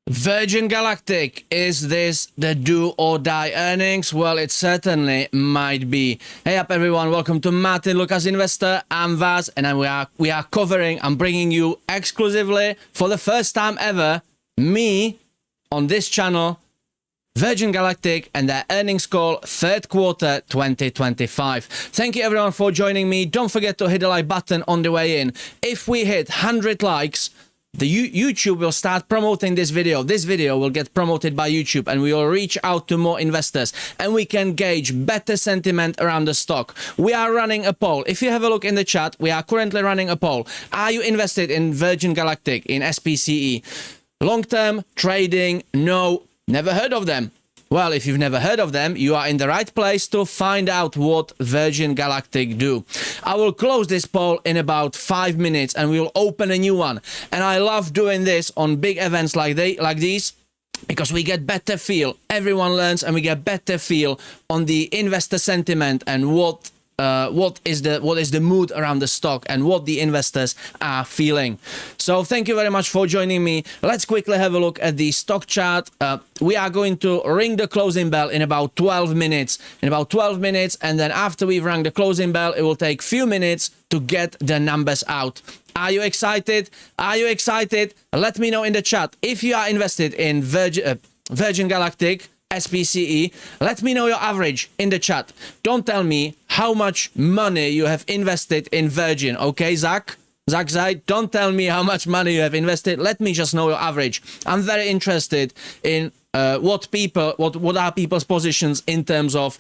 Virgin Galactic, is this the do or die earnings? Well, it certainly might be. Hey up everyone, welcome to Martyn Lucas Investor. I'm Vaz and we are covering, I'm bringing you exclusively for the first time ever, me on this channel, Virgin Galactic and their earnings call, third quarter 2025. Thank you everyone for joining me. Don't forget to hit the like button on the way in. If we hit 100 likes, YouTube will start promoting this video. This video will get promoted by YouTube and we will reach out to more investors and we can gauge better sentiment around the stock. We are running a poll. If you have a look in the chat, we are currently running a poll. Are you invested in Virgin Galactic, in SPCE? Long-term trading? No, never heard of them. Well, if you've never heard of them, you are in the right place to find out what Virgin Galactic do. I will close this poll in about 5 minutes and we will open a new one. And I love doing this on big events like these because we get better feel. Everyone learns and we get better feel on the investor sentiment and what is the mood around the stock and what the investors are feeling. So thank you very much for joining me. Let's quickly have a look at the stock chart. We are going to ring the closing bell in about 12 minutes. And then after we've rung the closing bell, it will take few minutes to get the numbers out. Are you excited? Are you excited? Let me know in the chat. If you are invested in Virgin Galactic, SPCE, let me know your average in the chat. Don't tell me how much money you have invested in Virgin, okay, Zach? Zach, don't tell me how much money you have invested. Let me just know your average. I'm very interested in what are people's positions in terms of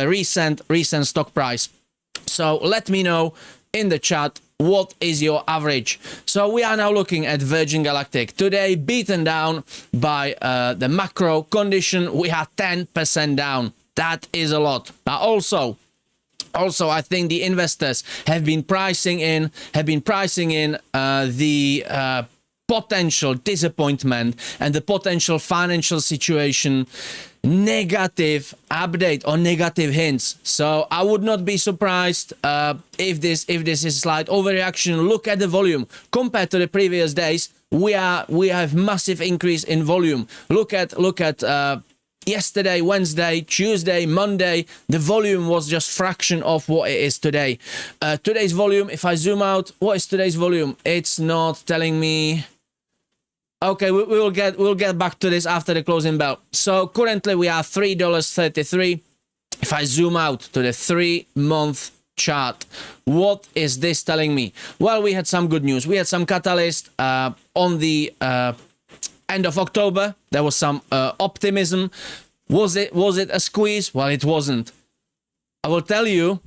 recent stock price. So let me know in the chat. What is your average? So we are now looking at Virgin Galactic. Today, beaten down by the macro condition. We are 10% down. That is a lot. But also, I think the investors have been pricing in the potential disappointment and the potential financial situation negative update or negative hints. So I would not be surprised if this is slight overreaction. Look at the volume compared to the previous days. We have massive increase in volume. Look at yesterday, Wednesday, Tuesday, Monday. The volume was just fraction of what it is today. Today's volume, if I zoom out, what is today's volume? It's not telling me. Okay, we'll get back to this after the closing bell. So currently we are $3.33. If I zoom out to the 3-month chart, what is this telling me? Well, we had some good news. We had some catalyst on the end of October. There was some optimism. Was it a squeeze? Well, it wasn't. I will tell you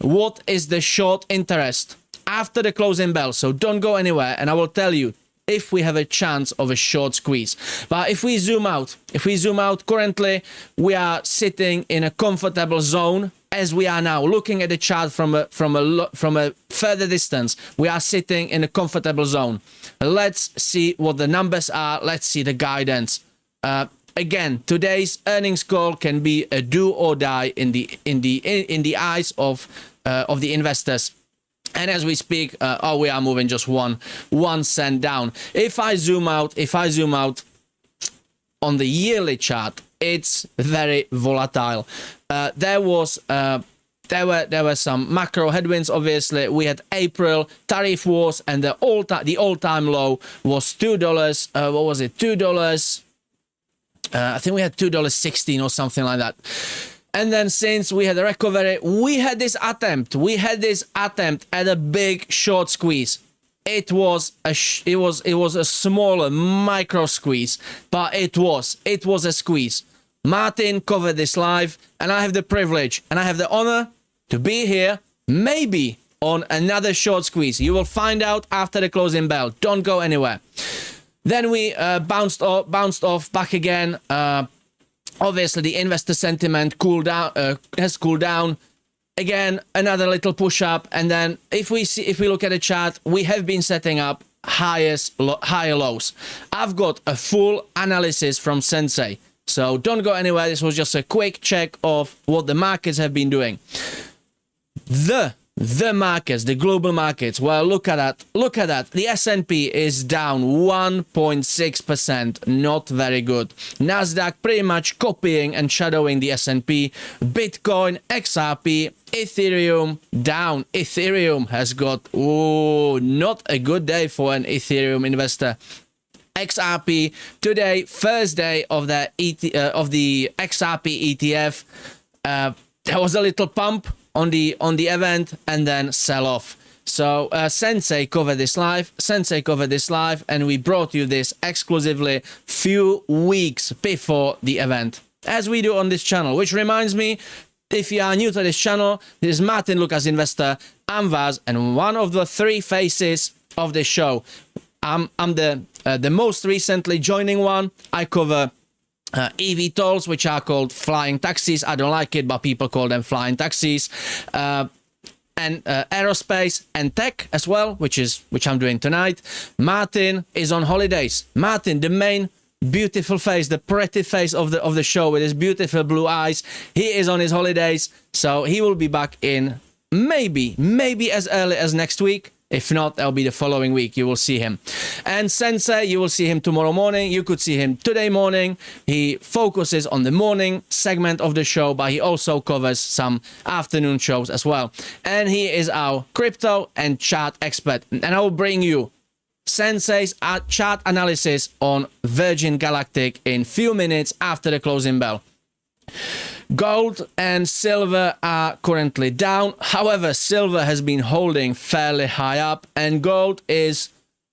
what is the short interest after the closing bell. So don't go anywhere, and I will tell you if we have a chance of a short squeeze. But if we zoom out, currently we are sitting in a comfortable zone as we are now. Looking at the chart from a further distance, we are sitting in a comfortable zone. Let's see what the numbers are. Let's see the guidance. Again, today's earnings call can be a do or die in the eyes of the investors. And as we speak, we are moving just one cent down. If I zoom out on the yearly chart, it's very volatile. There were some macro headwinds. Obviously, we had April tariff wars, and the all-time low was $2. What was it? $2. I think we had $2.16 or something like that. And then since we had a recovery, we had this attempt at a big short squeeze. It was a smaller micro squeeze, but it was a squeeze. Martyn covered this live, and I have the privilege and I have the honor to be here, maybe on another short squeeze. You will find out after the closing bell. Don't go anywhere. Then we bounced off back again. Obviously, the investor sentiment has cooled down. Again, another little push up, and then if we look at the chart, we have been setting up higher lows. I've got a full analysis from Sensei, so don't go anywhere. This was just a quick check of what the markets have been doing. The the markets, the global markets, well, look at that. Look at that. The S&P is down 1.6%. Not very good. Nasdaq pretty much copying and shadowing the S&P. Bitcoin, XRP, Ethereum down. Ethereum has got, not a good day for an Ethereum investor. XRP today, first day of the XRP ETF. There was a little pump on the event and then sell off. So Sensei covered this live. And we brought you this exclusively few weeks before the event, as we do on this channel. Which reminds me, if you are new to this channel, this is Martyn, Lucas Investor. I'm Vaz, and one of the three faces of this show. I'm the most recently joining one. I cover eVTOLs, which are called flying taxis. I don't like it, but people call them flying taxis. And aerospace and tech as well, which I'm doing tonight. Martyn is on holidays. Martyn, the main beautiful face, the pretty face of the show with his beautiful blue eyes. He is on his holidays, so he will be back in maybe as early as next week. If not, that'll be the following week. You will see him. And Sensei, you will see him tomorrow morning. You could see him today morning. He focuses on the morning segment of the show, but he also covers some afternoon shows as well. And he is our crypto and chart expert. And I will bring you Sensei's chart analysis on Virgin Galactic in few minutes after the closing bell. Gold and silver are currently down. However, silver has been holding fairly high up and gold is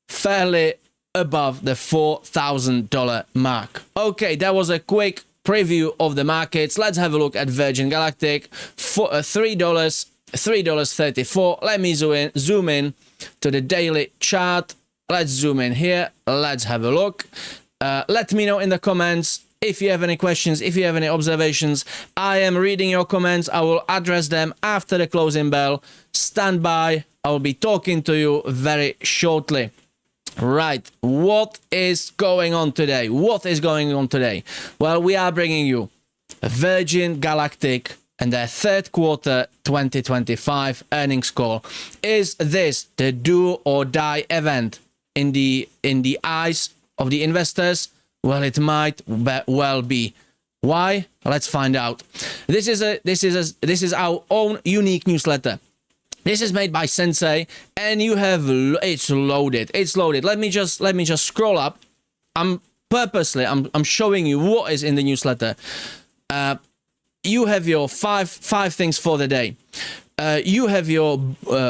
fairly above the $4,000 mark. Okay, that was a quick preview of the markets. Let's have a look at Virgin Galactic for $3.34. Let me zoom in to the daily chart. Let's zoom in here. Let's have a look. Let me know in the comments if you have any questions, if you have any observations. I am reading your comments. I will address them after the closing bell. Stand by. I will be talking to you very shortly. Right. What is going on today? Well, we are bringing you Virgin Galactic and their third quarter 2025 earnings call. Is this the do or die event in the eyes of the investors? Well, it might well be. Why? Let's find out. This is our own unique newsletter. This is made by Sensei, and you have it's loaded. Let me just scroll up. I'm showing you what is in the newsletter. You have your five things for the day. You have your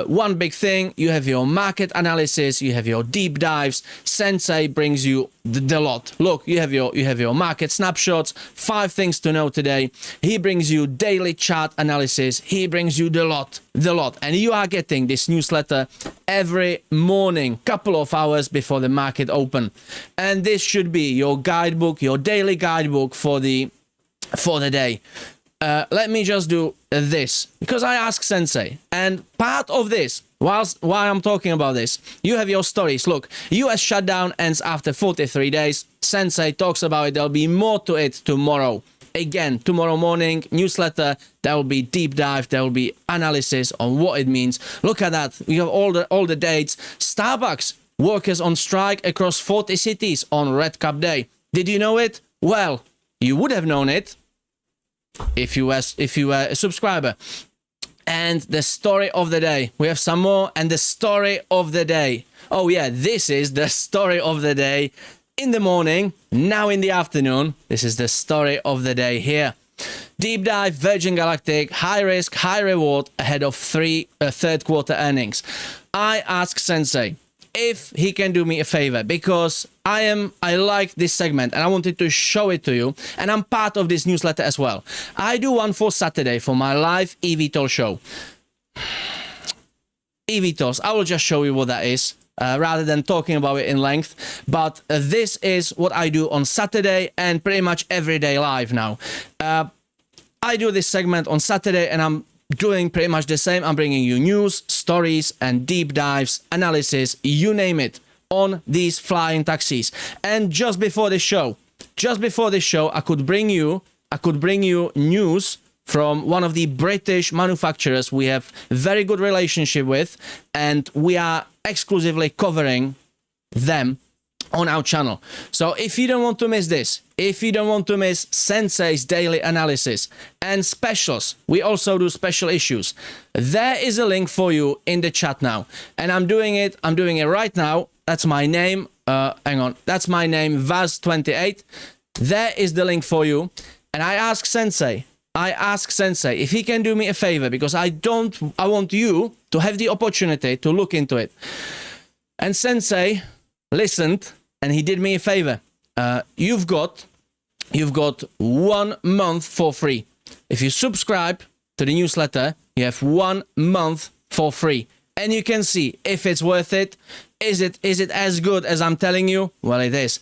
one big thing, you have your market analysis, you have your deep dives. Sensei brings you the lot. Look, you have your market snapshots, 5 things to know today. He brings you daily chart analysis. He brings you the lot. And you are getting this newsletter every morning, couple of hours before the market open. And this should be your guidebook, your daily guidebook for the day. Let me just do this, because I asked Sensei, and part of this, while I'm talking about this, you have your stories. Look, US shutdown ends after 43 days. Sensei talks about it. There'll be more to it tomorrow. Again, tomorrow morning, newsletter, there will be deep dive, there will be analysis on what it means. Look at that. We have all the dates. Starbucks, workers on strike across 40 cities on Red Cup Day. Did you know it? Well, you would have known it if you were a subscriber. And the story of the day, we have some more. And the story of the day, oh yeah, this is the story of the day in the morning. Now in the afternoon, this is the story of the day here. Deep dive, Virgin Galactic, high risk, high reward ahead of third quarter earnings. I asked Sensei if he can do me a favor, because I like this segment and I wanted to show it to you, and I'm part of this newsletter as well. I do one for Saturday for my live eVTOL show. eVTOLs, I will just show you what that is rather than talking about it in length, but this is what I do on Saturday and pretty much every day live now. I do this segment on Saturday and I'm doing pretty much the same. I'm bringing you news, stories, and deep dives, analysis, you name it, on these flying taxis. And just before the show, I could bring you news from one of the British manufacturers we have very good relationship with, and we are exclusively covering them on our channel. So if you don't want to miss this, if you don't want to miss Sensei's daily analysis and specials, we also do special issues. There is a link for you in the chat now, and I'm doing it right now. That's my name. Hang on, that's my name, Vaz28. There is the link for you, and I ask Sensei if he can do me a favor, because I want you to have the opportunity to look into it. And Sensei listened, and he did me a favor. You've got 1 month for free. If you subscribe to the newsletter, you have 1 month for free, and you can see if it's worth it. Is it as good as I'm telling you? Well, it is,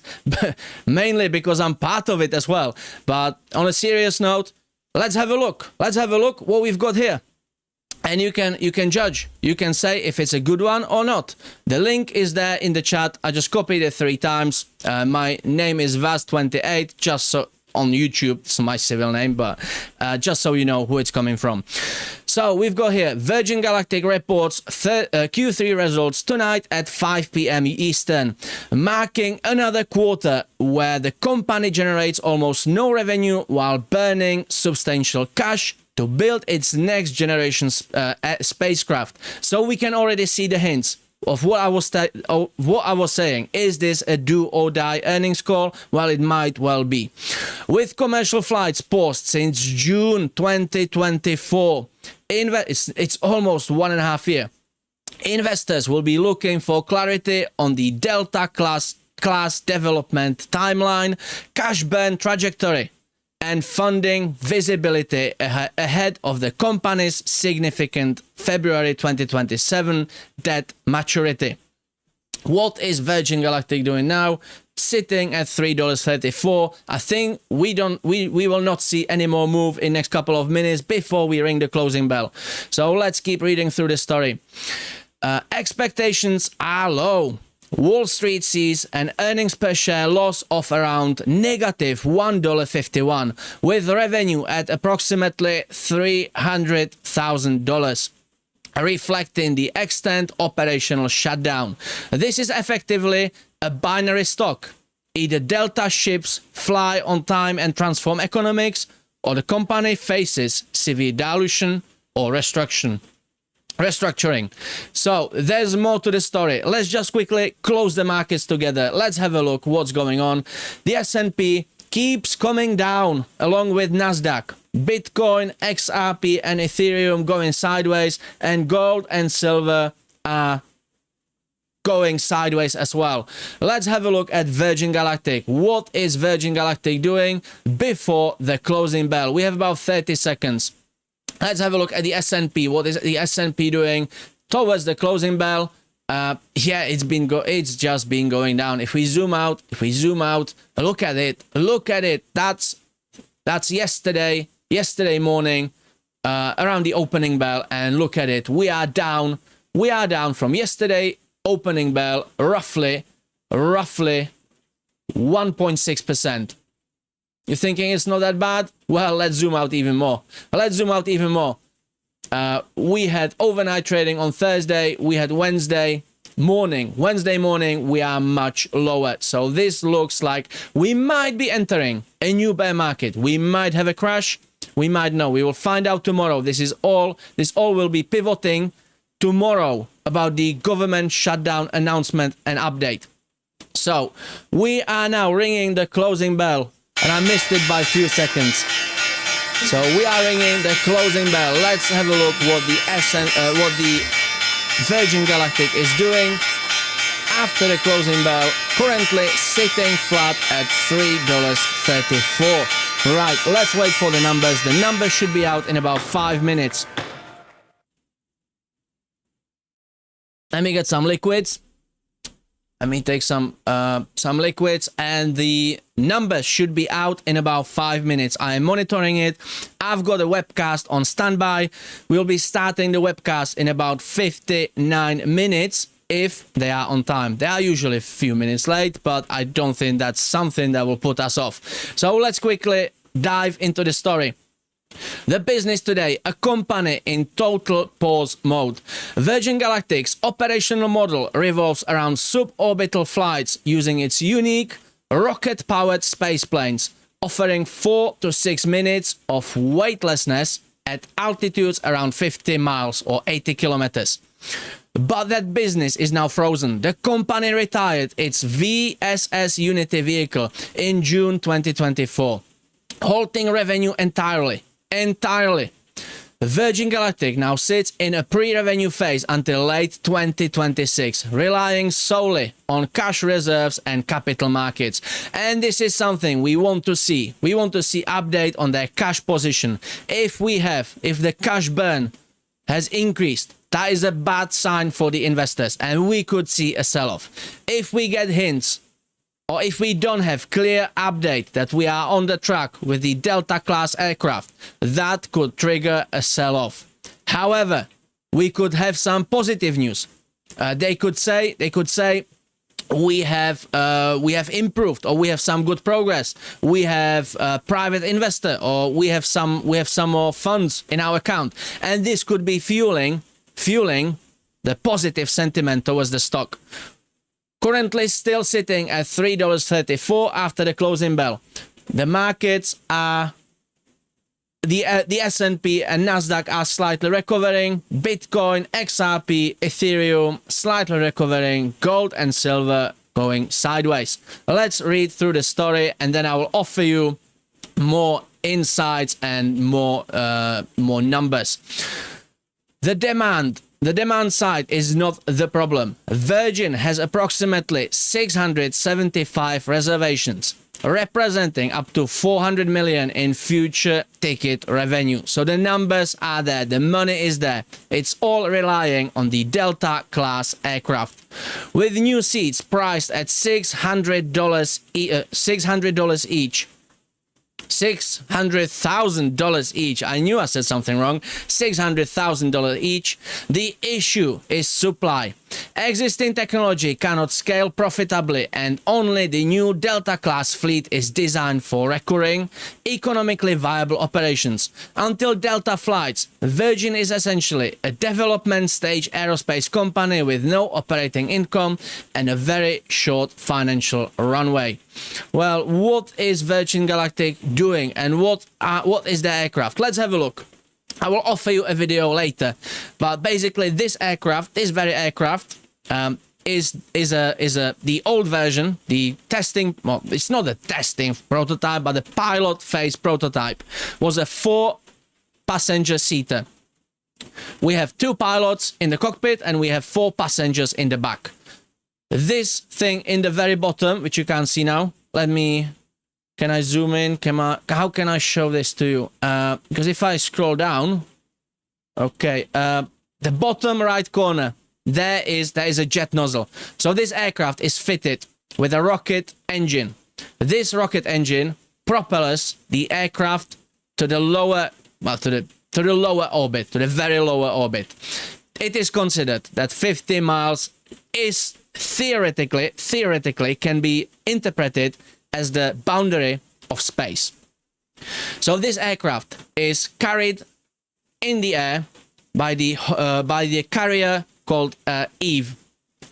mainly because I'm part of it as well. But on a serious note, let's have a look. Let's have a look what we've got here. And you can judge. You can say if it's a good one or not. The link is there in the chat. I just copied it 3 times. My name is Vaz28, just so on YouTube. It's my civil name, but just so you know who it's coming from. So we've got here Virgin Galactic reports Q3 results tonight at 5 p.m. Eastern, marking another quarter where the company generates almost no revenue while burning substantial cash to build its next generation spacecraft. So we can already see the hints of what I was saying. Is this a do or die earnings call? Well, it might well be. With commercial flights paused since June 2024, it's almost 1.5 years. Investors will be looking for clarity on the Delta class development timeline, cash burn trajectory, and funding visibility ahead of the company's significant February 2027 debt maturity. What is Virgin Galactic doing now? Sitting at $3.34. I think we will not see any more move in next couple of minutes before we ring the closing bell. So let's keep reading through the story. Expectations are low. Wall Street sees an earnings per share loss of around negative $1.51, with revenue at approximately $300,000, reflecting the extent operational shutdown. This is effectively a binary stock. Either Delta ships fly on time and transform economics, or the company faces severe dilution or restructuring. So there's more to the story. Let's just quickly close the markets together. Let's have a look what's going on. The S&P keeps coming down along with Nasdaq. Bitcoin, XRP and Ethereum going sideways, and gold and silver are going sideways as well. Let's have a look at Virgin Galactic. What is Virgin Galactic doing before the closing bell? We have about 30 seconds. Let's have a look at the S&P. What is the S&P doing towards the closing bell? Yeah, it's just been going down. If we zoom out, look at it. That's yesterday morning, around the opening bell, and look at it. We are down from yesterday opening bell, roughly 1.6%. You're thinking it's not that bad? Well, let's zoom out even more. We had overnight trading on Thursday. We had Wednesday morning. We are much lower. So this looks like we might be entering a new bear market. We might have a crash. We might know. We will find out tomorrow. This all will be pivoting tomorrow about the government shutdown announcement and update. So we are now ringing the closing bell. And I missed it by a few seconds. So we are ringing the closing bell. Let's have a look what the Virgin Galactic is doing after the closing bell. Currently sitting flat at $3.34. Right, let's wait for the numbers. The numbers should be out in about 5 minutes. Let me get some liquids. Let me take some liquids, and the numbers should be out in about 5 minutes. I am monitoring it. I've got a webcast on standby. We'll be starting the webcast in about 59 minutes if they are on time. They are usually a few minutes late, but I don't think that's something that will put us off. So let's quickly dive into the story. The business today, a company in total pause mode. Virgin Galactic's operational model revolves around suborbital flights using its unique rocket-powered spaceplanes, offering 4 to 6 minutes of weightlessness at altitudes around 50 miles or 80 kilometers. But that business is now frozen. The company retired its VSS Unity vehicle in June 2024, halting revenue entirely. Virgin Galactic now sits in a pre-revenue phase until late 2026, relying solely on cash reserves and capital markets. And this is something we want to see. We want to see update on their cash position. If the cash burn has increased, that is a bad sign for the investors, and we could see a sell-off. If we get hints, or if we don't have clear update that we are on the track with the Delta class aircraft, that could trigger a sell-off. However, we could have some positive news. They could say we have improved, or we have some good progress. We have a private investor, or we have some more funds in our account, and this could be fueling the positive sentiment towards the stock. Currently still sitting at $3.34 after the closing bell. The markets are, the S&P and Nasdaq are slightly recovering. Bitcoin, XRP, Ethereum slightly recovering. Gold and silver going sideways. Let's read through the story, and then I will offer you more insights and more numbers. The demand side is not the problem. Virgin has approximately 675 reservations, representing up to 400 million in future ticket revenue. So the numbers are there, the money is there. It's all relying on the Delta class aircraft. With new seats priced at $600 each. $600,000 each. I knew I said something wrong. $600,000 each. The issue is supply. Existing technology cannot scale profitably, and only the new Delta class fleet is designed for recurring, economically viable operations. Until Delta flights, Virgin is essentially a development stage aerospace company with no operating income and a very short financial runway. Well, what is Virgin Galactic doing, and what is the aircraft? Let's have a look. I will offer you a video later, but basically this very aircraft is the old version, the testing. Well, it's not a testing prototype, but the pilot phase prototype was a 4-passenger seater. We have 2 pilots in the cockpit, and we have 4 passengers in the back. This thing in the very bottom, which you can't see now. Can I zoom in? How can I show this to you? Because if I scroll down, okay, the bottom right corner, there is a jet nozzle. So this aircraft is fitted with a rocket engine. This rocket engine propels the aircraft to the lower, well, to the lower orbit, to the very lower orbit. It is considered that 50 miles is theoretically can be interpreted as the boundary of space. So this aircraft is carried in the air by the carrier called Eve,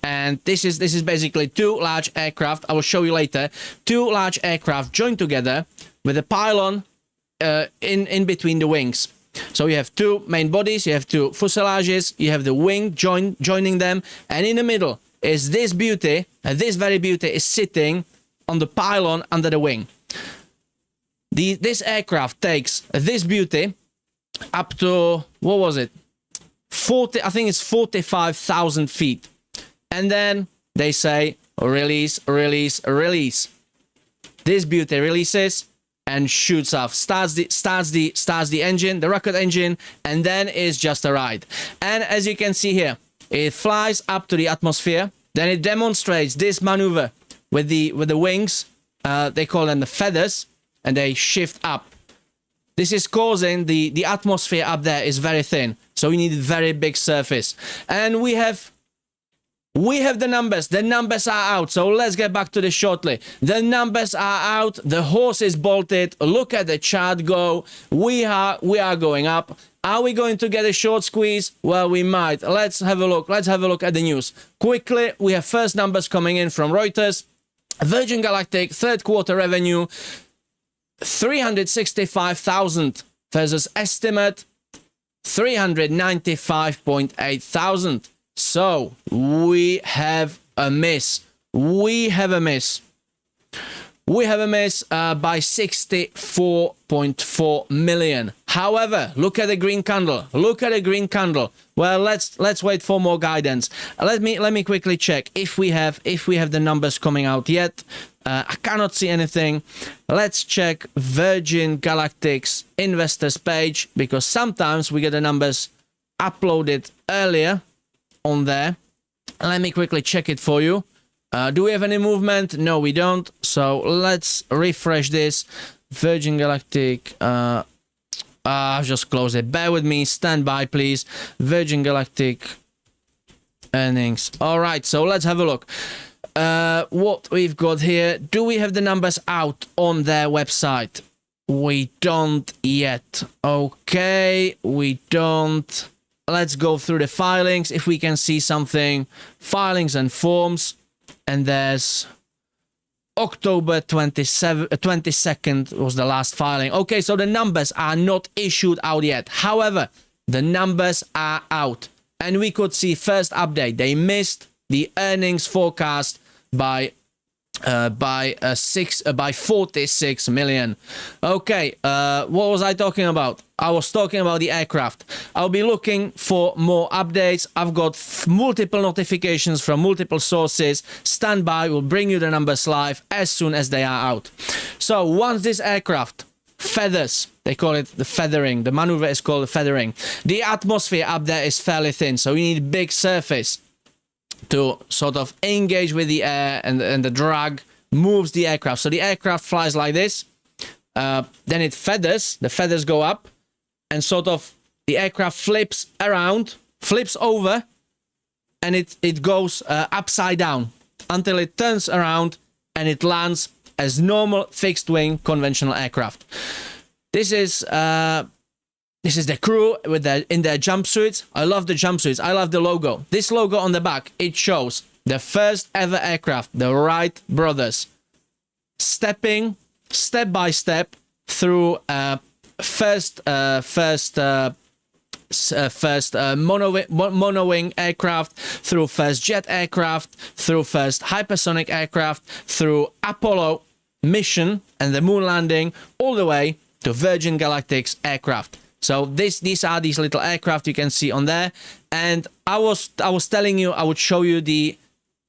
and this is basically 2 large aircraft. I will show you later. 2 large aircraft joined together with a pylon in between the wings. So you have 2 main bodies, you have 2 fuselages, you have the wing joining them, and in the middle is this beauty. This very beauty is sitting on the pylon under the wing. This aircraft takes this beauty up to, what was it? 40, I think it's 45,000 feet. And then they say, release, release, release. This beauty releases and shoots off, starts the engine, the rocket engine, and then it's just a ride. And as you can see here, it flies up to the atmosphere. Then it demonstrates this maneuver with the wings. They call them the feathers, and they shift up. This is causing the atmosphere up there is very thin, so we need a very big surface. And we have We have the numbers. The numbers are out. So let's get back to this shortly. The numbers are out. The horse is bolted. Look at the chart go. We are going up. Are we going to get a short squeeze? Well, we might. Let's have a look. Let's have a look at the news. Quickly, we have first numbers coming in from Reuters. Virgin Galactic third quarter revenue 365,000 versus estimate 395.8 thousand. So we have a miss. We have a miss. We have a miss by 64.4 million. However, look at the green candle. Look at the green candle. Well, let's wait for more guidance. Let me quickly check if we have the numbers coming out yet. I cannot see anything. Let's check Virgin Galactic's investors page, because sometimes we get the numbers uploaded earlier on there. Let me quickly check it for you. Do we have any movement? No, we don't. So let's refresh this. Virgin Galactic. I'll just close it. Bear with me. Stand by, please. Virgin Galactic earnings. All right. So let's have a look. What we've got here. Do we have the numbers out on their website? We don't yet. Okay. We don't. Let's go through the filings if we can see something. Filings and forms. And there's October 22nd was the last filing. Okay, so the numbers are not issued out yet. However, the numbers are out. And we could see first update. They missed the earnings forecast by 46 million. Okay, what was I talking about? I was talking about the aircraft. I'll be looking for more updates. I've got multiple notifications from multiple sources. Stand by, we'll bring you the numbers live as soon as they are out. So once this aircraft feathers, they call it the feathering, the maneuver is called the feathering. The atmosphere up there is fairly thin, so you need big surface to sort of engage with the air, and the drag moves the aircraft. So the aircraft flies like this, then it feathers, the feathers go up, and sort of the aircraft flips around, flips over, and it goes upside down until it turns around and it lands as normal fixed wing conventional aircraft. This is the crew with in their jumpsuits. I love the jumpsuits. I love the logo. This logo on the back, it shows the first ever aircraft, the Wright brothers, stepping step by step through first monowing aircraft, through first jet aircraft, through first hypersonic aircraft, through Apollo mission and the moon landing, all the way to Virgin Galactic's aircraft. So these are these little aircraft you can see on there. And I was telling you I would show you the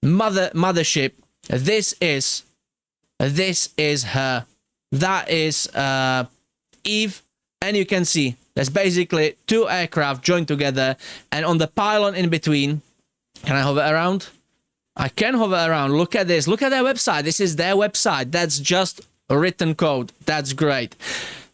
mothership. This is her. That is Eve, and you can see there's basically two aircraft joined together, and on the pylon in between. Can I hover around? I can hover around. Look at this. Look at their website. This is their website. That's just written code. That's great.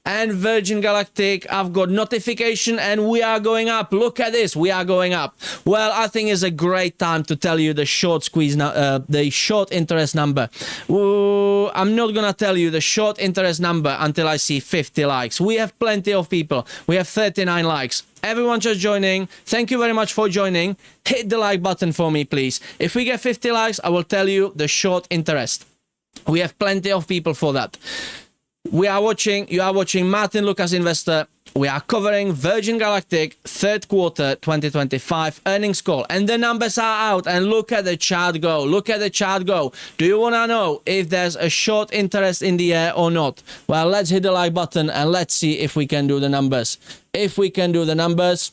And Virgin Galactic, I've got notification and we are going up. Look at this, we are going up. Well, I think it's a great time to tell you the short squeeze, the short interest number. Ooh, I'm not gonna tell you the short interest number until I see 50 likes. We have plenty of people. We have 39 likes. Everyone just joining. Thank you very much for joining. Hit the like button for me, please. If we get 50 likes, I will tell you the short interest. We have plenty of people for that. You are watching Martyn Lucas Investor. We are covering Virgin Galactic third quarter 2025 earnings call. And the numbers are out. And look at the chart go. Look at the chart go. Do you want to know if there's a short interest in the air or not? Well, let's hit the like button and let's see if we can do the numbers. If we can do the numbers.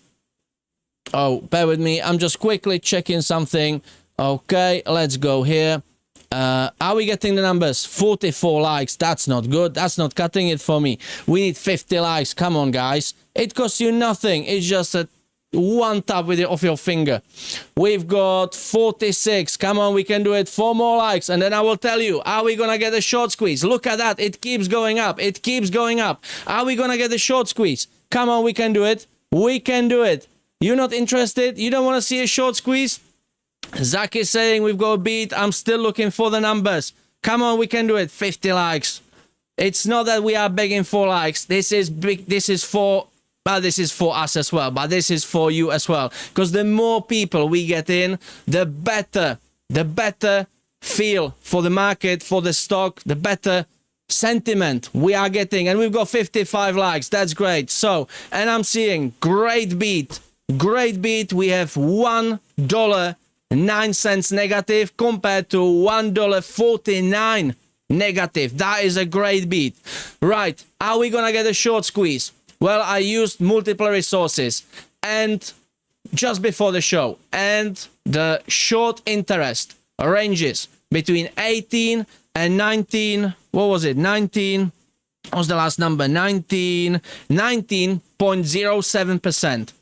Oh, bear with me. I'm just quickly checking something. Okay, let's go here. Are we getting the numbers? 44 likes. That's not good. That's not cutting it for me. We need 50 likes. Come on, guys. It costs you nothing. It's just a one tap with of your finger. We've got 46. Come on, we can do it. 4 more likes. And then I will tell you, are we going to get a short squeeze? Look at that. It keeps going up. It keeps going up. Are we going to get a short squeeze? Come on, we can do it. We can do it. You're not interested? You don't want to see a short squeeze? Zach is saying we've got a beat. I'm still looking for the numbers. Come on, we can do it. 50 likes. It's not that we are begging for likes. This is big. This is for us as well, but this is for you as well. Because the more people we get in, the better feel for the market, for the stock, the better sentiment we are getting. And we've got 55 likes. That's great. So, and I'm seeing great beat. Great beat. We have $1.09 negative compared to $1.49 negative. That is a great beat. Right. Are we gonna get a short squeeze? Well, I used multiple resources and just before the show, and the short interest ranges between 18 and 19. What was it? 19. What was the last number? 19.07%.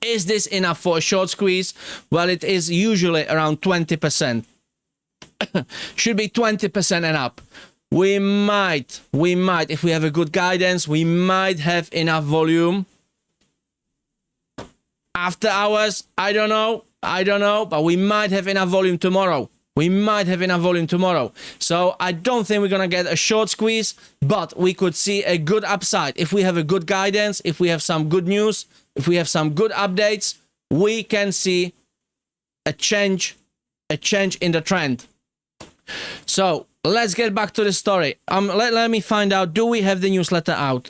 Is this enough for a short squeeze? Well, it is usually around 20%. Should be 20% and up. We might, if we have a good guidance, we might have enough volume. After hours, I don't know, but we might have enough volume tomorrow. So I don't think we're gonna get a short squeeze, but we could see a good upside. If we have a good guidance, if we have some good news, if we have some good updates, we can see a change in the trend. So let's get back to the story. Let me find out, do we have the newsletter out?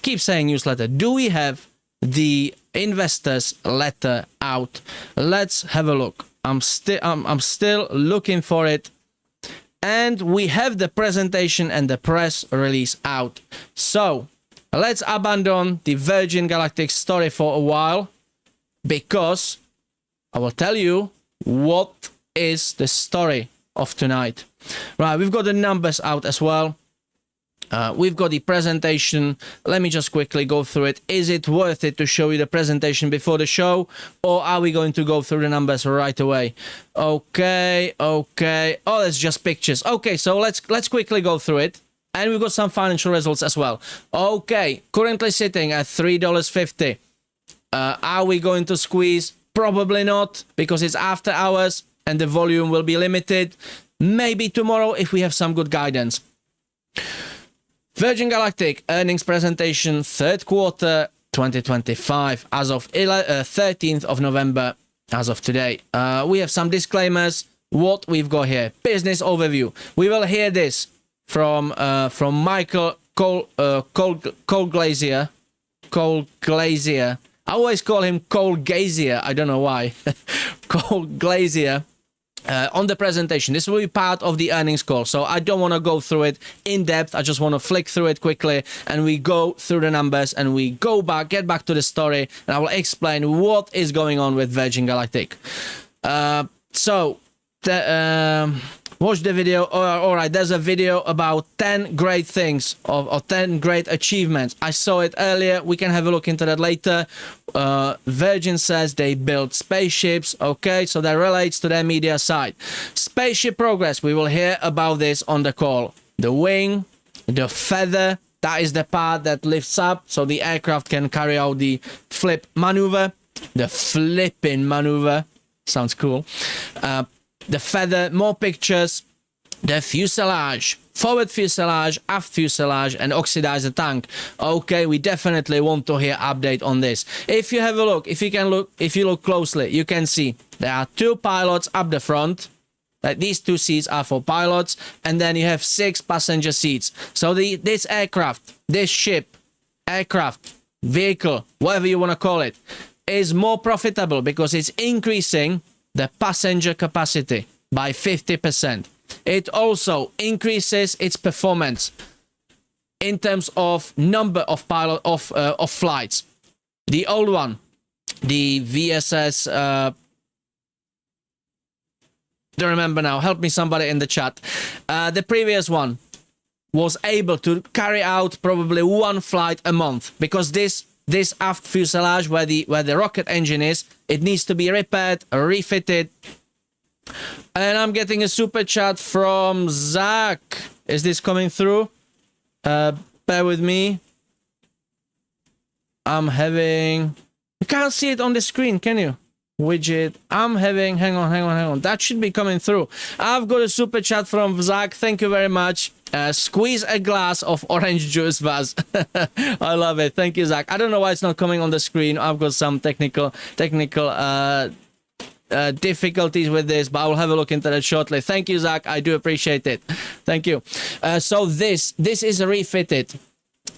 Keep saying newsletter. Do we have the investors letter out? Let's have a look. I'm still looking for it. And we have the presentation and the press release out. So let's abandon the Virgin Galactic story for a while, because I will tell you what is the story of tonight. Right, we've got the numbers out as well. We've got the presentation. Let me just quickly go through it. Is it worth it to show you the presentation before the show, or are we going to go through the numbers right away? Okay. Oh, it's just pictures. Okay, so let's quickly go through it. And we've got some financial results as well. Okay, currently sitting at $3.50. Are we going to squeeze? Probably not, because it's after hours and the volume will be limited. Maybe tomorrow if we have some good guidance. Virgin Galactic earnings presentation, third quarter 2025, as of 13th of November, as of today. We have some disclaimers. What we've got here: business overview. We will hear this from Michael Glazier. Cole Glazier. I always call him Cole Gazier. I don't know why. Cole Glazier. On the presentation. This will be part of the earnings call, so I don't want to go through it in depth. I just want to flick through it quickly, and we go through the numbers, and we get back to the story, and I will explain what is going on with Virgin Galactic. Watch the video. All right, there's a video about 10 great things or 10 great achievements. I saw it earlier. We can have a look into that later. Virgin says they built spaceships. Okay, so that relates to their media side. Spaceship progress. We will hear about this on the call. The wing, the feather. That is the part that lifts up so the aircraft can carry out the flip maneuver. The flipping maneuver. Sounds cool. The feather, more pictures, the fuselage, forward fuselage, aft fuselage, and oxidizer tank. Okay, we definitely want to hear update on this. If you have a look, if you look closely, you can see there are 2 pilots up the front. These 2 seats are for pilots, and then you have 6 passenger seats. So this aircraft, this ship, aircraft, vehicle, whatever you want to call it, is more profitable because it's increasing the passenger capacity by 50%. It also increases its performance in terms of number of flights. The old one, the VSS, don't remember now. Help me somebody in the chat. The previous one was able to carry out probably 1 flight a month, because this aft fuselage where the rocket engine is, it needs to be repaired, refitted. And I'm getting a super chat from Zach. Is this coming through? Bear with me. You can't see it on the screen, can you? widget. I'm having, hang on. That should be coming through. I've got a super chat from Zach. Thank you very much. Squeeze a glass of orange juice, Vaz. I love it. Thank you, Zach. I don't know why it's not coming on the screen. I've got some technical difficulties with this, but I will have a look into that shortly. Thank you, Zach. I do appreciate it. Thank you. So this is refitted,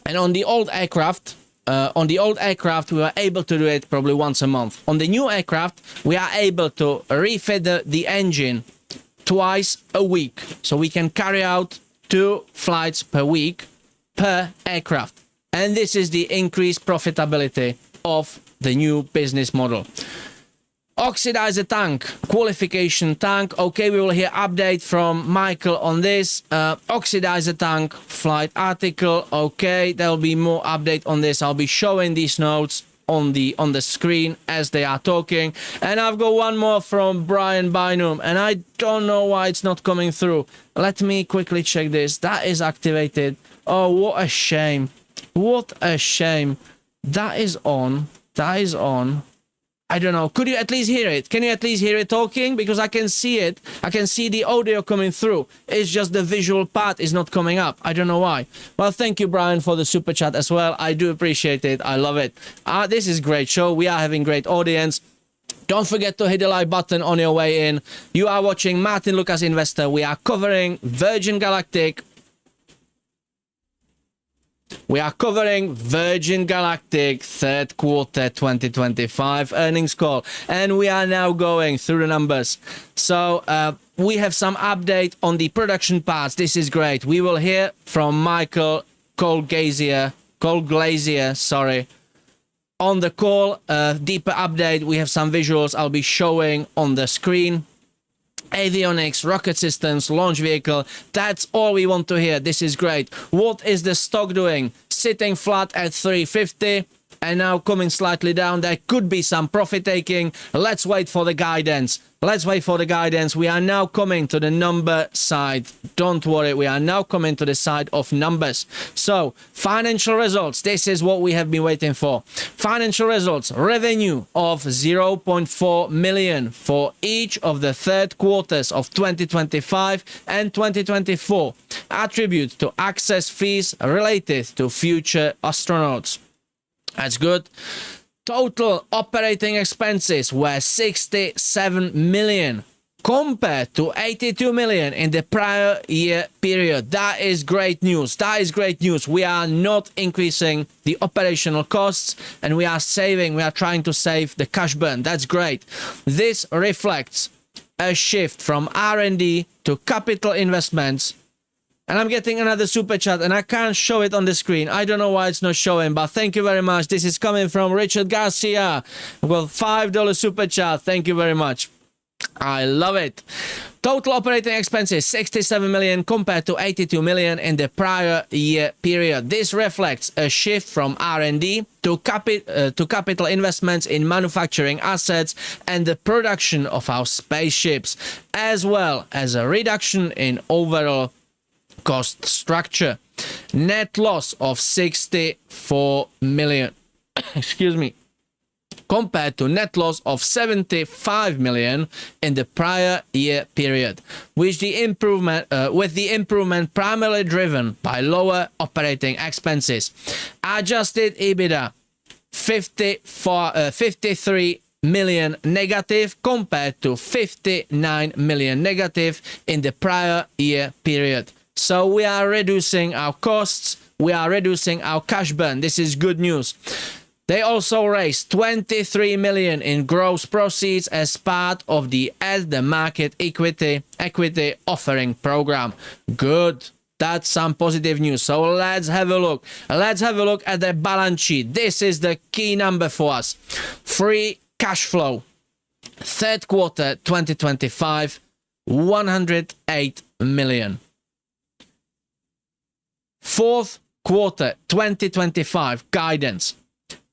and on the old aircraft, we were able to do it probably once a month. On the new aircraft, we are able to refit the engine twice a week, so we can carry out 2 flights per week per aircraft. And this is the increased profitability of the new business model. Oxidizer tank, qualification tank. Okay, we will hear update from Michael on this. Oxidizer tank flight article. Okay, there will be more update on this. I'll be showing these notes on the screen as they are talking. And I've got one more from Brian Bynum, and I don't know why it's not coming through. Let me quickly check this. That is activated. Oh, what a shame. What a shame. That is on. That is on. I don't know. Could you at least hear it? Can you at least hear it talking? Because I can see it. I can see the audio coming through. It's just the visual part is not coming up. I don't know why. Well, thank you, Brian, for the super chat as well. I do appreciate it. I love it. This is a great show. We are having great audience. Don't forget to hit the like button on your way in. You are watching Martyn Lucas Investor. We are covering Virgin Galactic. We are covering Virgin Galactic third quarter 2025 earnings call, and we are now going through the numbers. So we have some update on the production parts. This is great. We will hear from Michael Colglazier, sorry, on the call. Deeper update. We have some visuals I'll be showing on the screen. Avionics, rocket systems, launch vehicle. That's all we want to hear. This is great. What is the stock doing? Sitting flat at 350 and now coming slightly down. There could be some profit taking. Let's wait for the guidance. Let's wait for the guidance. We are now coming to the number side. Don't worry, we are now coming to the side of numbers. So, financial results. This is what we have been waiting for. Financial results. Revenue of 0.4 million for each of the third quarters of 2025 and 2024. Attribute to access fees related to future astronauts. That's good. Total operating expenses were 67 million compared to 82 million in the prior year period. That is great news. That is great news. We are not increasing the operational costs, and we are saving. We are trying to save the cash burn. That's great. This reflects a shift from R&D to capital investments. And I'm getting another super chat, and I can't show it on the screen. I don't know why it's not showing, but thank you very much. This is coming from Richard Garcia. Well, $5 super chat. Thank you very much. I love it. Total operating expenses, 67 million compared to 82 million in the prior year period. This reflects a shift from R&D to capital investments in manufacturing assets and the production of our spaceships, as well as a reduction in overall cost structure. Net loss of 64 million. Excuse me. Compared to net loss of 75 million in the prior year period, with the improvement primarily driven by lower operating expenses. Adjusted EBITDA 53 million negative compared to 59 million negative in the prior year period. So we are reducing our costs, we are reducing our cash burn. This is good news. They also raised 23 million in gross proceeds as part of the at-the-market equity offering program. Good. That's some positive news. So let's have a look. Let's have a look at the balance sheet. This is the key number for us. Free cash flow. Third quarter 2025, 108 million. Fourth quarter 2025 guidance,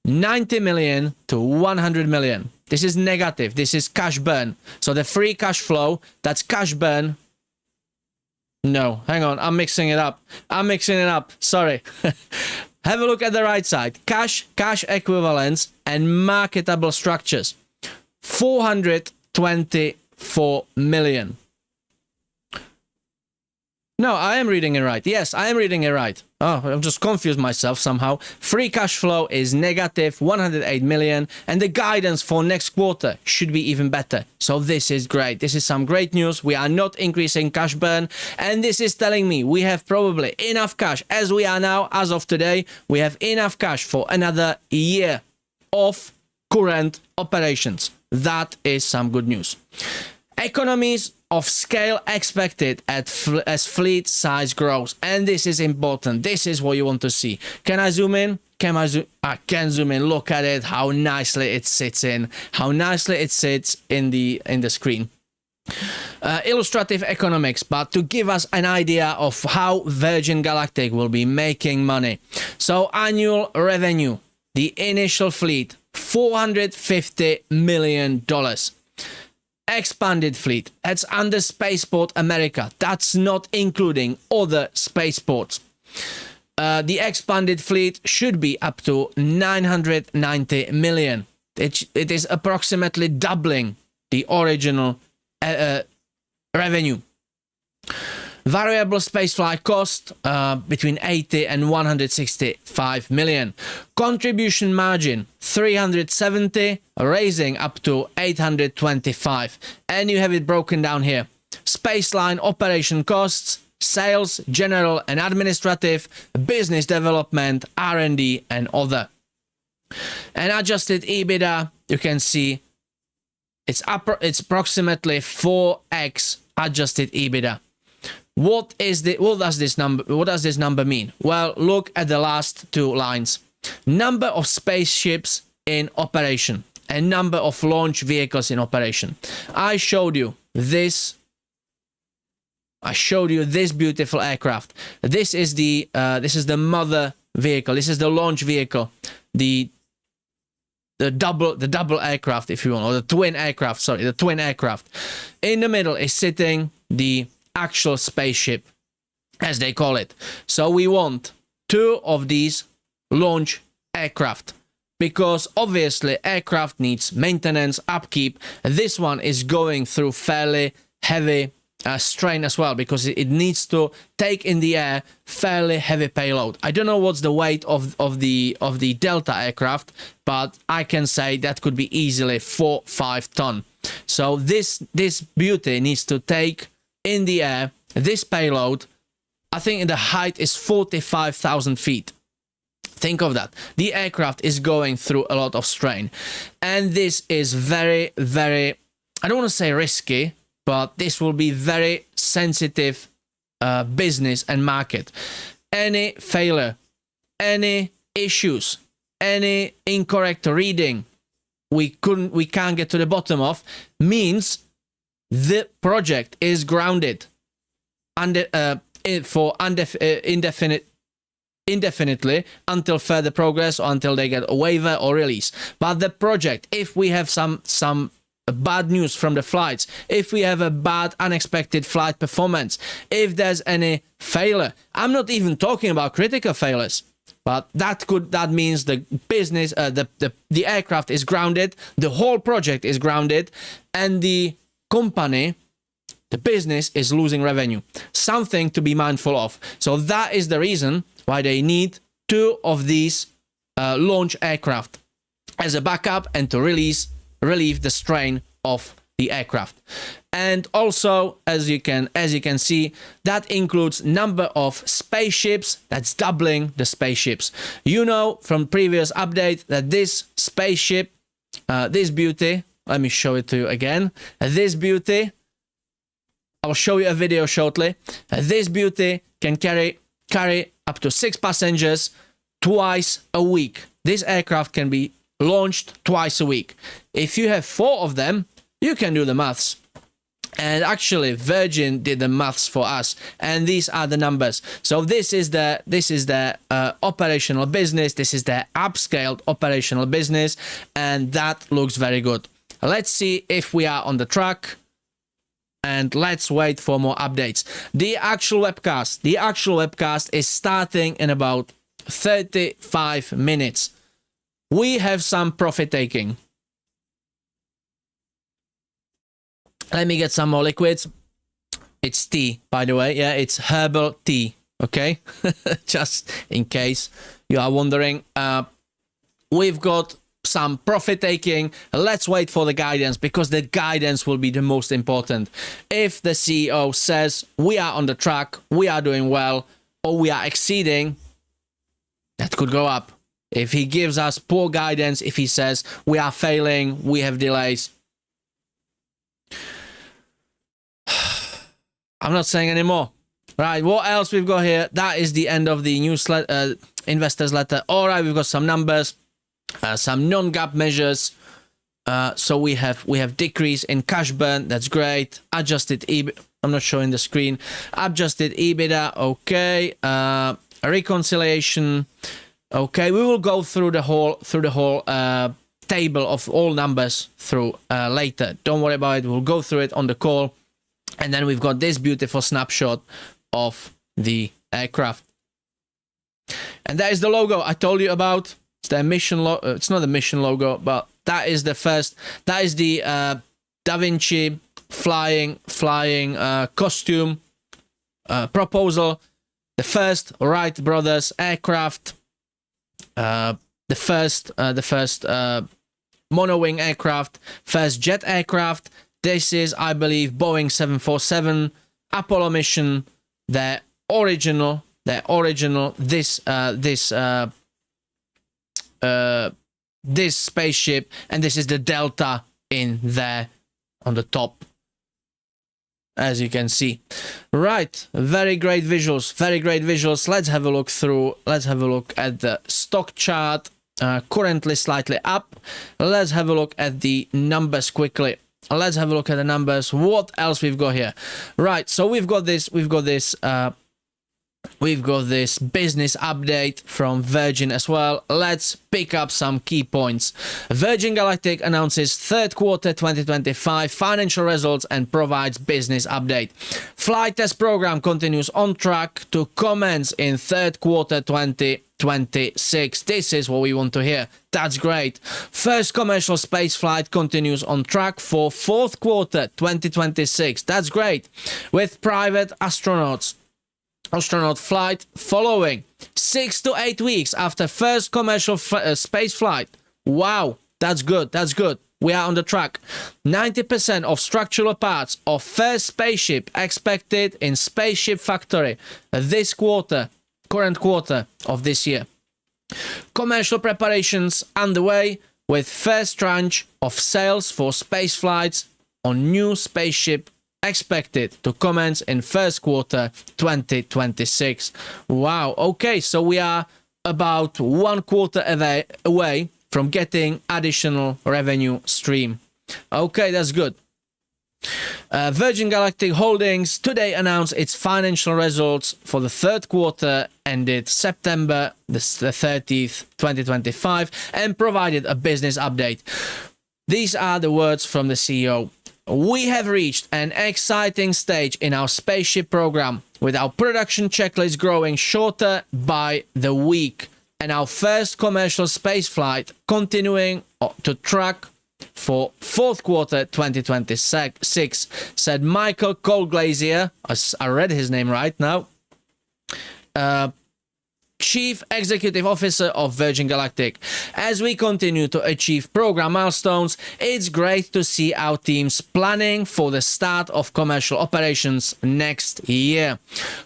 90 million to 100 million. This is negative. This is cash burn. So the free cash flow, that's cash burn. No, hang on. I'm mixing it up. Sorry. Have a look at the right side. Cash equivalents, and marketable structures. 424 million. No, I am reading it right. Yes, I am reading it right. Oh, I've just confused myself somehow. Free cash flow is negative 108 million, and the guidance for next quarter should be even better. So this is great. This is some great news. We are not increasing cash burn, and this is telling me we have probably enough cash as we are now, as of today. We have enough cash for another year of current operations. That is some good news. Economies of scale expected as fleet size grows, and this is important. This is what you want to see. Can I zoom in? I can zoom in. Look at it, how nicely it sits in. How nicely it sits in the screen. Illustrative economics, but to give us an idea of how Virgin Galactic will be making money. So annual revenue, the initial fleet, $450 million. Expanded fleet, that's under Spaceport America. That's not including other spaceports. The expanded fleet should be up to 990 million. It is approximately doubling the original revenue. Variable spaceflight cost between 80 and 165 million. Contribution margin 370, raising up to 825. And you have it broken down here. Spaceline operation costs, sales, general and administrative, business development, R&D and other. And adjusted EBITDA, you can see it's approximately 4x adjusted EBITDA. What does this number mean? Well, look at the last two lines. Number of spaceships in operation and number of launch vehicles in operation. I showed you this beautiful aircraft. This is the mother vehicle. This is the launch vehicle. The double aircraft, if you want, or the twin aircraft. Sorry, the twin aircraft. In the middle is sitting the actual spaceship, as they call it. So we want two of these launch aircraft, because obviously aircraft needs maintenance, upkeep. This one is going through fairly heavy strain as well, because it needs to take in the air fairly heavy payload. I don't know what's the weight of the Delta aircraft, but I can say that could be easily 4-5 ton. So this beauty needs to take in the air this payload. I think the height is 45,000 feet. Think of that. The aircraft is going through a lot of strain, and this is very, very, I don't want to say risky, but this will be very sensitive business and market. Any failure, any issues, any incorrect reading we can't get to the bottom of, means the project is grounded indefinitely until further progress, or until they get a waiver or release. But the project, if we have some bad news from the flights, if we have a bad unexpected flight performance, if there's any failure, I'm not even talking about critical failures, but that means the business, the aircraft is grounded, the whole project is grounded, and the company, the business, is losing revenue. Something to be mindful of. So that is the reason why they need two of these launch aircraft as a backup, and to relieve the strain of the aircraft. And also, as you can see, that includes number of spaceships. That's doubling the spaceships. You know from previous update that this spaceship, this beauty, let me show it to you again. This beauty, I'll show you a video shortly. This beauty can carry up to 6 passengers twice a week. This aircraft can be launched twice a week. If you have 4 of them, you can do the maths. And actually, Virgin did the maths for us, and these are the numbers. So this is the operational business. This is the upscaled operational business, and that looks very good. Let's see if we are on the track, and let's wait for more updates. The actual webcast is starting in about 35 minutes. We have some profit taking. Let me get some more liquids. It's tea, by the way. Yeah, it's herbal tea. Okay, just in case you are wondering. We've got some profit taking. Let's wait for the guidance, because the guidance will be the most important. If the CEO says we are on the track, we are doing well, or we are exceeding, that could go up. If he gives us poor guidance, if he says we are failing, we have delays, I'm not saying anymore. Right, what else we've got here? That is the end of the newsletter, investors letter. All right, we've got some numbers, some non-GAAP measures. So we have decrease in cash burn. That's great. Adjusted EBIT. I'm not showing the screen. Adjusted EBITDA. Okay. Reconciliation. Okay. We will go through the whole table of all numbers through later. Don't worry about it. We'll go through it on the call. And then we've got this beautiful snapshot of the aircraft. And that is the logo I told you about. It's the mission logo. It's not the mission logo, but that is the first. That is the Da Vinci flying costume proposal. The first Wright brothers aircraft. The first monowing aircraft. First jet aircraft. This is, I believe, Boeing 747 Apollo mission. Their original. This spaceship, and this is the Delta in there on the top, as you can see. Right, very great visuals. Let's have a look at the stock chart. Currently slightly up. Let's have a look at the numbers quickly. Let's have a look at the numbers. What else we've got here? Right, so we've got this business update from Virgin as well. Let's pick up some key points. Virgin Galactic announces third quarter 2025 financial results and provides business update. Flight test program continues on track to commence in third quarter 2026. This is what we want to hear. That's great. First commercial space flight continues on track for fourth quarter 2026. That's great. With private astronaut flight following 6 to 8 weeks after first commercial space flight. Wow, that's good. We are on the track. 90% of structural parts of first spaceship expected in spaceship factory this quarter, current quarter of this year. Commercial preparations underway with first tranche of sales for space flights on new spaceship expected to commence in first quarter 2026. Wow. Okay, so we are about 1 quarter away from getting additional revenue stream. Okay, that's good. Virgin Galactic Holdings today announced its financial results for the third quarter ended September the 30th, 2025, and provided a business update. These are the words from the CEO. We have reached an exciting stage in our spaceship program, with our production checklist growing shorter by the week, and our first commercial spaceflight continuing to track for fourth quarter 2026, said Michael Colglazier, I read his name right now, Chief Executive Officer of Virgin Galactic. As we continue to achieve program milestones, it's great to see our teams planning for the start of commercial operations next year.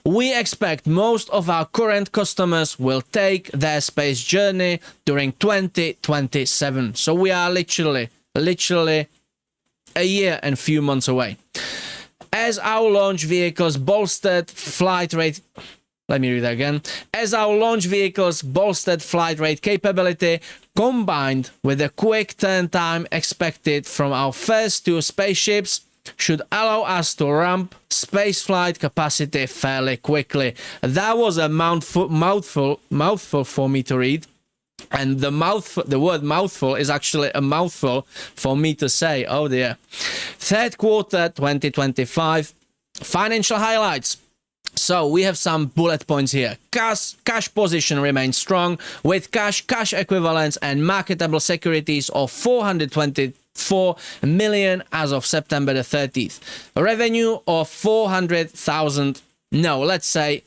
We expect most of our current customers will take their space journey during 2027. So we are literally a year and few months away. As our launch vehicles bolstered flight rate... Let me read that again. As our launch vehicles bolstered flight rate capability, combined with the quick turn time expected from our first two spaceships, should allow us to ramp spaceflight capacity fairly quickly. That was a mouthful for me to read. And the word mouthful is actually a mouthful for me to say. Oh dear. Third quarter 2025 financial highlights. So we have some bullet points here. Cash position remains strong with cash equivalents and marketable securities of $422 4 million as of September the 30th. Revenue of 400,000, no, let's say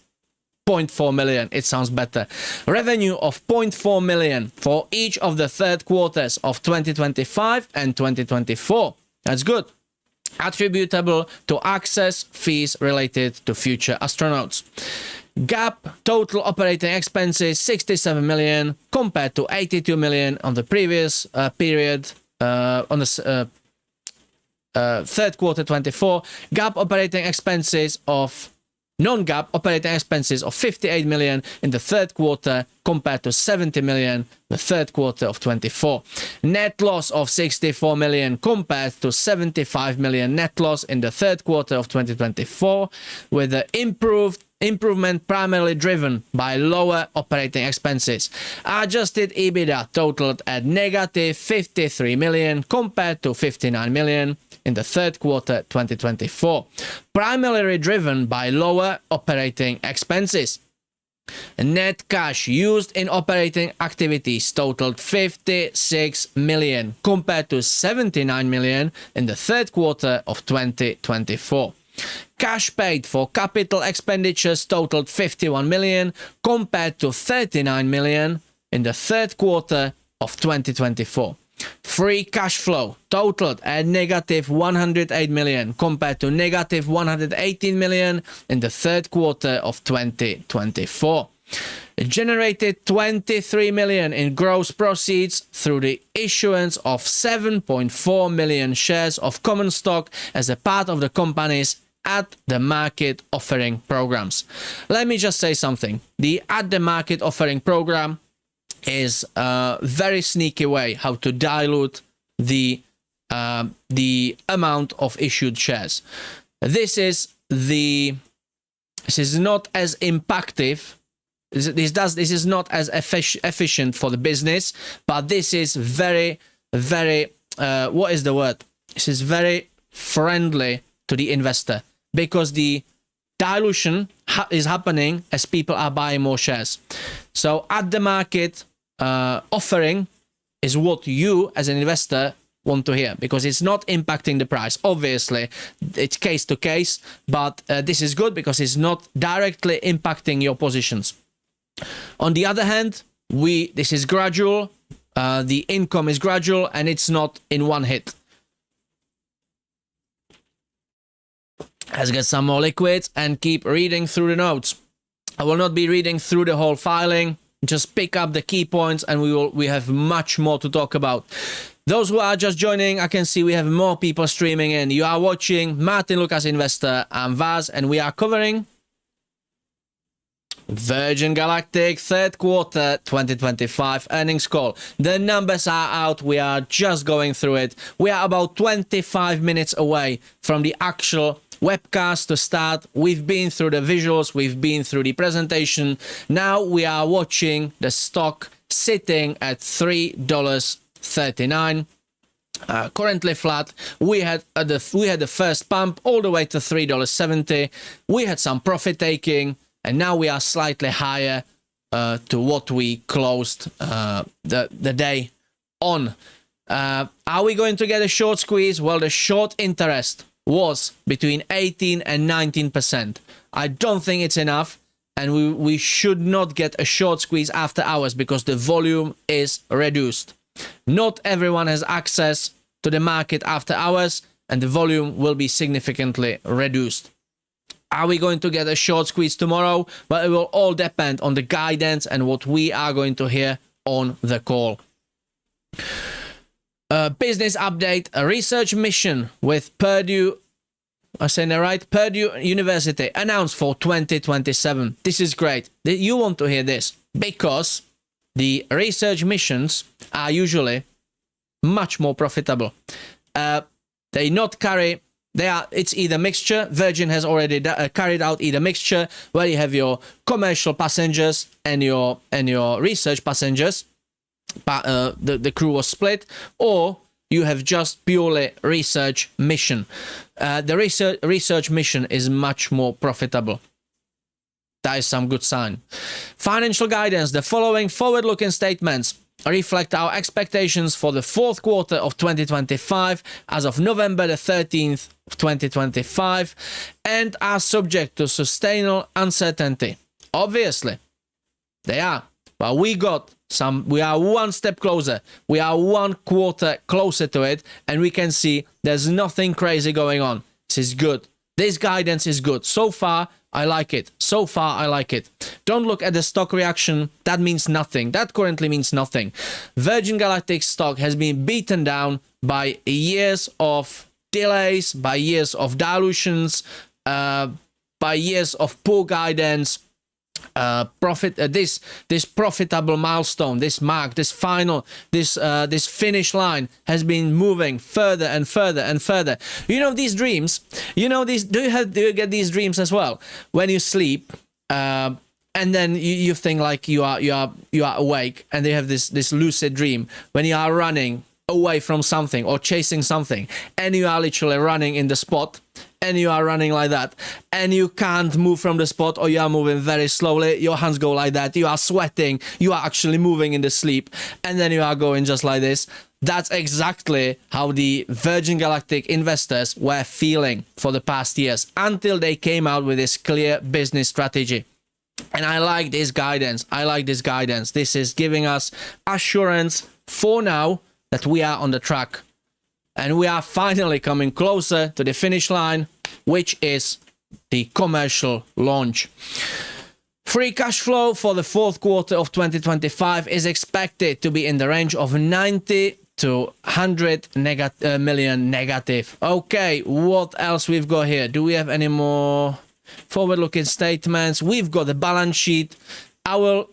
0.4 million, it sounds better. Revenue of 0.4 million for each of the third quarters of 2025 and 2024. That's good. Attributable to access fees related to future astronauts. GAAP total operating expenses 67 million compared to 82 million on the previous period on the third quarter 24. GAAP operating expenses of non-GAAP operating expenses of 58 million in the third quarter compared to 70 million the third quarter of 24. Net loss of 64 million compared to 75 million net loss in the third quarter of 2024, with the improvement primarily driven by lower operating expenses. Adjusted EBITDA totaled at negative 53 million compared to 59 million in the third quarter 2024, primarily driven by lower operating expenses. Net cash used in operating activities totaled 56 million compared to 79 million in the third quarter of 2024. Cash paid for capital expenditures totaled 51 million compared to 39 million in the third quarter of 2024. Free cash flow totaled at negative 108 million compared to negative 118 million in the third quarter of 2024. It generated 23 million in gross proceeds through the issuance of 7.4 million shares of common stock as a part of the company's at-the-market offering programs. Let me just say something. The at-the-market offering program is a very sneaky way how to dilute the amount of issued shares. This is not as impactive. This is not as efficient for the business, but this is very what is the word? This is very friendly to the investor because the dilution is happening as people are buying more shares. So at the market offering is what you as an investor want to hear because it's not impacting the price. Obviously, it's case to case, but this is good because it's not directly impacting your positions. On the other hand, this is gradual, the income is gradual, and it's not in one hit. Let's get some more liquids and keep reading through the notes. I will not be reading through the whole filing. Just pick up the key points and we have much more to talk about. Those who are just joining, I can see we have more people streaming in. You are watching Martyn Lucas Investor. I'm Vaz and we are covering Virgin Galactic third quarter 2025 earnings call. The numbers are out. We are just going through it. We are about 25 minutes away from the actual webcast to start. We've been through the visuals, we've been through the presentation. Now we are watching the stock sitting at $3.39. Currently flat. We had the first pump all the way to $3.70. We had some profit taking, and now we are slightly higher to what we closed the day on. Are we going to get a short squeeze? Well, the short interest was between 18 and 19%. I don't think it's enough, and we should not get a short squeeze after hours because the volume is reduced. Not everyone has access to the market after hours, and the volume will be significantly reduced. Are we going to get a short squeeze tomorrow? Well, it will all depend on the guidance and what we are going to hear on the call. Business update, a research mission with Purdue, I'm saying that right, Purdue University announced for 2027. This is great. You want to hear this because the research missions are usually much more profitable. It's either mixture. Virgin has already carried out either mixture where you have your commercial passengers and your research passengers. The crew was split, or you have just purely research mission. The research mission is much more profitable. That is some good sign. Financial guidance. The following forward-looking statements reflect our expectations for the fourth quarter of 2025 as of November the 13th of 2025 and are subject to sustainable uncertainty. Obviously, they are. But we are one step closer. We are one quarter closer to it, and we can see there's nothing crazy going on. This is good. This guidance is good. So far, I like it. So far, I like it. Don't look at the stock reaction. That means nothing. That currently means nothing. Virgin Galactic stock has been beaten down by years of delays, by years of dilutions, by years of poor guidance. This profitable milestone, this mark, this final, this finish line has been moving further and further and further. You know these dreams. You know these. Do you get these dreams as well when you sleep? And then you think like you are awake, and you have this lucid dream when you are running away from something or chasing something, and you are literally running in the spot. And you are running like that, and you can't move from the spot, or you are moving very slowly, your hands go like that, you are sweating, you are actually moving in the sleep, and then you are going just like this. That's exactly how the Virgin Galactic investors were feeling for the past years, until they came out with this clear business strategy. And I like this guidance. I like this guidance. This is giving us assurance for now that we are on the track. And we are finally coming closer to the finish line, which is the commercial launch. Free cash flow for the fourth quarter of 2025 is expected to be in the range of 90 to 100 million negative. Okay, what else we've got here? Do we have any more forward-looking statements? We've got the balance sheet. I will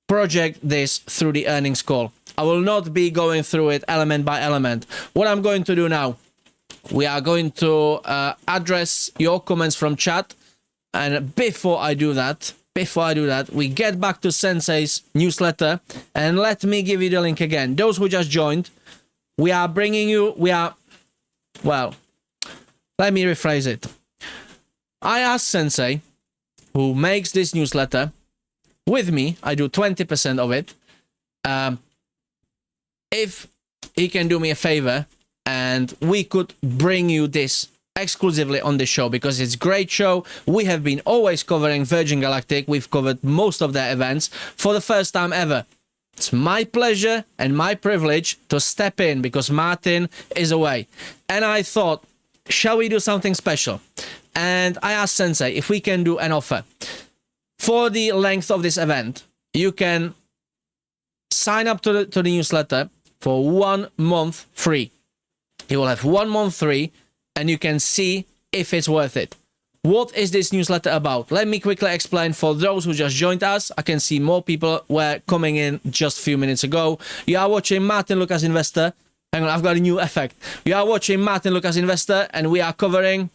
project this through the earnings call. I will not be going through it element by element. What I'm going to do now, we are going to address your comments from chat. And before I do that, we get back to Sensei's newsletter. And let me give you the link again. Those who just joined, we are bringing you, well, let me rephrase it. I asked Sensei, who makes this newsletter, with me, I do 20% of it, if he can do me a favor and we could bring you this exclusively on the show, because it's a great show. We have been always covering Virgin Galactic. We've covered most of their events for the first time ever. It's my pleasure and my privilege to step in because Martyn is away. And I thought, shall we do something special? And I asked Sensei if we can do an offer. For the length of this event, you can sign up to the newsletter for 1 month free. You will have 1 month free, and you can see if it's worth it. What is this newsletter about? Let me quickly explain for those who just joined us. I can see more people were coming in just a few minutes ago. You are watching Martyn Lucas Investor. Hang on, I've got a new effect. You are watching Martyn Lucas Investor, and we are covering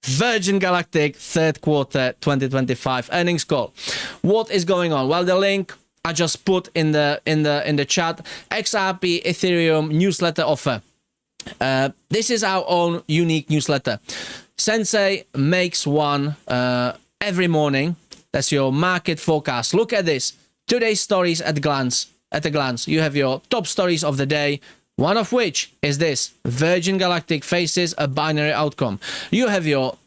Virgin Galactic third quarter 2025 earnings call. What is going on? Well, the link I just put in the chat. XRP Ethereum newsletter offer. This is our own unique newsletter. Sensei makes one every morning. That's your market forecast. Look at this. Today's stories at a glance. You have your top stories of the day. One of which is this: Virgin Galactic faces a binary outcome. You have your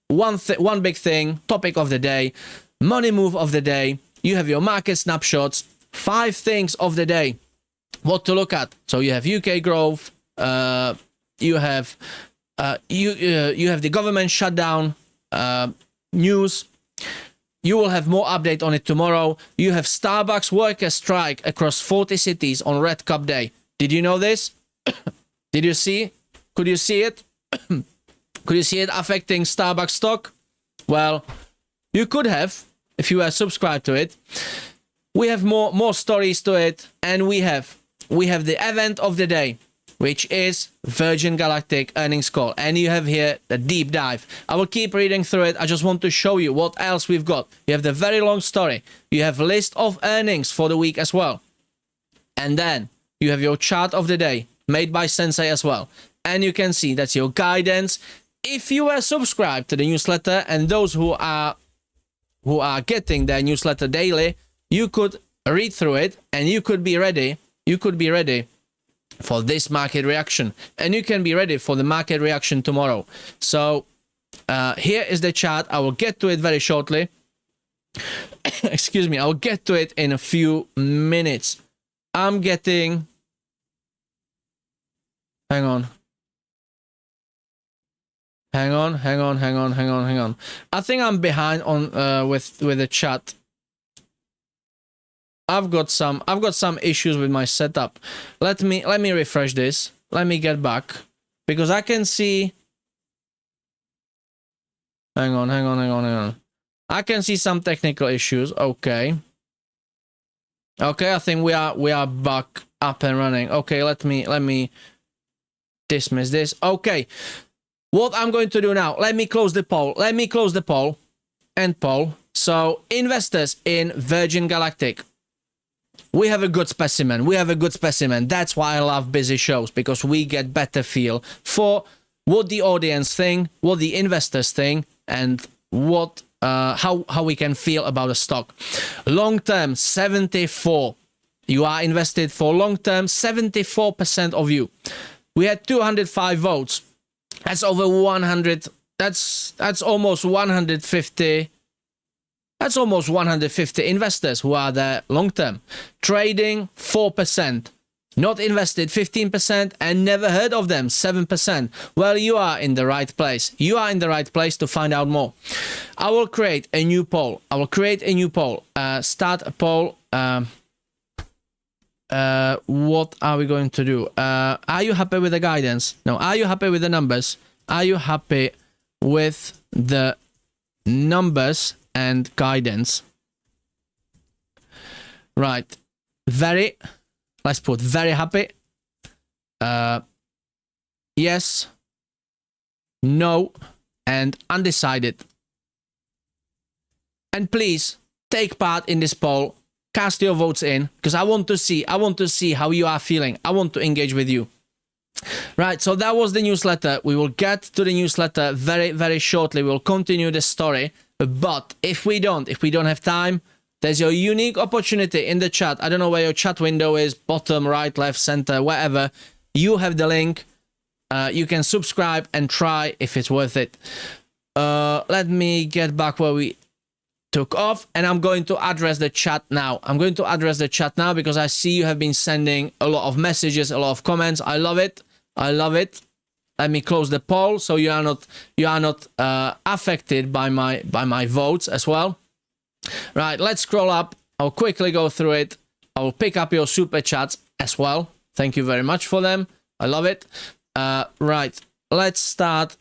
one big thing, topic of the day, money move of the day. You have your market snapshots, 5 things of the day, what to look at. So you have UK growth, you have the government shutdown news. You will have more update on it tomorrow. You have Starbucks workers strike across 40 cities on Red Cup Day. Did you know this? Did you see? Could you see it? Could you see it affecting Starbucks stock? Well, you could have if you were subscribed to it. We have more stories to it, and we have the event of the day, which is Virgin Galactic earnings call, and you have here the deep dive. I will keep reading through it. I just want to show you what else we've got. You have the very long story. You have list of earnings for the week as well, and then you have your chart of the day made by Sensei as well, and you can see that's your guidance. If you are subscribed to the newsletter, and those who are getting their newsletter daily, you could read through it, and you could be ready. You could be ready for this market reaction, and you can be ready for the market reaction tomorrow. So here is the chart. I will get to it very shortly. Excuse me, I'll get to it in a few minutes. I'm getting... Hang on. Hang on. I think I'm behind on with the chat. I've got some issues with my setup. Let me refresh this. Let me get back, because I can see... Hang on. I can see some technical issues. Okay, I think we are back up and running. Okay, let me dismiss this. Okay, what I'm going to do now, let me close the poll. End poll. So investors in Virgin Galactic, we have a good specimen. That's why I love busy shows, because we get better feel for what the audience think, what the investors think, and what how we can feel about a stock. Long term, 74. You are invested for long term, 74% of you. We had 205 votes. That's over 100. That's almost 150. That's almost 150 investors who are there long term. Trading, 4%. Not invested, 15%, and never heard of them, 7%. Well, you are in the right place. You are in the right place to find out more. I will create a new poll. Start a poll. What are we going to do? Are you happy with the guidance? No. Are you happy with the numbers? Are you happy with the numbers and guidance? Right. Let's put very happy. Yes, no, and undecided. And please take part in this poll. Cast your votes in, because I want to see how you are feeling. I want to engage with you. Right, so that was the newsletter. We will get to the newsletter very, very shortly. We'll continue the story. But if we don't have time, there's your unique opportunity in the chat. I don't know where your chat window is, bottom, right, left, center, wherever. You have the link. You can subscribe and try if it's worth it. Let me get back where we took off, and I'm going to address the chat now. Because I see you have been sending a lot of messages, a lot of comments. I love it. Let me close the poll so you are not affected by my votes as well. Right, let's scroll up. I'll quickly go through it. I will pick up your super chats as well. Thank you very much for them. I love it. Right, let's start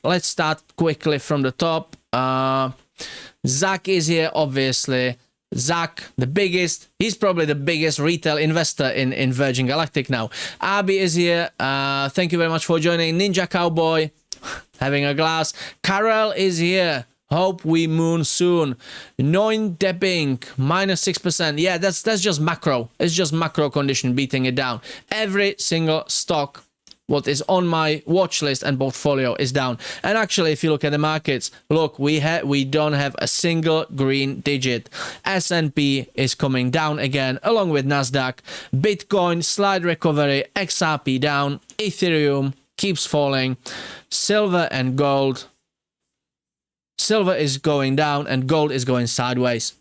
quickly from the top. Zach is here, obviously. Zach, he's probably the biggest retail investor in Virgin Galactic now. Abby is here. Thank you very much for joining. Ninja Cowboy, having a glass. Carol is here. Hope we moon soon. Noin Depping, -6%. Yeah, that's just macro. It's just macro condition beating it down. Every single stock what is on my watch list and portfolio is down. And actually, if you look at the markets, look, we don't have a single green digit. S&P is coming down again, along with Nasdaq. Bitcoin, slight recovery. XRP down. Ethereum keeps falling. Silver and gold. Silver is going down and gold is going sideways.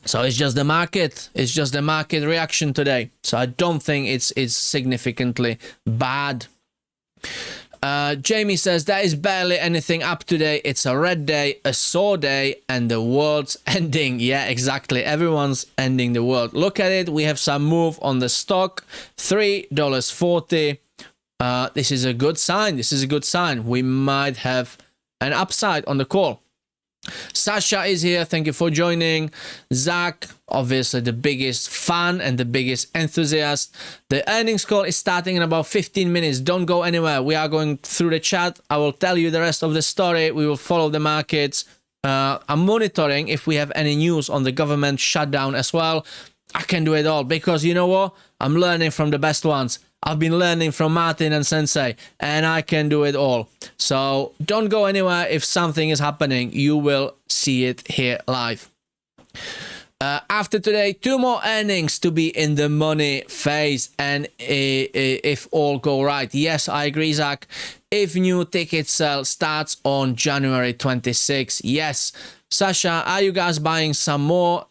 So it's just the market. It's just the market reaction today. So I don't think it's significantly bad. Jamie says, there is barely anything up today. It's a red day, a sore day, and the world's ending. Yeah, exactly. Everyone's ending the world. Look at it. We have some move on the stock. $3.40. This is a good sign. We might have an upside on the call. Sasha is here. Thank you for joining. Zach, obviously the biggest fan and the biggest enthusiast. The earnings call is starting in about 15 minutes. Don't go anywhere. We are going through the chat. I will tell you the rest of the story. We will follow the markets. I'm monitoring if we have any news on the government shutdown as well. I can do it all because you know what? I'm learning from the best ones. I've been learning from Martyn and Sensei, and I can do it all. So don't go anywhere. If something is happening, you will see it here live. After today, 2 more earnings to be in the money phase, and if all go right. Yes, I agree, Zach. If new ticket sale starts on January 26, yes. Sasha, are you guys buying some more?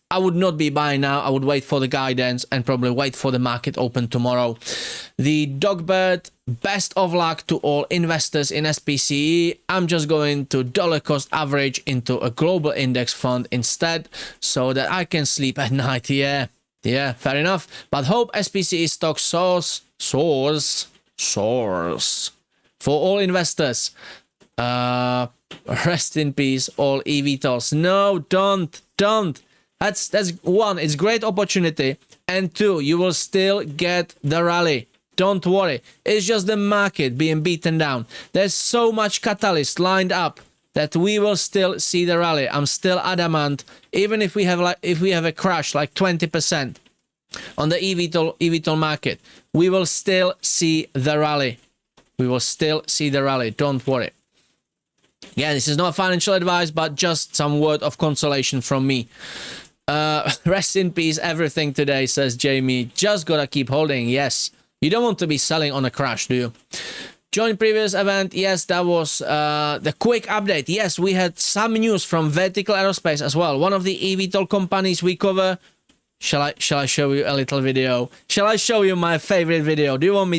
I would not be buying now. I would wait for the guidance and probably wait for the market open tomorrow. The Dogbird, best of luck to all investors in SPCE. I'm just going to dollar cost average into a global index fund instead so that I can sleep at night. Yeah, fair enough. But hope SPCE stock soars for all investors. Rest in peace, all eVTOLs. No, don't. That's one, it's great opportunity, and two, you will still get the rally. Don't worry. It's just the market being beaten down. There's so much catalyst lined up that we will still see the rally. I'm still adamant, even if we have a crash like 20% on the eVTOL market, we will still see the rally. Don't worry. Yeah, this is not financial advice, but just some word of consolation from me. Rest in peace, everything today, says Jamie. Just gotta keep holding. Yes, you don't want to be selling on a crash, do you? Join previous event. Yes, that was the quick update. Yes, we had some news from Vertical Aerospace as well. One of the eVTOL companies we cover. Shall I show you a little video? Shall I show you my favorite video? Do you want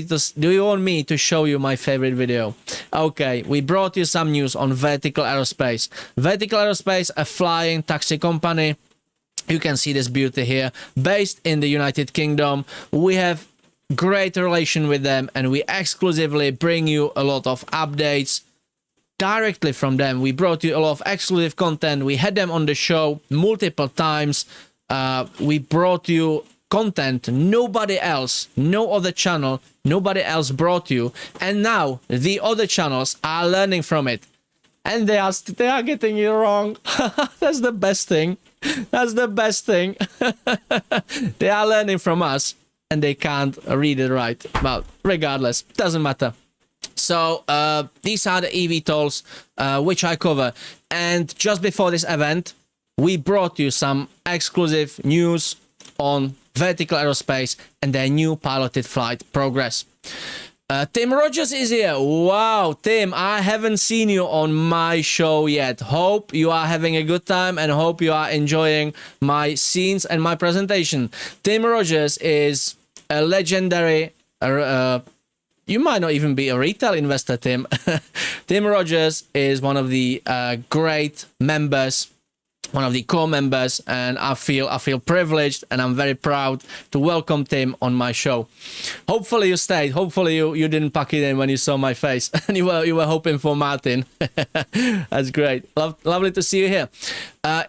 me to show you my favorite video? Okay, we brought you some news on Vertical Aerospace. Vertical Aerospace, a flying taxi company. You can see this beauty here, based in the United Kingdom. We have great relation with them, and we exclusively bring you a lot of updates directly from them. We brought you a lot of exclusive content. We had them on the show multiple times. We brought you content nobody else, no other channel, nobody else brought you, and now the other channels are learning from it, and they are getting you wrong. That's the best thing. That's the best thing. They are learning from us, and they can't read it right. But regardless, doesn't matter. So these are the eVTOLs which I cover, and just before this event, we brought you some exclusive news on Vertical Aerospace and their new piloted flight progress. Tim Rogers is here. Wow, Tim, I haven't seen you on my show yet. Hope you are having a good time and hope you are enjoying my scenes and my presentation. Tim Rogers is a legendary, you might not even be a retail investor, Tim. Tim Rogers is one of the great members, one of the core members, and I feel privileged, and I'm very proud to welcome Tim on my show. Hopefully you stayed. Hopefully you didn't pack it in when you saw my face and you were hoping for Martyn. That's great. Lovely to see you here.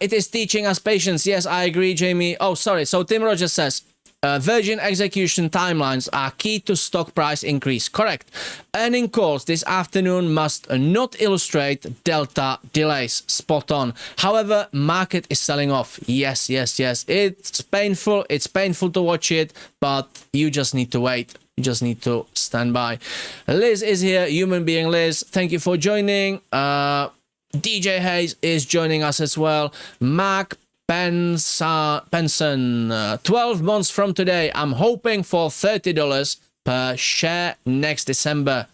It is teaching us patience. Yes, I agree, Jamie. Oh, sorry. So Tim Rogers says, Virgin execution timelines are key to stock price increase. Correct. Earning calls this afternoon must not illustrate delta delays. Spot on. However, market is selling off. Yes. It's painful. It's painful to watch it, but you just need to wait. You just need to stand by. Liz is here. Human being Liz. Thank you for joining. DJ Hayes is joining us as well. Mark Benson, 12 months from today, I'm hoping for $30 per share next December.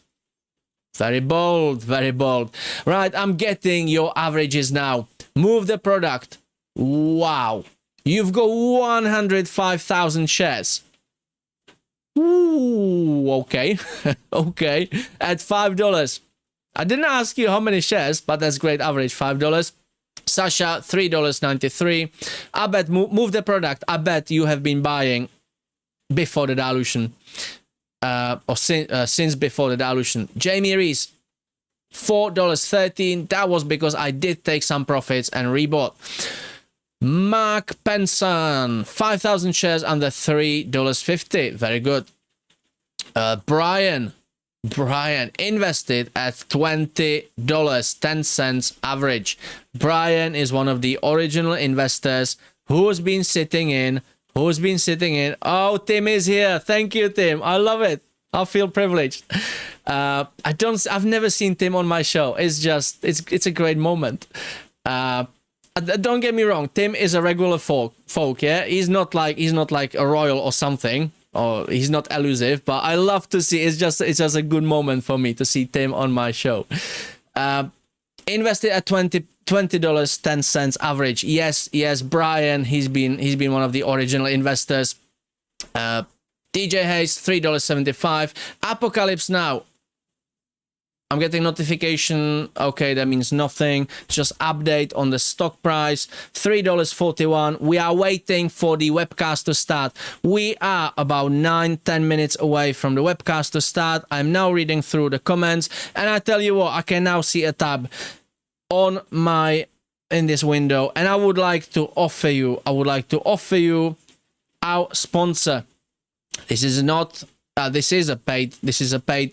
Very bold, very bold. Right, I'm getting your averages now. Move the product. Wow. You've got 105,000 shares. Ooh, okay. Okay. At $5. I didn't ask you how many shares, but that's great average, $5. Sasha, $3.93. I bet, move the product. I bet you have been buying before the dilution. Or since before the dilution. Jamie Reese, $4.13. That was because I did take some profits and rebought. Mark Penson, 5,000 shares under $3.50. Very good. Brian invested at $20.10 average. Brian is one of the original investors who's been sitting in. Oh, Tim is here. Thank you, Tim. I love it. I feel privileged. I've never seen Tim on my show. It's a great moment. don't get me wrong, Tim is a regular folk, yeah. He's not like a royal or something, or he's not elusive. But I love to see. It's just a good moment for me to see Tim on my show. Invested at $20.10 average. Yes, Brian. He's been one of the original investors. DJ Hayes $3.75. Apocalypse Now. I'm getting notification. Okay, that means nothing. Just update on the stock price. $3.41. We are waiting for the webcast to start. We are about 9-10 minutes away from the webcast to start. I'm now reading through the comments, and I tell you what, I can now see a tab in this window, and I would like to offer you our sponsor. This is not. This is a paid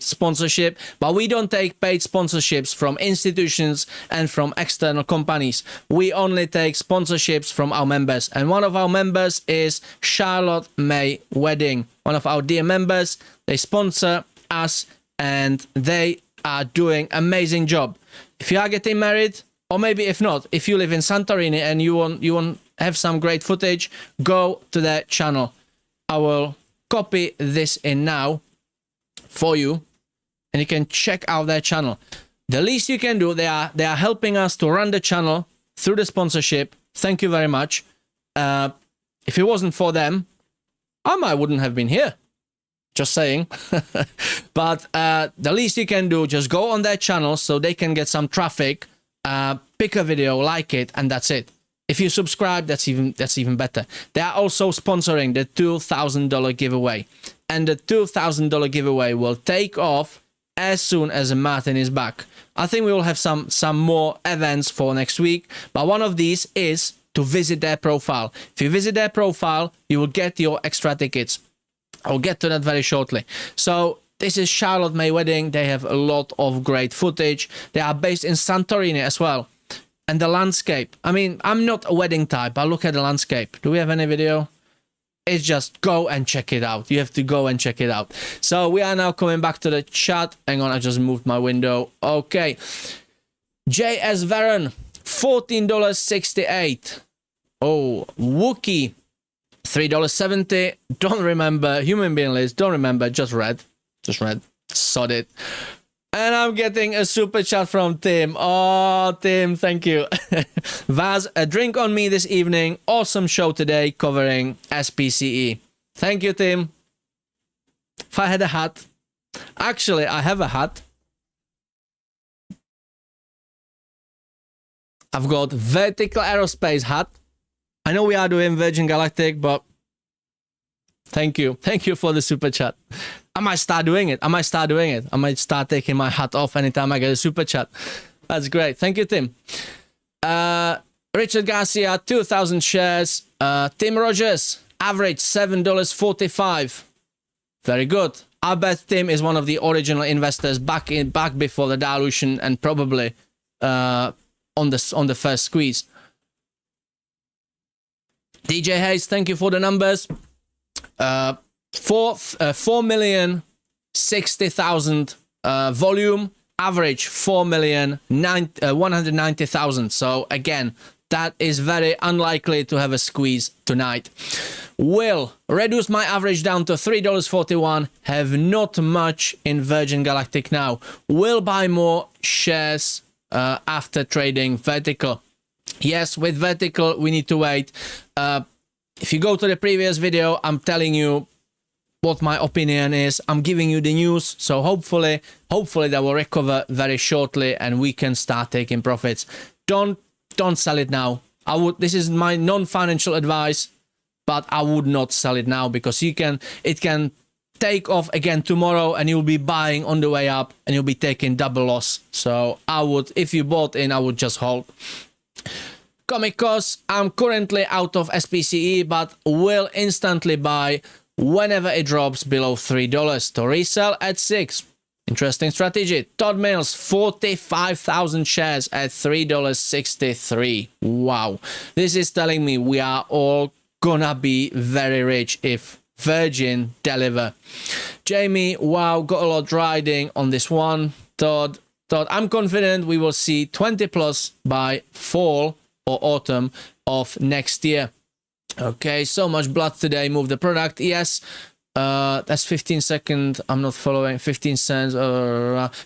sponsorship, but we don't take paid sponsorships from institutions and from external companies. We only take sponsorships from our members, and one of our members is Charlotte May Wedding. One of our dear members. They sponsor us, and they are doing amazing job. If you are getting married, or maybe if not, if you live in Santorini and you want have some great footage, go to their channel. I will copy this in now for you, and you can check out their channel. The least you can do, they are helping us to run the channel through the sponsorship. Thank you very much. If it wasn't for them, I wouldn't have been here. Just saying. But the least you can do, just go on their channel so they can get some traffic, pick a video, like it, and that's it. If you subscribe, that's even better. They are also sponsoring the $2,000 giveaway, and the $2,000 giveaway will take off as soon as Martyn is back. I think we will have some more events for next week, but one of these is to visit their profile. If you visit their profile, you will get your extra tickets. I'll get to that very shortly. So this is Charlotte May Wedding. They have a lot of great footage. They are based in Santorini as well. And the landscape. I mean, I'm not a wedding type, but look at the landscape. Do we have any video? It's just go and check it out. You have to go and check it out. So we are now coming back to the chat. Hang on, I just moved my window. Okay. JS Varon, $14.68. Oh, Wookie, $3.70. Don't remember. Human being list. Don't remember. Just read. Sod it. And I'm getting a super chat from Tim. Oh, Tim, thank you. Vaz, a drink on me this evening. Awesome show today covering SPCE. Thank you, Tim. If I had a hat. Actually, I have a hat. I've got vertical aerospace hat. I know we are doing Virgin Galactic, but thank you. Thank you for the super chat. I might start doing it. I might start taking my hat off anytime I get a super chat. That's great. Thank you, Tim. Richard Garcia, 2,000 shares. Tim Rogers, average $7.45. Very good. I bet Tim is one of the original investors back before the dilution, and probably on the first squeeze. DJ Hayes, thank you for the numbers. 4,060,000 volume, average 4,190,000. So again, that is very unlikely to have a squeeze tonight. Will reduce my average down to $3.41. Have not much in Virgin Galactic now. Will buy more shares after trading vertical. Yes, with vertical we need to wait. If you go to the previous video, I'm telling you what my opinion is. I'm giving you the news, so hopefully that will recover very shortly and we can start taking profits. Don't sell it now. This is my non-financial advice, but I would not sell it now, because it can take off again tomorrow and you'll be buying on the way up and you'll be taking double loss. So if you bought in, I would just hold. Comic costs, I'm currently out of SPCE, but will instantly buy whenever it drops below $3 to resell at $6. Interesting strategy. Todd Mills, 45,000 shares at $3.63. Wow. This is telling me we are all gonna be very rich if Virgin deliver. Jamie, wow, got a lot riding on this one. Todd, I'm confident we will see 20 plus by fall or autumn of next year. Okay, so much blood today. Move the product. Yes. That's 15 seconds. I'm not following. 15 cents.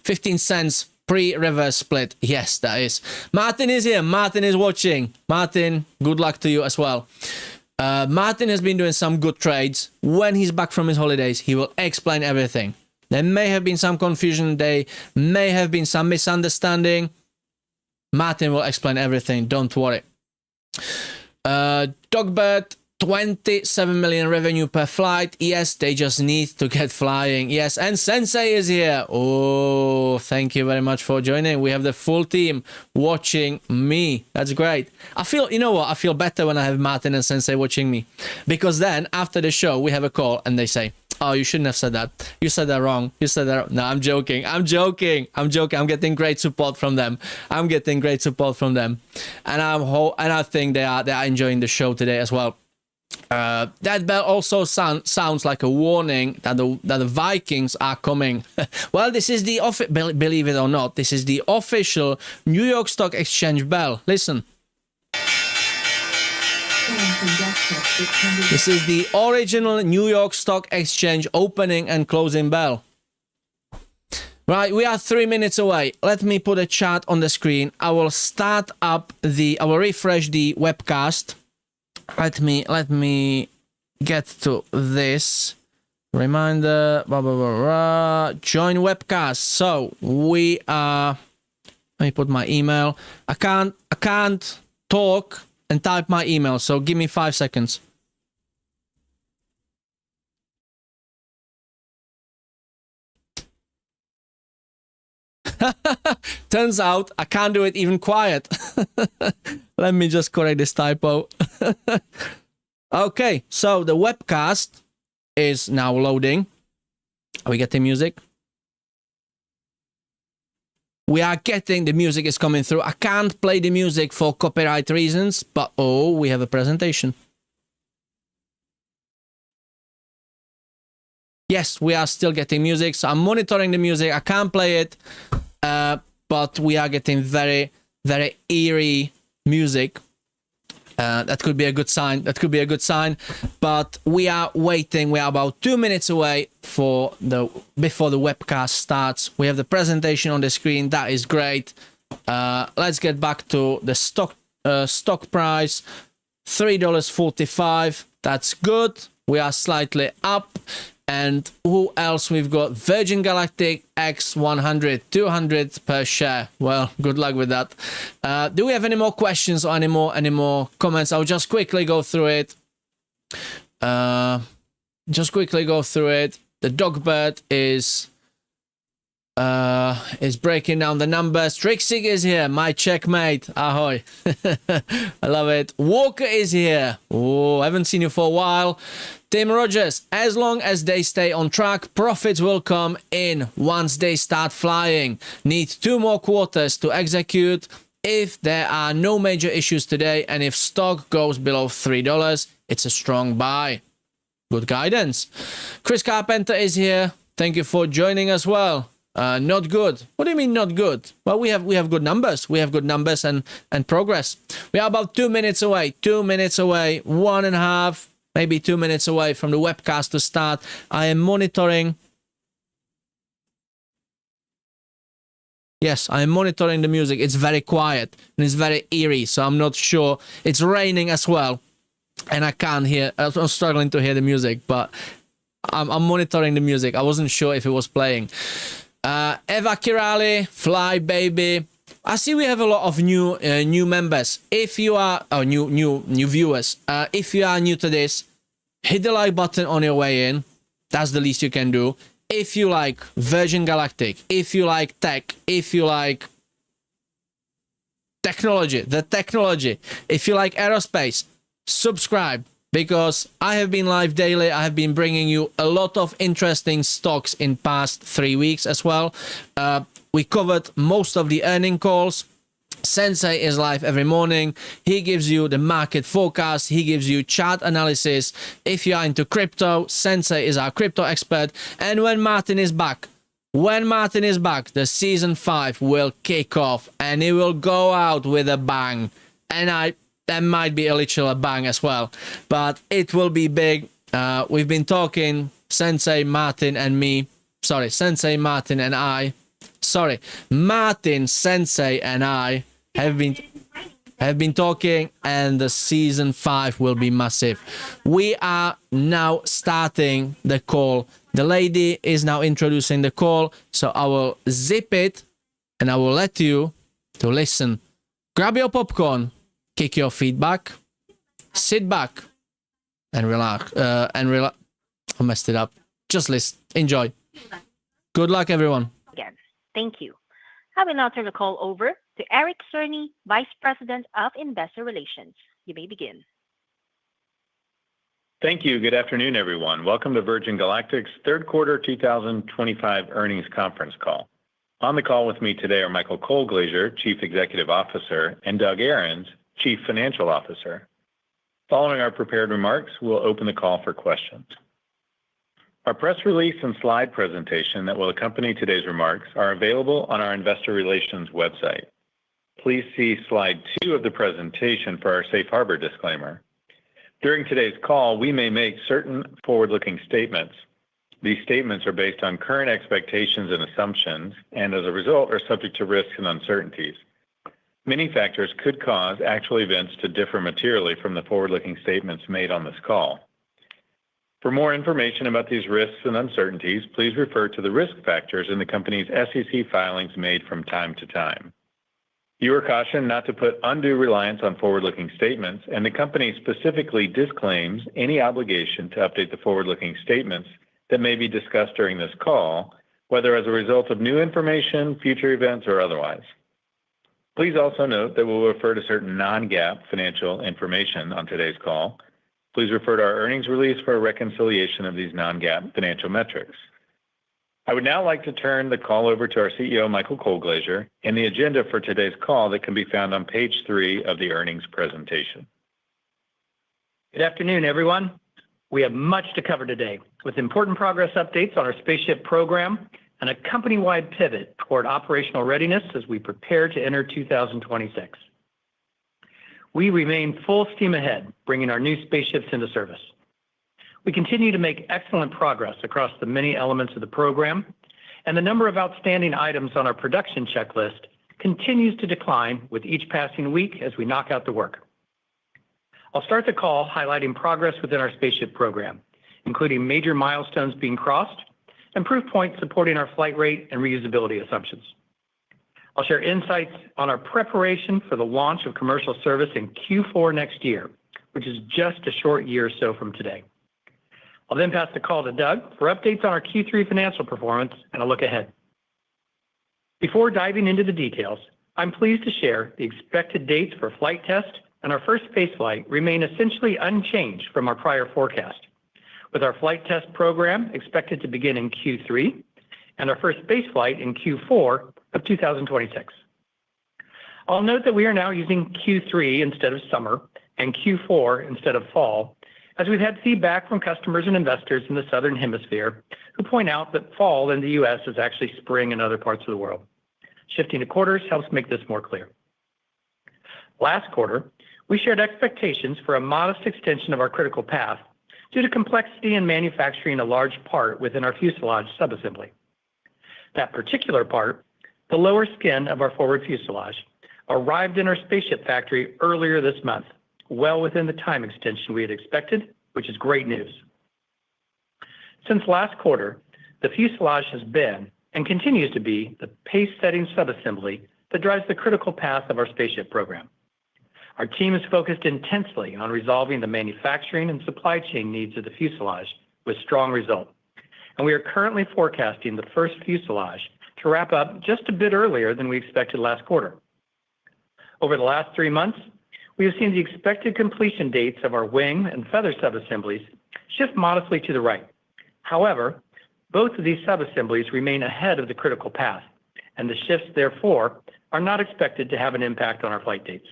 15 cents pre-reverse split. Yes, that is. Martyn is here. Martyn is watching. Martyn, good luck to you as well. Martyn has been doing some good trades. When he's back from his holidays, he will explain everything. There may have been some confusion. There may have been some misunderstanding. Martyn will explain everything. Don't worry. Dogbird, 27 million revenue per flight. Yes, they just need to get flying. Yes, and Sensei is here. Oh, thank you very much for joining. We have the full team watching me. That's great. I feel, you know what? I feel better when I have Martyn and Sensei watching me. Because then, after the show, we have a call and they say, oh, you shouldn't have said that. You said that wrong. You said that. No, I'm joking. I'm joking. I'm joking. I'm getting great support from them. I'm getting great support from them. And I think they are enjoying the show today as well. That bell also sounds like a warning that the Vikings are coming. Well, this is the believe it or not, this is the official New York Stock Exchange bell. Listen. This is the original New York Stock Exchange opening and closing bell. Right, we are 3 minutes away. Let me put a chart on the screen. I will I will refresh the webcast. Let me get to this reminder. Join webcast. So we are. Let me put my email. I can't talk and type my email. So give me 5 seconds. Turns out I can't do it even quiet. Let me just correct this typo. Okay, so the webcast is now loading. Are we getting music? We are getting the music is coming through. I can't play the music for copyright reasons, but oh, we have a presentation. Yes, we are still getting music, so I'm monitoring the music. I can't play it, but we are getting very, very eerie music. That could be a good sign. That could be a good sign. But we are waiting. We are about 2 minutes away before the webcast starts. We have the presentation on the screen. That is great. Let's get back to the stock price. $3.45. That's good. We are slightly up. And who else we've got? Virgin Galactic X100, 200 per share. Well, good luck with that. Do we have any more questions or any more comments? I'll just quickly go through it. The Dogbird is breaking down the numbers. Trixig is here. My checkmate. Ahoy. I love it. Walker is here. Oh, I haven't seen you for a while. Tim Rogers, as long as they stay on track, profits will come in once they start flying. Need 2 more quarters to execute. If there are no major issues today and if stock goes below $3, it's a strong buy. Good guidance. Chris Carpenter is here. Thank you for joining as well. Not good. What do you mean not good? Well, we have good numbers. We have good numbers and progress. We are about 2 minutes away. 2 minutes away. 1.5. Maybe 2 minutes away from the webcast to start. I am monitoring. Yes, I am monitoring the music. It's very quiet and it's very eerie, so I'm not sure. It's raining as well, and I can't hear. I'm struggling to hear the music, but I'm monitoring the music. I wasn't sure if it was playing. Eva Kirali, Fly Baby. I see we have a lot of new members. If you are new viewers, if you are new to this, hit the like button on your way in. That's the least you can do. If you like Virgin Galactic, if you like tech, if you like technology, if you like aerospace, subscribe, because I have been live daily. I have been bringing you a lot of interesting stocks in past 3 weeks as well. We covered most of the earning calls. Sensei is live every morning. He gives you the market forecast. He gives you chart analysis. If you are into crypto, Sensei is our crypto expert. And when Martyn is back, the season 5 will kick off and it will go out with a bang. and there might be a little bang as well, but it will be big. We've been talking, Sensei Martyn and me. Sorry, Sensei Martyn and I. Sorry, Martyn, Sensei, and I have been talking, and the season 5 will be massive. We are now starting the call. The lady is now introducing the call, so I will zip it and I will let you to listen. Grab your popcorn, kick your feet back, sit back, and relax. I messed it up. Just listen. Enjoy. Good luck, everyone. Again, thank you. I will now turn the call over to Eric Cerny, Vice President of Investor Relations. You may begin. Thank you. Good afternoon, everyone. Welcome to Virgin Galactic's third quarter 2025 earnings conference call. On the call with me today are Michael Colglazier, Chief Executive Officer, and Doug Ahrens, Chief Financial Officer. Following our prepared remarks, we'll open the call for questions. Our press release and slide presentation that will accompany today's remarks are available on our Investor Relations website. Please see slide 2 of the presentation for our safe harbor disclaimer. During today's call, we may make certain forward-looking statements. These statements are based on current expectations and assumptions, and as a result, are subject to risks and uncertainties. Many factors could cause actual events to differ materially from the forward-looking statements made on this call. For more information about these risks and uncertainties, please refer to the risk factors in the company's SEC filings made from time to time. You are cautioned not to put undue reliance on forward-looking statements, and the company specifically disclaims any obligation to update the forward-looking statements that may be discussed during this call, whether as a result of new information, future events, or otherwise. Please also note that we'll refer to certain non-GAAP financial information on today's call. Please refer to our earnings release for a reconciliation of these non-GAAP financial metrics. I would now like to turn the call over to our CEO, Michael Colglazier, and the agenda for today's call that can be found on page 3 of the earnings presentation. Good afternoon, everyone. We have much to cover today, with important progress updates on our spaceship program and a company-wide pivot toward operational readiness as we prepare to enter 2026. We remain full steam ahead, bringing our new spaceships into service. We continue to make excellent progress across the many elements of the program, and the number of outstanding items on our production checklist continues to decline with each passing week as we knock out the work. I'll start the call highlighting progress within our spaceship program, including major milestones being crossed and proof points supporting our flight rate and reusability assumptions. I'll share insights on our preparation for the launch of commercial service in Q4 next year, which is just a short year or so from today. I'll then pass the call to Doug for updates on our Q3 financial performance and a look ahead. Before diving into the details, I'm pleased to share the expected dates for flight test and our first spaceflight remain essentially unchanged from our prior forecast, with our flight test program expected to begin in Q3 and our first spaceflight in Q4 of 2026. I'll note that we are now using Q3 instead of summer and Q4 instead of fall, as we've had feedback from customers and investors in the Southern Hemisphere who point out that fall in the U.S. is actually spring in other parts of the world. Shifting to quarters helps make this more clear. Last quarter, we shared expectations for a modest extension of our critical path due to complexity in manufacturing a large part within our fuselage subassembly. That particular part, the lower skin of our forward fuselage, arrived in our spaceship factory earlier this month, well within the time extension we had expected, which is great news. Since last quarter, the fuselage has been and continues to be the pace-setting subassembly that drives the critical path of our spaceship program. Our team is focused intensely on resolving the manufacturing and supply chain needs of the fuselage with strong results, and we are currently forecasting the first fuselage to wrap up just a bit earlier than we expected last quarter. Over the last 3 months, we have seen the expected completion dates of our wing and feather subassemblies shift modestly to the right. However, both of these subassemblies remain ahead of the critical path, and the shifts, therefore, are not expected to have an impact on our flight dates.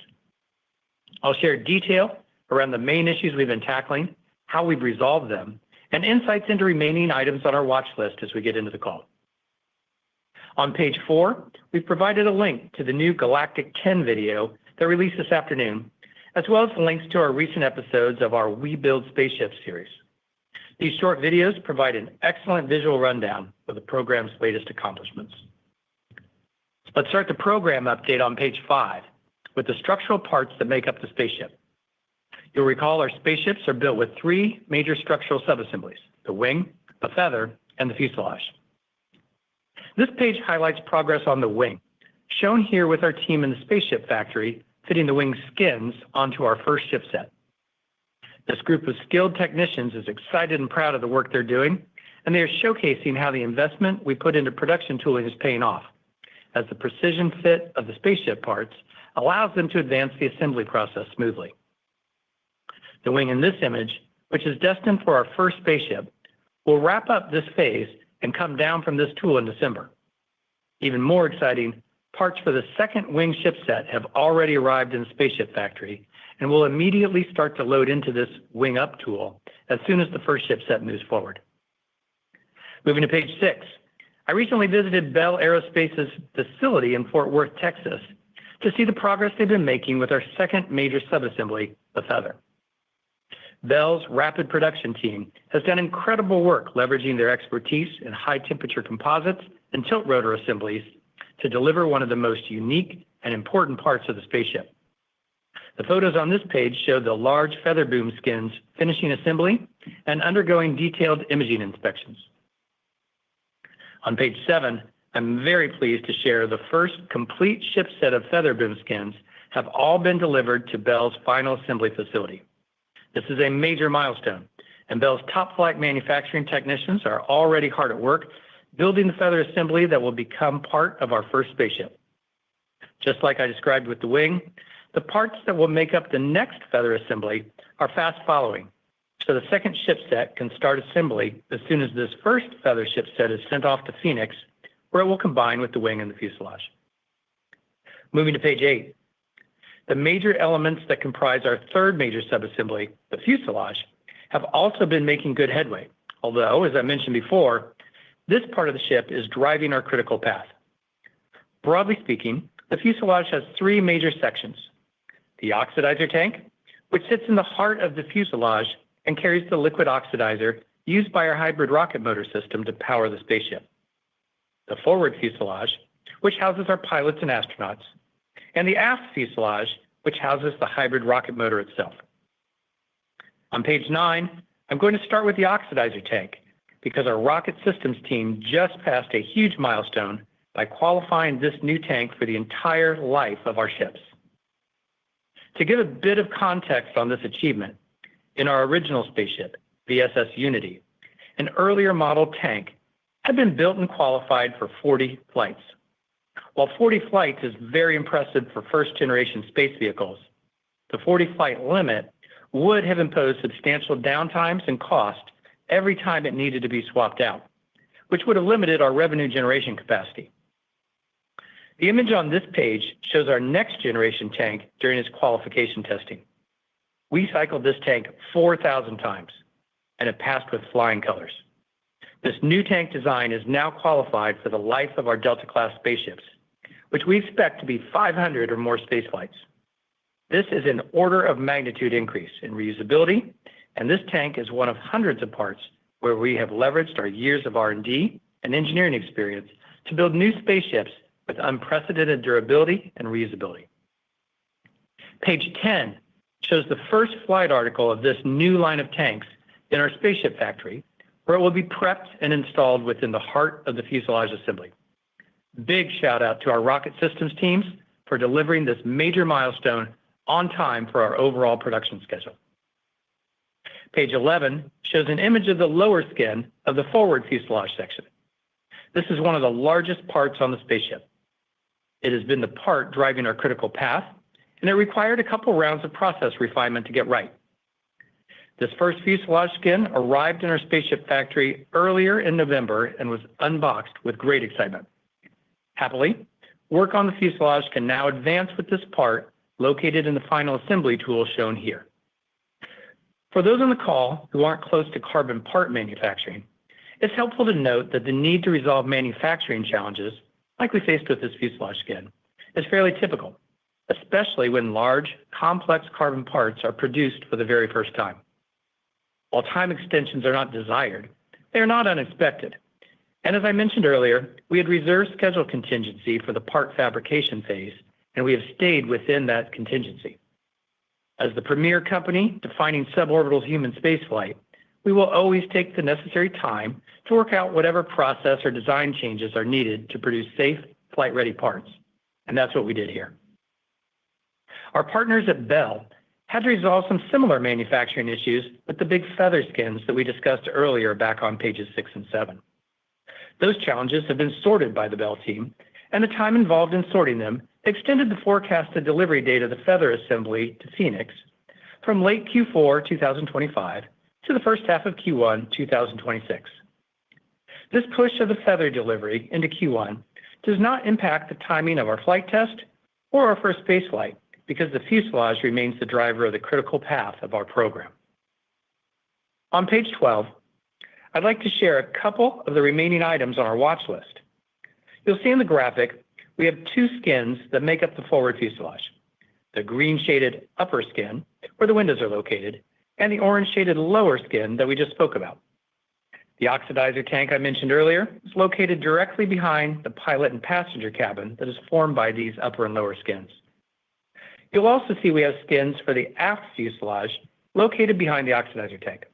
I'll share detail around the main issues we've been tackling, how we've resolved them, and insights into remaining items on our watch list as we get into the call. On page 4, we've provided a link to the new Galactic 10 video that released this afternoon, as well as links to our recent episodes of our We Build Spaceships series. These short videos provide an excellent visual rundown of the program's latest accomplishments. Let's start the program update on page 5 with the structural parts that make up the spaceship. You'll recall our spaceships are built with 3 major structural subassemblies: the wing, the feather, and the fuselage. This page highlights progress on the wing, shown here with our team in the spaceship factory fitting the wing skins onto our first ship set. This group of skilled technicians is excited and proud of the work they're doing, and they are showcasing how the investment we put into production tooling is paying off, as the precision fit of the spaceship parts allows them to advance the assembly process smoothly. The wing in this image, which is destined for our first spaceship, will wrap up this phase and come down from this tool in December. Even more exciting, parts for the second wing ship set have already arrived in the spaceship factory and will immediately start to load into this wing up tool as soon as the first ship set moves forward. Moving to page 6, I recently visited Bell Aerospace's facility in Fort Worth, Texas, to see the progress they've been making with our second major subassembly, the feather. Bell's rapid production team has done incredible work leveraging their expertise in high-temperature composites and tilt rotor assemblies to deliver one of the most unique and important parts of the spaceship. The photos on this page show the large feather boom skins finishing assembly and undergoing detailed imaging inspections. On page 7, I'm very pleased to share the first complete ship set of feather boom skins have all been delivered to Bell's final assembly facility. This is a major milestone, and Bell's top flight manufacturing technicians are already hard at work building the feather assembly that will become part of our first spaceship. Just like I described with the wing, the parts that will make up the next feather assembly are fast following, so the second ship set can start assembly as soon as this first feather ship set is sent off to Phoenix, where it will combine with the wing and the fuselage. Moving to page 8, the major elements that comprise our third major subassembly, the fuselage, have also been making good headway, although, as I mentioned before, this part of the ship is driving our critical path. Broadly speaking, the fuselage has 3 major sections: the oxidizer tank, which sits in the heart of the fuselage and carries the liquid oxidizer used by our hybrid rocket motor system to power the spaceship; the forward fuselage, which houses our pilots and astronauts; and the aft fuselage, which houses the hybrid rocket motor itself. On page 9, I'm going to start with the oxidizer tank, because our rocket systems team just passed a huge milestone by qualifying this new tank for the entire life of our ships. To give a bit of context on this achievement, in our original spaceship, VSS Unity, an earlier model tank had been built and qualified for 40 flights. While 40 flights is very impressive for first-generation space vehicles, the 40-flight limit would have imposed substantial downtimes and cost every time it needed to be swapped out, which would have limited our revenue generation capacity. The image on this page shows our next-generation tank during its qualification testing. We cycled this tank 4,000 times, and it passed with flying colors. This new tank design is now qualified for the life of our Delta-class spaceships, which we expect to be 500 or more space flights. This is an order of magnitude increase in reusability, and this tank is one of hundreds of parts where we have leveraged our years of R&D and engineering experience to build new spaceships with unprecedented durability and reusability. Page 10 shows the first flight article of this new line of tanks in our spaceship factory, where it will be prepped and installed within the heart of the fuselage assembly. Big shout out to our rocket systems teams for delivering this major milestone on time for our overall production schedule. Page 11 shows an image of the lower skin of the forward fuselage section. This is one of the largest parts on the spaceship. It has been the part driving our critical path, and it required a couple rounds of process refinement to get right. This first fuselage skin arrived in our spaceship factory earlier in November and was unboxed with great excitement. Happily, work on the fuselage can now advance with this part located in the final assembly tool shown here. For those on the call who aren't close to carbon part manufacturing, it's helpful to note that the need to resolve manufacturing challenges, like we faced with this fuselage skin, is fairly typical. especially when large, complex carbon parts are produced for the very first time. While time extensions are not desired, they are not unexpected. And as I mentioned earlier, we had reserved schedule contingency for the part fabrication phase, and we have stayed within that contingency. As the premier company defining suborbital human spaceflight, we will always take the necessary time to work out whatever process or design changes are needed to produce safe, flight-ready parts. And that's what we did here. Our partners at Bell had to resolve some similar manufacturing issues with the big feather skins that we discussed earlier back on pages 6 and 7. Those challenges have been sorted by the Bell team, and the time involved in sorting them extended the forecasted delivery date of the feather assembly to Phoenix from late Q4 2025 to the first half of Q1 2026. This push of the feather delivery into Q1 does not impact the timing of our flight test or our first space flight because the fuselage remains the driver of the critical path of our program. On page 12, I'd like to share a couple of the remaining items on our watch list. You'll see in the graphic, we have two skins that make up the forward fuselage: the green shaded upper skin, where the windows are located, and the orange shaded lower skin that we just spoke about. The oxidizer tank I mentioned earlier is located directly behind the pilot and passenger cabin that is formed by these upper and lower skins. You'll also see we have skins for the aft fuselage located behind the oxidizer tank.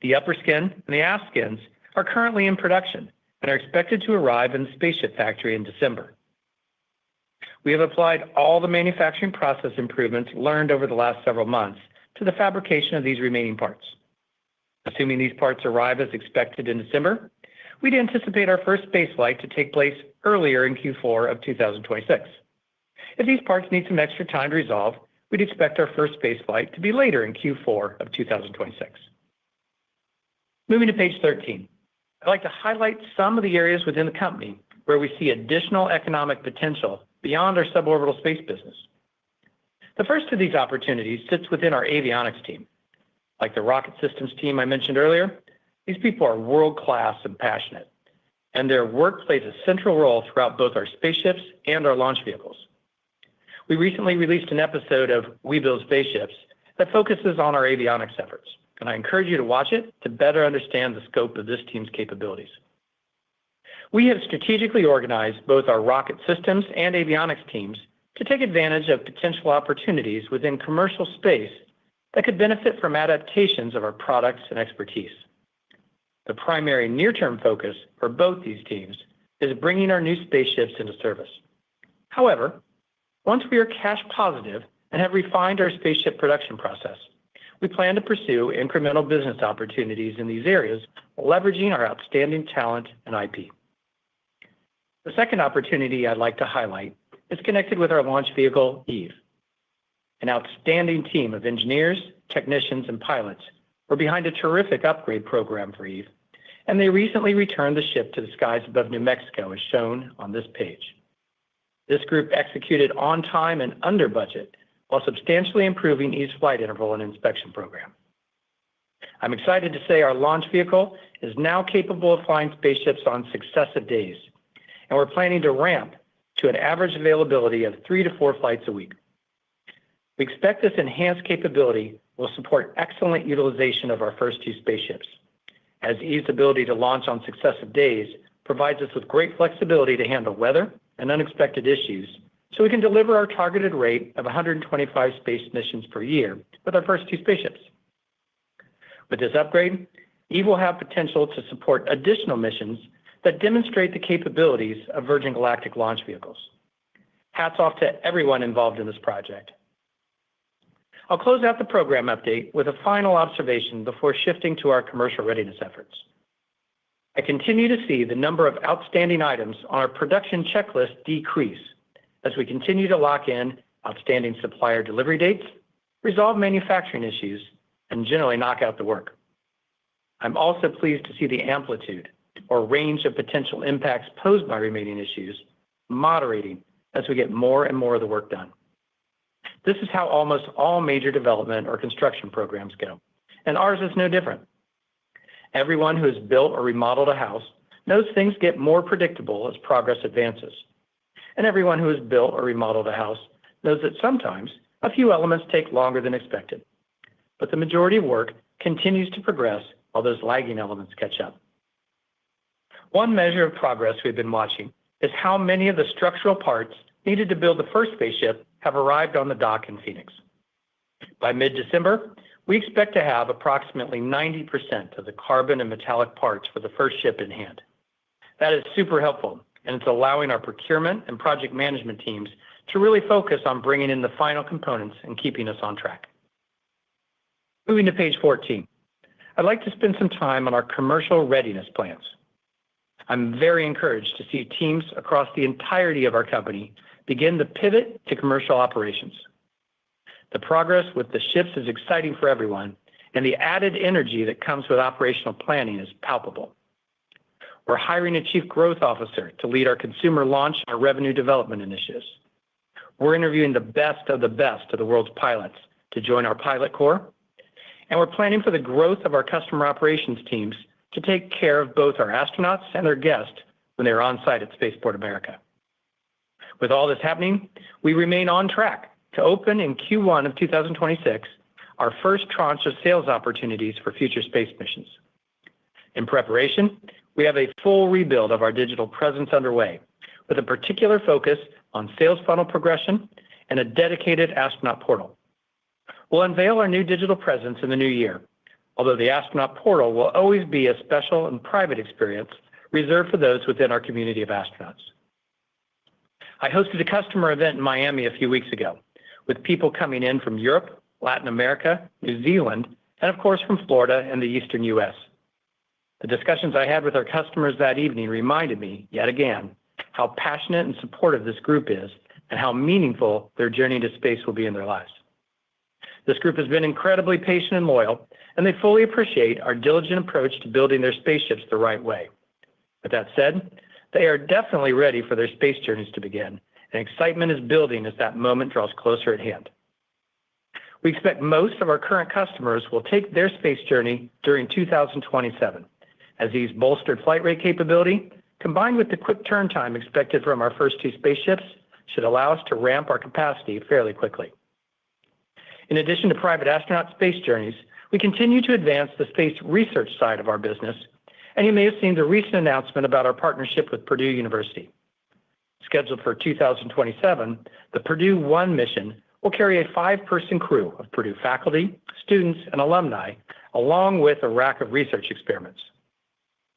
The upper skin and the aft skins are currently in production and are expected to arrive in the spaceship factory in December. We have applied all the manufacturing process improvements learned over the last several months to the fabrication of these remaining parts. Assuming these parts arrive as expected in December, we'd anticipate our first spaceflight to take place earlier in Q4 of 2026. If these parts need some extra time to resolve, we'd expect our first spaceflight to be later in Q4 of 2026. Moving to page 13, I'd like to highlight some of the areas within the company where we see additional economic potential beyond our suborbital space business. The first of these opportunities sits within our avionics team. Like the rocket systems team I mentioned earlier, these people are world-class and passionate, and their work plays a central role throughout both our spaceships and our launch vehicles. We recently released an episode of We Build Spaceships that focuses on our avionics efforts, and I encourage you to watch it to better understand the scope of this team's capabilities. We have strategically organized both our rocket systems and avionics teams to take advantage of potential opportunities within commercial space that could benefit from adaptations of our products and expertise. The primary near-term focus for both these teams is bringing our new spaceships into service. However, once we are cash positive and have refined our spaceship production process, we plan to pursue incremental business opportunities in these areas, leveraging our outstanding talent and IP. The second opportunity I'd like to highlight is connected with our launch vehicle, Eve. An outstanding team of engineers, technicians, and pilots were behind a terrific upgrade program for Eve, and they recently returned the ship to the skies above New Mexico as shown on this page. This group executed on time and under budget while substantially improving Eve's flight interval and inspection program. I'm excited to say our launch vehicle is now capable of flying spaceships on successive days, and we're planning to ramp to an average availability of 3 to 4 flights a week. We expect this enhanced capability will support excellent utilization of our first two spaceships, as Eve's ability to launch on successive days provides us with great flexibility to handle weather and unexpected issues, so we can deliver our targeted rate of 125 space missions per year with our first two spaceships. With this upgrade, Eve will have potential to support additional missions that demonstrate the capabilities of Virgin Galactic launch vehicles. Hats off to everyone involved in this project. I'll close out the program update with a final observation before shifting to our commercial readiness efforts. I continue to see the number of outstanding items on our production checklist decrease as we continue to lock in outstanding supplier delivery dates, resolve manufacturing issues, and generally knock out the work. I'm also pleased to see the amplitude or range of potential impacts posed by remaining issues moderating as we get more and more of the work done. This is how almost all major development or construction programs go, and ours is no different. Everyone who has built or remodeled a house knows things get more predictable as progress advances. And everyone who has built or remodeled a house knows that sometimes a few elements take longer than expected, but the majority of work continues to progress while those lagging elements catch up. One measure of progress we've been watching is how many of the structural parts needed to build the first spaceship have arrived on the dock in Phoenix. By mid-December, we expect to have approximately 90% of the carbon and metallic parts for the first ship in hand. That is super helpful, and it's allowing our procurement and project management teams to really focus on bringing in the final components and keeping us on track. Moving to page 14, I'd like to spend some time on our commercial readiness plans. I'm very encouraged to see teams across the entirety of our company begin the pivot to commercial operations. The progress with the ships is exciting for everyone, and the added energy that comes with operational planning is palpable. We're hiring a chief growth officer to lead our consumer launch and our revenue development initiatives. We're interviewing the best of the world's pilots to join our pilot corps, and we're planning for the growth of our customer operations teams to take care of both our astronauts and their guests when they're on site at Spaceport America. With all this happening, we remain on track to open in Q1 of 2026 our first tranche of sales opportunities for future space missions. In preparation, we have a full rebuild of our digital presence underway, with a particular focus on sales funnel progression and a dedicated astronaut portal. We'll unveil our new digital presence in the new year, although the astronaut portal will always be a special and private experience reserved for those within our community of astronauts. I hosted a customer event in Miami a few weeks ago, with people coming in from Europe, Latin America, New Zealand, and of course from Florida and the Eastern U.S. The discussions I had with our customers that evening reminded me, yet again, how passionate and supportive this group is and how meaningful their journey to space will be in their lives. This group has been incredibly patient and loyal, and they fully appreciate our diligent approach to building their spaceships the right way. With that said, they are definitely ready for their space journeys to begin, and excitement is building as that moment draws closer at hand. We expect most of our current customers will take their space journey during 2027, as these bolstered flight rate capability, combined with the quick turn time expected from our first two spaceships, should allow us to ramp our capacity fairly quickly. In addition to private astronaut space journeys, we continue to advance the space research side of our business, and you may have seen the recent announcement about our partnership with Purdue University. Scheduled for 2027, the Purdue One mission will carry a 5-person crew of Purdue faculty, students, and alumni, along with a rack of research experiments.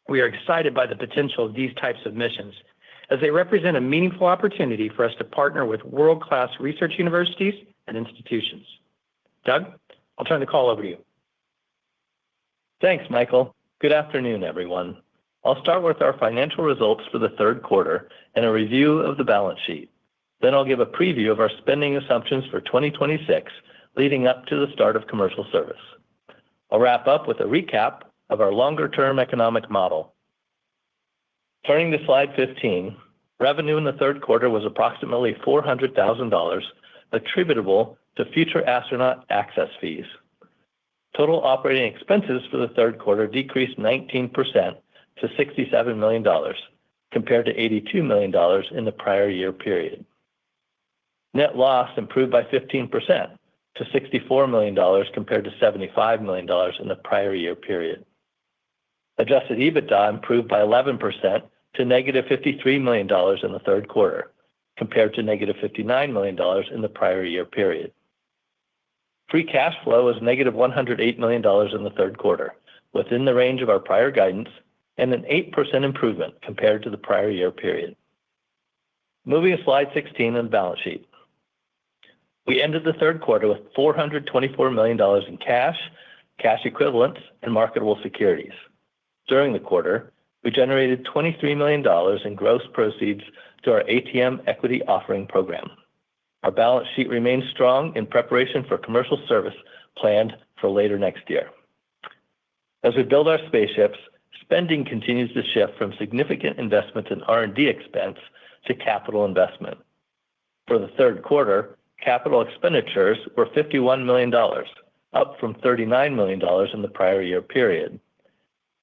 We are excited by the potential of these types of missions, as they represent a meaningful opportunity for us to partner with world-class research universities and institutions. Doug, I'll turn the call over to you. Thanks, Michael. Good afternoon, everyone. I'll start with our financial results for the third quarter and a review of the balance sheet. Then I'll give a preview of our spending assumptions for 2026, leading up to the start of commercial service. I'll wrap up with a recap of our longer-term economic model. Turning to slide 15, revenue in the third quarter was approximately $400,000, attributable to future astronaut access fees. Total operating expenses for the third quarter decreased 19% to $67 million, compared to $82 million in the prior year period. Net loss improved by 15% to $64 million compared to $75 million in the prior year period. Adjusted EBITDA improved by 11% to negative $53 million in the third quarter, compared to negative $59 million in the prior year period. Free cash flow was negative $108 million in the third quarter, within the range of our prior guidance, and an 8% improvement compared to the prior year period. Moving to slide 16 on the balance sheet. We ended the third quarter with $424 million in cash, cash equivalents, and marketable securities. During the quarter, we generated $23 million in gross proceeds to our ATM equity offering program. Our balance sheet remains strong in preparation for commercial service planned for later next year. As we build our spaceships, spending continues to shift from significant investments in R&D expense to capital investment. For the third quarter, capital expenditures were $51 million, up from $39 million in the prior year period.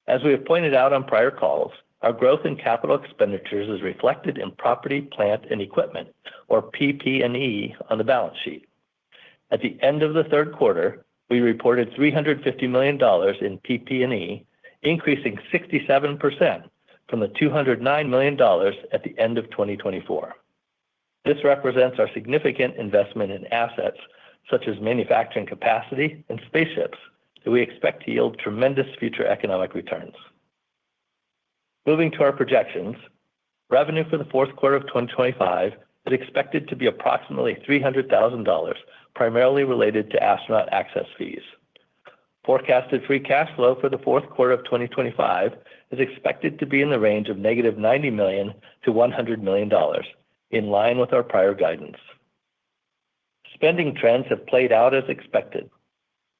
As we have pointed out on prior calls, our growth in capital expenditures is reflected in property, plant, and equipment, or PP&E, on the balance sheet. At the end of the third quarter, we reported $350 million in PP&E, increasing 67% from the $209 million at the end of 2024. This represents our significant investment in assets such as manufacturing capacity and spaceships that we expect to yield tremendous future economic returns. Moving to our projections, revenue for the fourth quarter of 2025 is expected to be approximately $300,000, primarily related to astronaut access fees. Forecasted free cash flow for the fourth quarter of 2025 is expected to be in the range of negative $90 million to $100 million, in line with our prior guidance. Spending trends have played out as expected.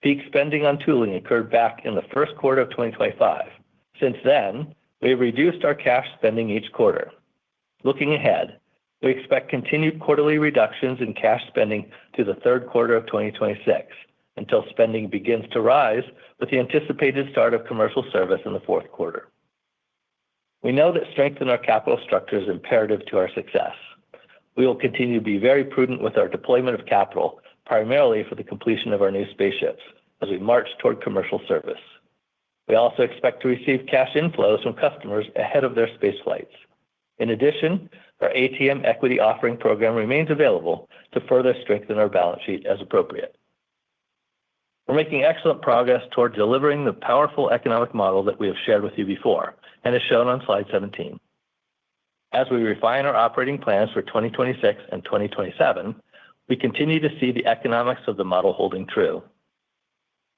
Peak spending on tooling occurred back in the first quarter of 2025. Since then, we have reduced our cash spending each quarter. Looking ahead, we expect continued quarterly reductions in cash spending to the third quarter of 2026 until spending begins to rise with the anticipated start of commercial service in the fourth quarter. We know that strength in our capital structure is imperative to our success. We will continue to be very prudent with our deployment of capital, primarily for the completion of our new spaceships as we march toward commercial service. We also expect to receive cash inflows from customers ahead of their space flights. In addition, our ATM equity offering program remains available to further strengthen our balance sheet as appropriate. We're making excellent progress toward delivering the powerful economic model that we have shared with you before and is shown on slide 17. As we refine our operating plans for 2026 and 2027, we continue to see the economics of the model holding true.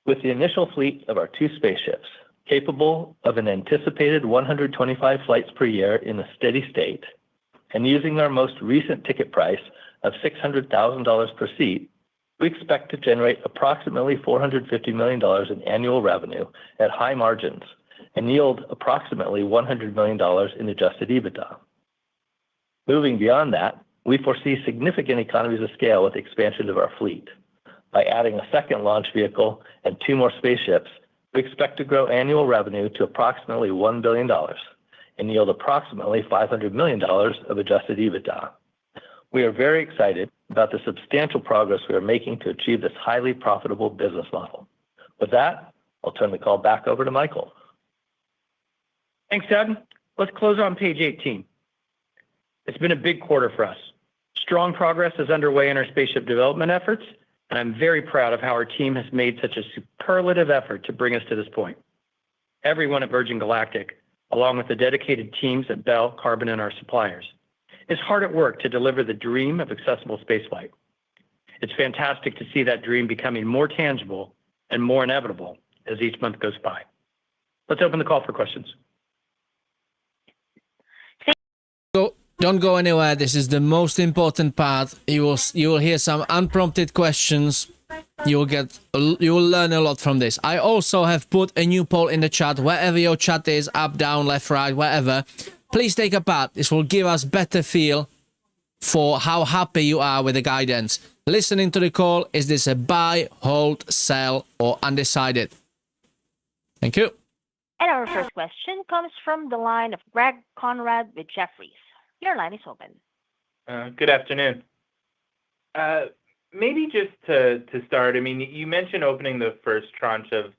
With the initial fleet of our two spaceships, capable of an anticipated 125 flights per year in a steady state, and using our most recent ticket price of $600,000 per seat, we expect to generate approximately $450 million in annual revenue at high margins and yield approximately $100 million in adjusted EBITDA. Moving beyond that, we foresee significant economies of scale with the expansion of our fleet. By adding a second launch vehicle and two more spaceships, we expect to grow annual revenue to approximately $1 billion and yield approximately $500 million of adjusted EBITDA. We are very excited about the substantial progress we are making to achieve this highly profitable business model. With that, I'll turn the call back over to Michael. Thanks, Doug. Let's close on page 18. It's been a big quarter for us. Strong progress is underway in our spaceship development efforts, and I'm very proud of how our team has made such a superlative effort to bring us to this point. Everyone at Virgin Galactic, along with the dedicated teams at Bell, Carbon, and our suppliers, is hard at work to deliver the dream of accessible spaceflight. It's fantastic to see that dream becoming more tangible and more inevitable as each month goes by. Let's open the call for questions. Don't go anywhere. This is the most important part. You will hear some unprompted questions. You will learn a lot from this. I also have put a new poll in the chat. Wherever your chat is, up, down, left, right, wherever, please take a part. This will give us better feel for how happy you are with the guidance. Listening to the call, is this a buy, hold, sell, or undecided? Thank you. And our first question comes from the line of Greg Conrad with Jefferies. Your line is open. Good afternoon. Maybe just to start, I mean, you mentioned opening the first tranche of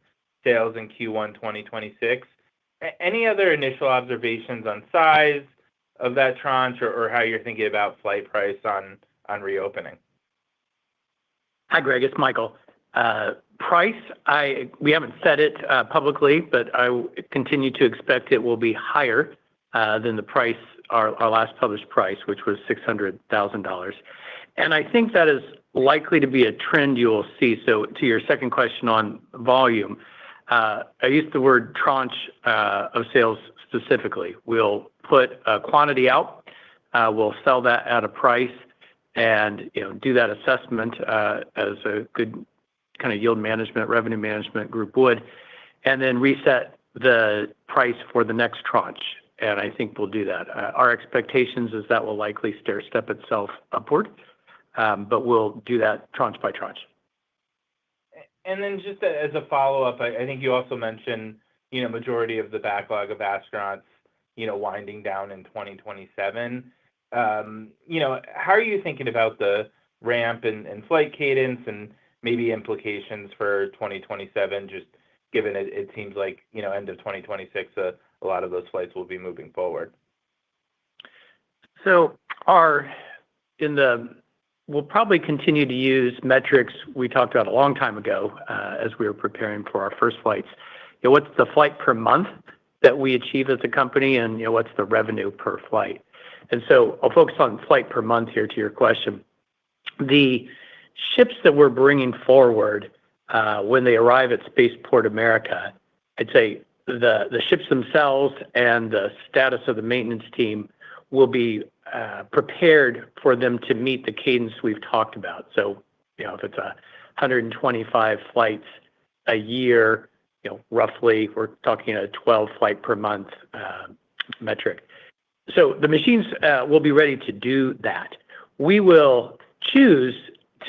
sales in Q1 2026. Any other initial observations on size of that tranche or how you're thinking about flight price on reopening? Hi, Greg. It's Michael. Price, we haven't said it publicly, but I continue to expect it will be higher than the price, our last published price, which was $600,000. And I think that is likely to be a trend you will see. So to your second question on volume, I used the word tranche of sales specifically. We'll put a quantity out, we'll sell that at a price, and do that assessment as a good kind of yield management, revenue management group would, and then reset the price for the next tranche. And I think we'll do that. Our expectations is that will likely stair-step itself upward, but we'll do that tranche by tranche. And then just as a follow-up, I think you also mentioned, majority of the backlog of astronauts, winding down in 2027. how are you thinking about the ramp and flight cadence and maybe implications for 2027, just given it seems like, end of 2026, a lot of those flights will be moving forward? So we'll probably continue to use metrics we talked about a long time ago as we were preparing for our first flights. What's the flight per month that we achieve as a company, and what's the revenue per flight? And so I'll focus on flight per month here to your question. The ships that we're bringing forward when they arrive at Spaceport America, I'd say the ships themselves and the status of the maintenance team will be prepared for them to meet the cadence we've talked about. So, if it's 125 flights a year, roughly we're talking a 12 flight per month metric. So the machines will be ready to do that. We will choose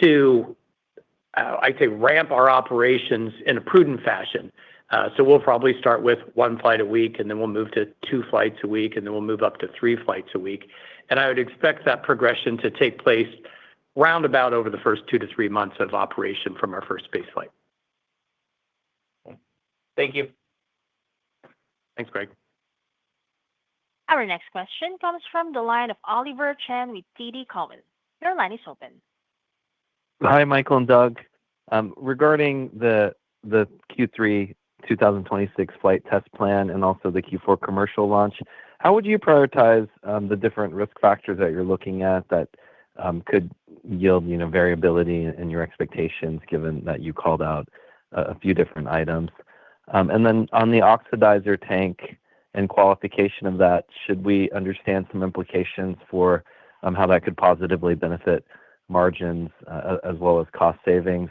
to, I'd say, ramp our operations in a prudent fashion. So we'll probably start with 1 flight a week, and then we'll move to 2 flights a week, and then we'll move up to 3 flights a week. And I would expect that progression to take place roundabout over the first 2 to 3 months of operation from our first space flight. Thank you. Thanks, Greg. Our next question comes from the line of Oliver Chen with TD Cowen. Your line is open. Hi, Michael and Doug. Regarding the Q3 2026 flight test plan and also the Q4 commercial launch, how would you prioritize the different risk factors that you're looking at that could yield variability in your expectations, given that you called out a few different items? And then on the oxidizer tank and qualification of that, should we understand some implications for how that could positively benefit margins as well as cost savings?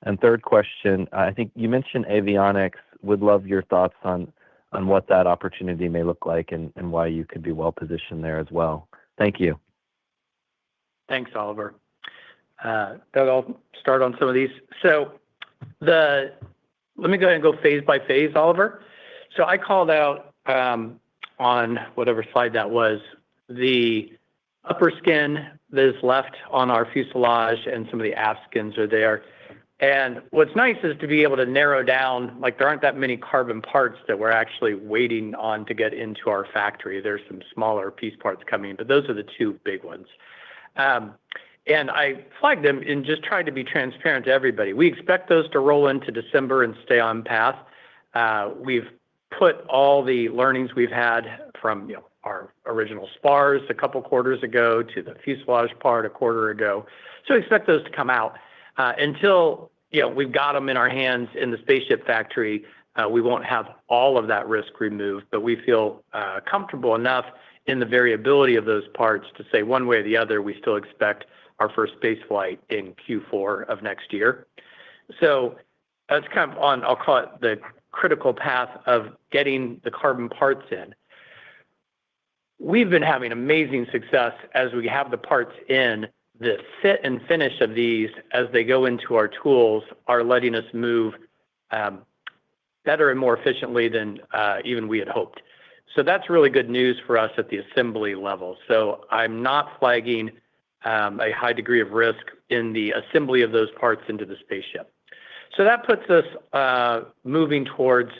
And third question, I think you mentioned avionics. Would love your thoughts on what that opportunity may look like and why you could be well positioned there as well. Thank you. Thanks, Oliver. Doug, I'll start on some of these. So let me go ahead and go phase by phase, Oliver. So I called out on whatever slide that was, the upper skin that is left on our fuselage and some of the aft skins are there. And what's nice is to be able to narrow down, like there aren't that many carbon parts that we're actually waiting on to get into our factory. There's some smaller piece parts coming, but those are the 2 big ones. And I flagged them and just tried to be transparent to everybody. We expect those to roll into December and stay on path. We've put all the learnings we've had from our original spars a couple quarters ago to the fuselage part a quarter ago. So we expect those to come out. Until we've got them in our hands in the spaceship factory, we won't have all of that risk removed, but we feel comfortable enough in the variability of those parts to say one way or the other, we still expect our first space flight in Q4 of next year. So that's kind of on, I'll call it the critical path of getting the carbon parts in. We've been having amazing success as we have the parts in. The fit and finish of these as they go into our tools are letting us move better and more efficiently than even we had hoped. So that's really good news for us at the assembly level. So I'm not flagging a high degree of risk in the assembly of those parts into the spaceship. So that puts us moving towards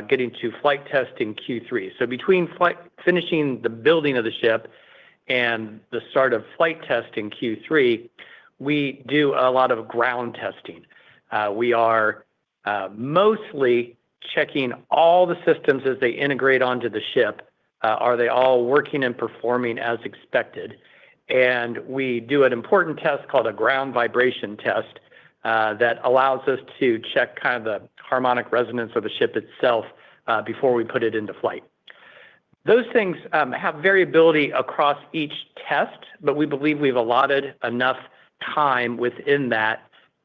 getting to flight test in Q3. So between finishing the building of the ship and the start of flight test in Q3, we do a lot of ground testing. We are mostly checking all the systems as they integrate onto the ship. Are they all working and performing as expected? And we do an important test called a ground vibration test that allows us to check kind of the harmonic resonance of the ship itself before we put it into flight. Those things have variability across each test, but we believe we've allotted enough time within that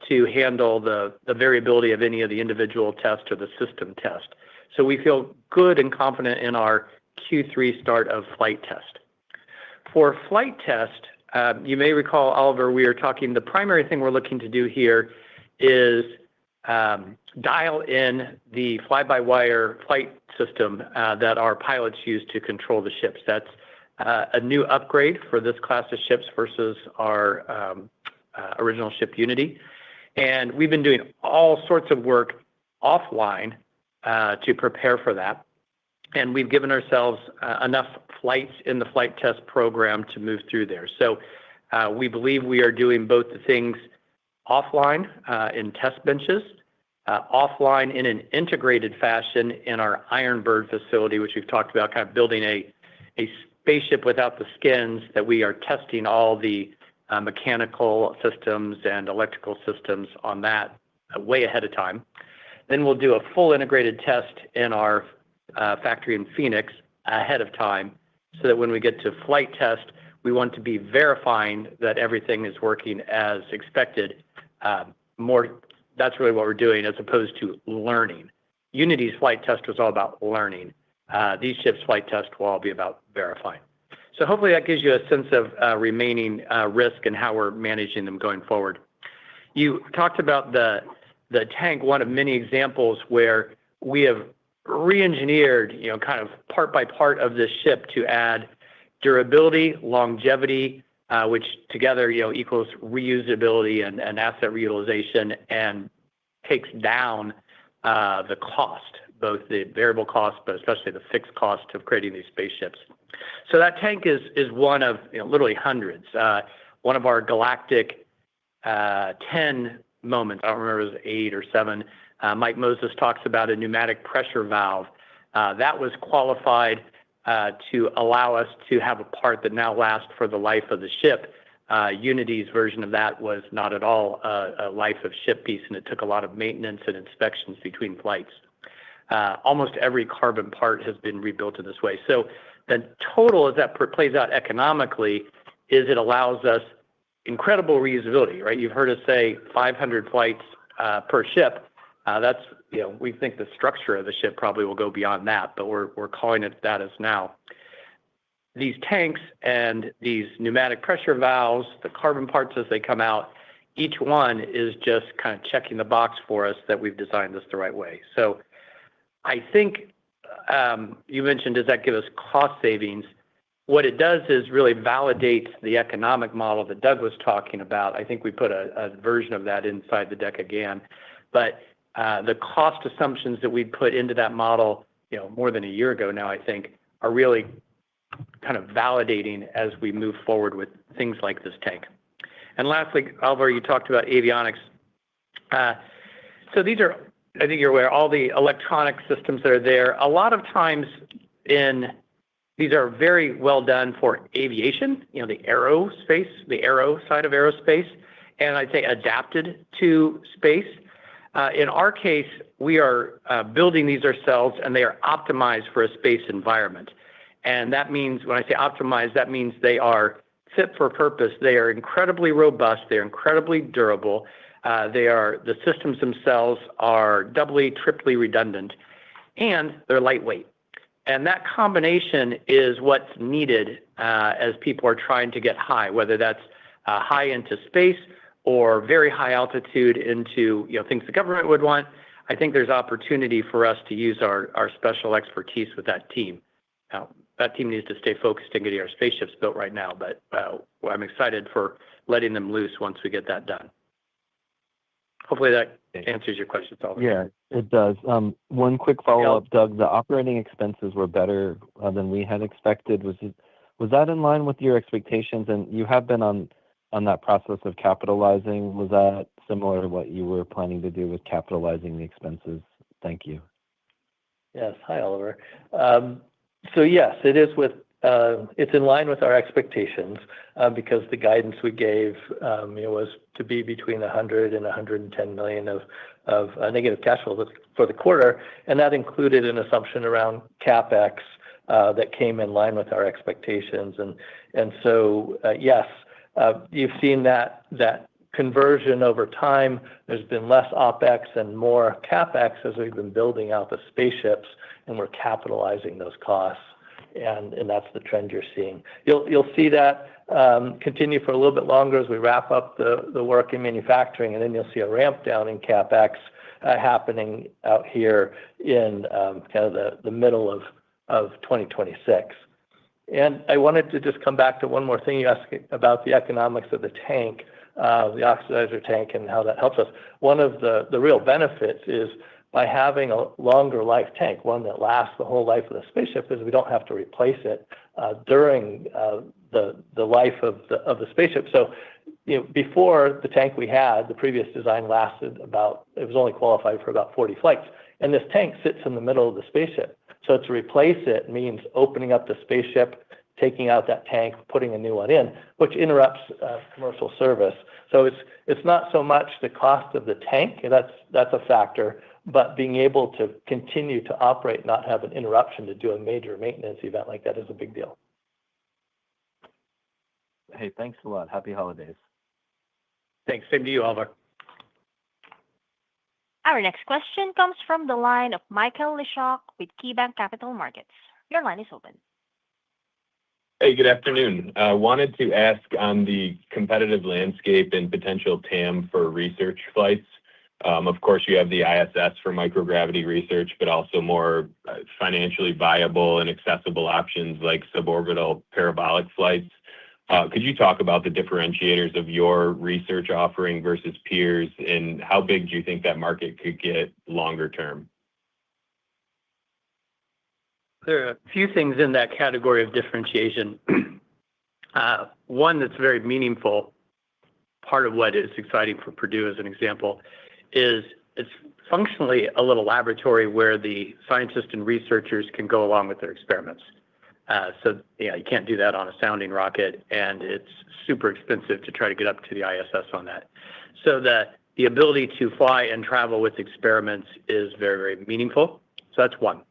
to handle the variability of any of the individual tests or the system test. So we feel good and confident in our Q3 start of flight test. For flight test, you may recall, Oliver, we are talking, the primary thing we're looking to do here is dial in the fly-by-wire flight system that our pilots use to control the ships. That's a new upgrade for this class of ships versus our original ship Unity. And we've been doing all sorts of work offline to prepare for that. And we've given ourselves enough flights in the flight test program to move through there. So we believe we are doing both the things offline in test benches, offline in an integrated fashion in our Ironbird facility, which we've talked about, kind of building a spaceship without the skins, that we are testing all the mechanical systems and electrical systems on that way ahead of time. Then we'll do a full integrated test in our factory in Phoenix ahead of time, so that when we get to flight test, we want to be verifying that everything is working as expected. That's really what we're doing, as opposed to learning. Unity's flight test was all about learning. These ships' flight test will all be about verifying. So hopefully that gives you a sense of remaining risk and how we're managing them going forward. You talked about the tank, one of many examples where we have re-engineered, kind of part by part of this ship to add durability, longevity, which together, equals reusability and asset reutilization, and takes down the cost, both the variable cost, but especially the fixed cost of creating these spaceships. So that tank is one of literally hundreds. One of our Galactic 10 moments, I don't remember if it was 8 or 7, Mike Moses talks about a pneumatic pressure valve. That was qualified to allow us to have a part that now lasts for the life of the ship. Unity's version of that was not at all a life of ship piece, and it took a lot of maintenance and inspections between flights. Almost every carbon part has been rebuilt in this way. So the total, as that plays out economically, is it allows us incredible reusability, right? You've heard us say 500 flights per ship. That's, we think the structure of the ship probably will go beyond that, but we're calling it that as now. These tanks and these pneumatic pressure valves, the carbon parts as they come out, each one is just kind of checking the box for us that we've designed this the right way. So I think you mentioned, does that give us cost savings? What it does is really validate the economic model that Doug was talking about. I think we put a version of that inside the deck again. But the cost assumptions that we put into that model, more than a year ago now, I think, are really kind of validating as we move forward with things like this tank. And lastly, Alvar, you talked about avionics. So these are, I think you're aware, all the electronic systems that are there. A lot of times these are very well done for aviation, the aero side of aerospace, and I'd say adapted to space. In our case, we are building these ourselves, and they are optimized for a space environment. And that means, when I say optimized, that means they are fit for purpose. They are incredibly robust. They're incredibly durable. The systems themselves are doubly, triply redundant, and they're lightweight. And that combination is what's needed as people are trying to get high, whether that's high into space or very high altitude into things the government would want. I think there's opportunity for us to use our special expertise with that team. Now, that team needs to stay focused and getting our spaceships built right now, but I'm excited for letting them loose once we get that done. Hopefully that answers your question, Alvar. Yeah, it does. One quick follow-up, Doug. The operating expenses were better than we had expected. Was that in line with your expectations? And you have been on that process of capitalizing. Was that similar to what you were planning to do with capitalizing the expenses? Thank you. Yes. Hi, Oliver. So yes, it is it's in line with our expectations because the guidance we gave was to be between 100 and 110 million of negative cash flow for the quarter, and that included an assumption around CapEx that came in line with our expectations. And so yes, you've seen that conversion over time. There's been less OpEx and more CapEx as we've been building out the spaceships, and we're capitalizing those costs. And that's the trend you're seeing. You'll see that continue for a little bit longer as we wrap up the work in manufacturing, and then you'll see a ramp down in CapEx happening out here in kind of the middle of 2026. And I wanted to just come back to one more thing you asked about the economics of the tank, the oxidizer tank, and how that helps us. One of the real benefits is by having a longer life tank, one that lasts the whole life of the spaceship, is we don't have to replace it during the life of the spaceship. So, before the tank we had, the previous design lasted it was only qualified for about 40 flights. And this tank sits in the middle of the spaceship. So to replace it means opening up the spaceship, taking out that tank, putting a new one in, which interrupts commercial service. So it's not so much the cost of the tank, that's a factor, but being able to continue to operate, not have an interruption to do a major maintenance event like that is a big deal. Hey, thanks a lot. Happy holidays. Thanks. Same to you, Oliver. Our next question comes from the line of Michael Leshock with KeyBanc Capital Markets. Your line is open. Hey, good afternoon. Wanted to ask on the competitive landscape and potential TAM for research flights. Of course, you have the ISS for microgravity research, but also more financially viable and accessible options like suborbital parabolic flights. Could you talk about the differentiators of your research offering versus peers, and how big do you think that market could get longer term? There are a few things in that category of differentiation. One that's very meaningful, part of what is exciting for Purdue as an example, is it's functionally a little laboratory where the scientists and researchers can go along with their experiments. So you can't do that on a sounding rocket, and it's super expensive to try to get up to the ISS on that. So the ability to fly and travel with experiments is very, very meaningful. So that's one.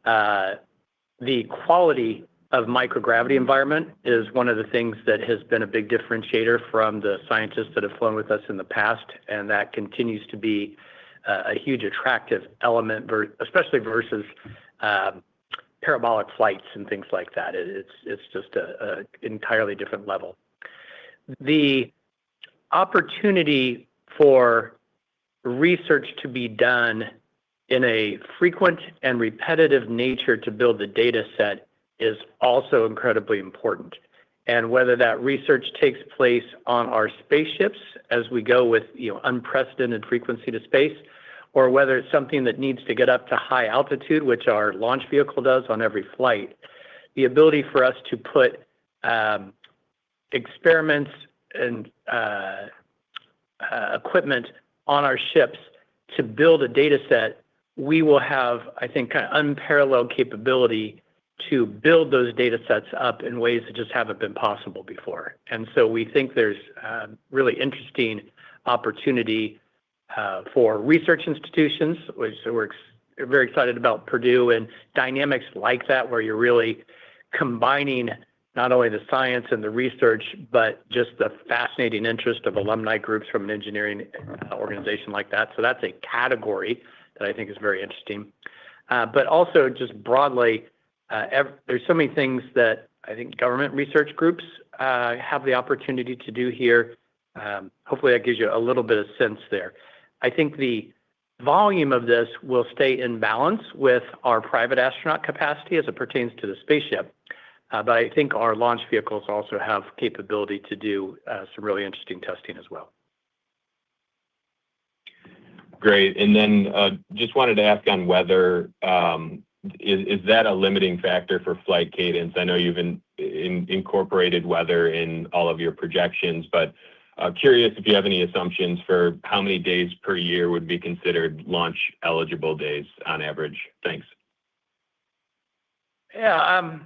The quality of microgravity environment is one of the things that has been a big differentiator from the scientists that have flown with us in the past, and that continues to be a huge attractive element, especially versus parabolic flights and things like that. It's just an entirely different level. The opportunity for research to be done in a frequent and repetitive nature to build the data set is also incredibly important. And whether that research takes place on our spaceships as we go with unprecedented frequency to space, or whether it's something that needs to get up to high altitude, which our launch vehicle does on every flight, the ability for us to put experiments and equipment on our ships to build a data set, we will have, I think, kind of unparalleled capability to build those data sets up in ways that just haven't been possible before. And so we think there's really interesting opportunity for research institutions, which we're very excited about Purdue and dynamics like that, where you're really combining not only the science and the research, but just the fascinating interest of alumni groups from an engineering organization like that. So that's a category that I think is very interesting. But also just broadly, there's so many things that I think government research groups have the opportunity to do here. Hopefully that gives you a little bit of sense there. I think the volume of this will stay in balance with our private astronaut capacity as it pertains to the spaceship. But I think our launch vehicles also have capability to do some really interesting testing as well. Great. And then just wanted to ask on weather, is that a limiting factor for flight cadence? I know you've incorporated weather in all of your projections, but curious if you have any assumptions for how many days per year would be considered launch eligible days on average. Thanks. Yeah,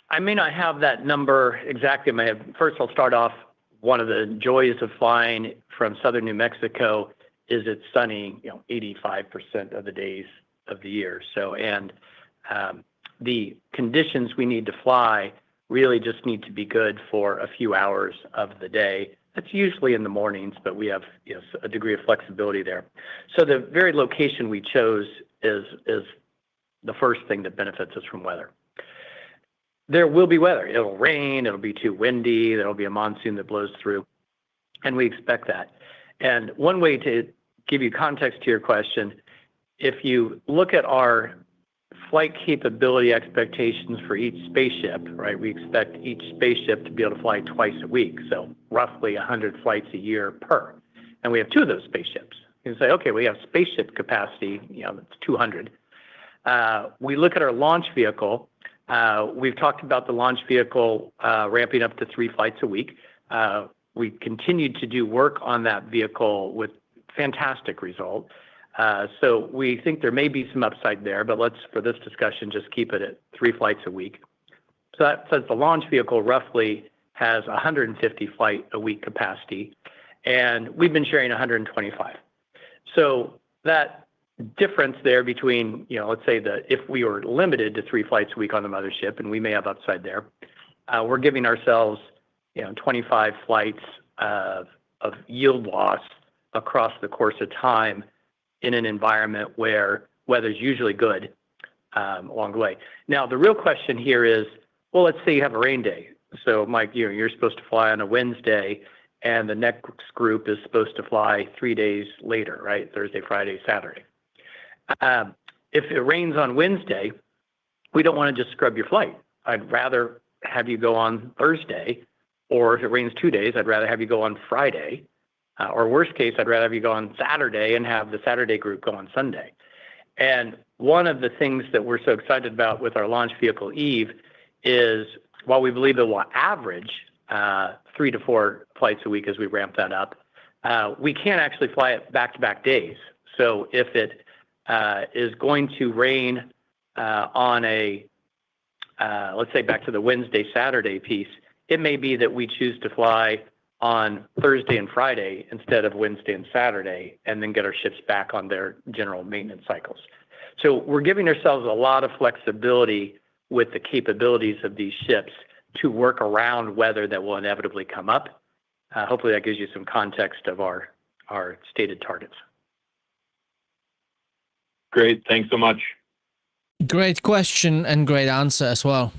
I may not have that number exactly in my head. First, I'll start off. One of the joys of flying from southern New Mexico is it's sunny, 85% of the days of the year. So, and the conditions we need to fly really just need to be good for a few hours of the day. That's usually in the mornings, but we have a degree of flexibility there. So the very location we chose is the first thing that benefits us from weather. There will be weather. It'll rain. It'll be too windy. There'll be a monsoon that blows through, and we expect that. And one way to give you context to your question, if you look at our flight capability expectations for each spaceship, right? We expect each spaceship to be able to fly twice a week, so roughly 100 flights a year per. And we have two of those spaceships. You can say, okay, we have spaceship capacity, that's 200. We look at our launch vehicle. We've talked about the launch vehicle ramping up to 3 flights a week. We continued to do work on that vehicle with fantastic result. So we think there may be some upside there, but let's, for this discussion, just keep it at 3 flights a week. So that says the launch vehicle roughly has 150 flight a week capacity, and we've been sharing 125. So that difference there between, let's say that if we were limited to 3 flights a week on the mothership, and we may have upside there, we're giving ourselves, 25 flights of yield loss across the course of time in an environment where weather's usually good along the way. Now, the real question here is, well, let's say you have a rain day. So, Mike, you're supposed to fly on a Wednesday, and the next group is supposed to fly 3 days later, right? Thursday, Friday, Saturday. If it rains on Wednesday, we don't want to just scrub your flight. I'd rather have you go on Thursday, or if it rains 2 days, I'd rather have you go on Friday. Or worst case, I'd rather have you go on Saturday and have the Saturday group go on Sunday. And one of the things that we're so excited about with our launch vehicle Eve is, while we believe it will average 3 to 4 flights a week as we ramp that up, we can't actually fly it back-to-back days. So if it is going to rain on a, let's say back to the Wednesday, Saturday piece, it may be that we choose to fly on Thursday and Friday instead of Wednesday and Saturday, and then get our ships back on their general maintenance cycles. So we're giving ourselves a lot of flexibility with the capabilities of these ships to work around weather that will inevitably come up. Hopefully that gives you some context of our stated targets. Great. Thanks so much. Great question and great answer as well.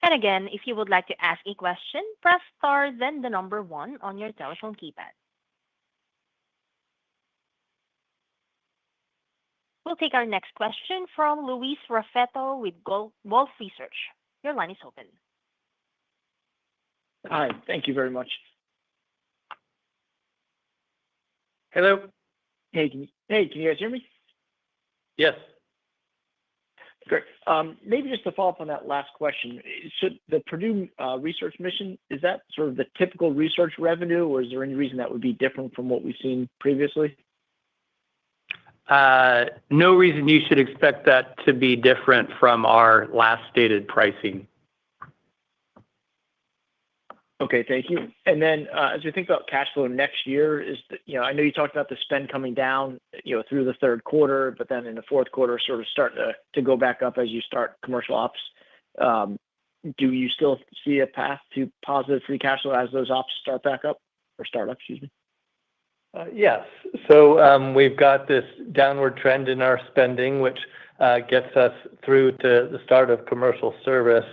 And again, if you would like to ask a question, press star, then the number 1 on your telephone keypad. We'll take our next question from Luis Raffetto with Wolf Research. Your line is open. Hi, thank you very much. Hello? Hey, can you guys hear me? Yes. Great. Maybe just to follow up on that last question, should the Purdue research mission, is that sort of the typical research revenue, or is there any reason that would be different from what we've seen previously? No reason you should expect that to be different from our last stated pricing. Okay, thank you. And then as we think about cash flow next year, I know you talked about the spend coming down, through the third quarter, but then in the fourth quarter, sort of start to go back up as you start commercial ops. Do you still see a path to positive free cash flow as those ops start back up, or start up, excuse me? Yes. So we've got this downward trend in our spending, which gets us through to the start of commercial service.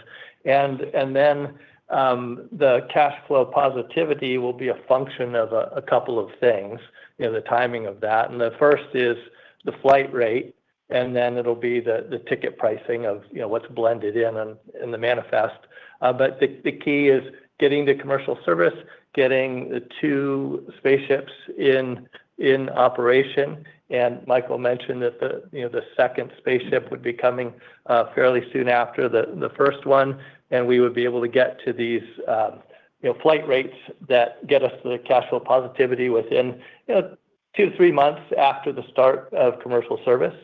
And then the cash flow positivity will be a function of a couple of things, the timing of that. And the first is the flight rate, and then it'll be the ticket pricing of what's blended in the manifest. But the key is getting to commercial service, getting the 2 spaceships in operation. And Michael mentioned that the second spaceship would be coming fairly soon after the first one, and we would be able to get to these flight rates that get us to the cash flow positivity within 2 to 3 months after the start of commercial service.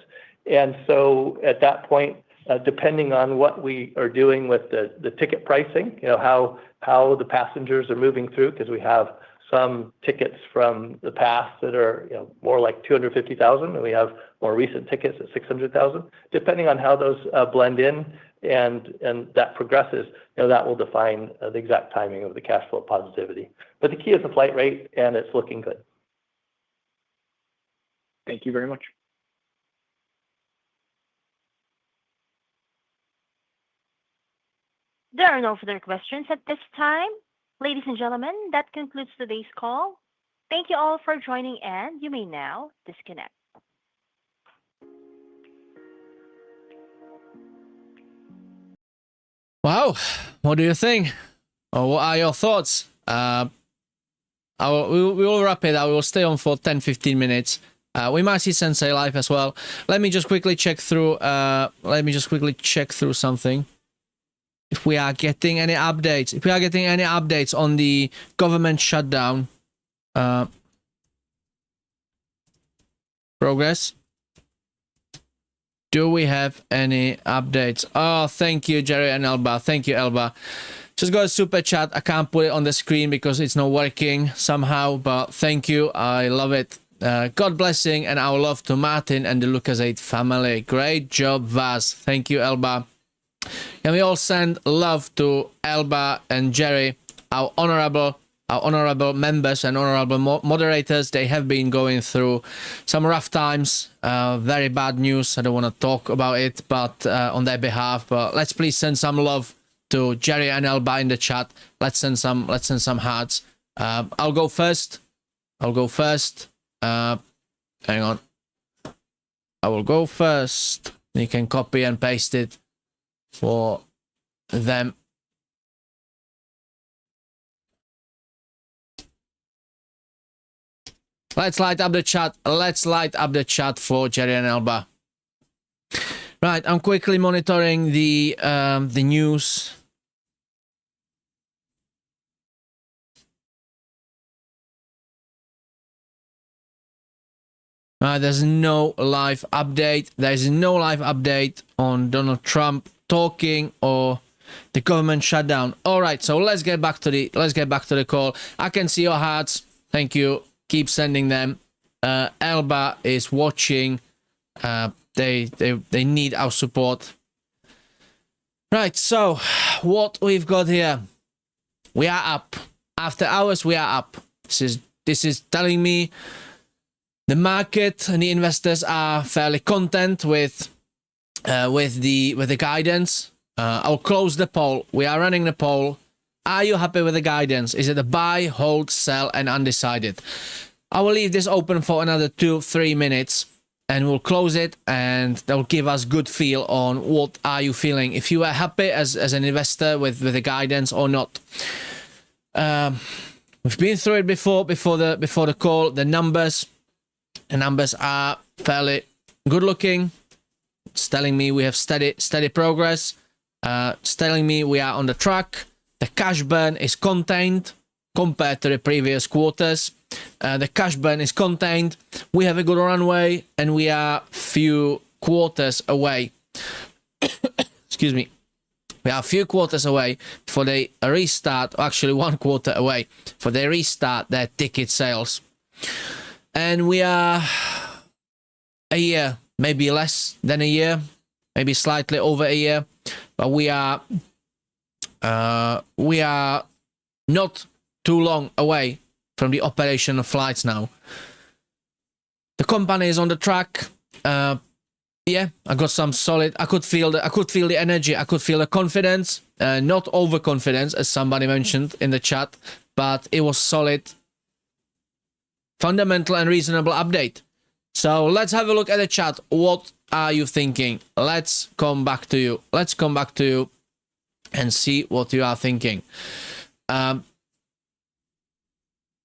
And so at that point, depending on what we are doing with the ticket pricing, how the passengers are moving through, because we have some tickets from the past that are more like 250,000, and we have more recent tickets at 600,000. Depending on how those blend in and that progresses, that will define the exact timing of the cash flow positivity. But the key is the flight rate, and it's looking good. Thank you very much. There are no further questions at this time. Ladies and gentlemen, that concludes today's call. Thank you all for joining, and you may now disconnect. Wow, what do you think? Or what are your thoughts? We will wrap it. I will stay on for 10-15 minutes. We might see Sensei live as well. Let me just quickly check through. Something. If we are getting any updates. If we are getting any updates on the government shutdown progress. Do we have any updates? Oh, thank you, Jerry and Elba. Thank you, Elba. Just got a super chat. I can't put it on the screen because it's not working somehow, but thank you. I love it. God blessing and our love to Martyn and the Lucas8 family. Great job, Vaz. Thank you, Elba. Can we all send love to Elba and Jerry, our honorable members and honorable moderators? They have been going through some rough times, very bad news. I don't want to talk about it, but on their behalf, but let's please send some love to Jerry and Elba in the chat. Let's send some hearts. I'll go first. Hang on. I will go first. You can copy and paste it for them. Let's light up the chat. Let's light up the chat for Jerry and Elba. Right, I'm quickly monitoring the news. There's no live update. There's no live update on Donald Trump talking or the government shutdown. All right, so let's get back to the call. I can see your hearts. Thank you. Keep sending them. Elba is watching. They need our support. Right, so what we've got here. We are up. After hours, we are up. This is telling me the market and the investors are fairly content with the guidance. I'll close the poll. We are running the poll. Are you happy with the guidance? Is it a buy, hold, sell, and undecided? I will leave this open for another 2-3 minutes, and we'll close it, and that will give us good feel on what are you feeling. If you are happy as an investor with the guidance or not. We've been through it before the call. The numbers are fairly good looking. It's telling me we have steady progress. It's telling me we are on the track. The cash burn is contained compared to the previous quarters. The cash burn is contained. We have a good runway, and we are few quarters away. Excuse me. We are a few quarters away for the restart, or actually 1 quarter away for they restart their ticket sales. And we are a year, maybe less than a year, maybe slightly over a year, but we are not too long away from the operation of flights now. The company is on the track. Yeah, I got some solid. I could feel the energy. I could feel the confidence. Not overconfidence, as somebody mentioned in the chat, but it was solid, fundamental, and reasonable update. So let's have a look at the chat. What are you thinking? Let's come back to you. And see what you are thinking.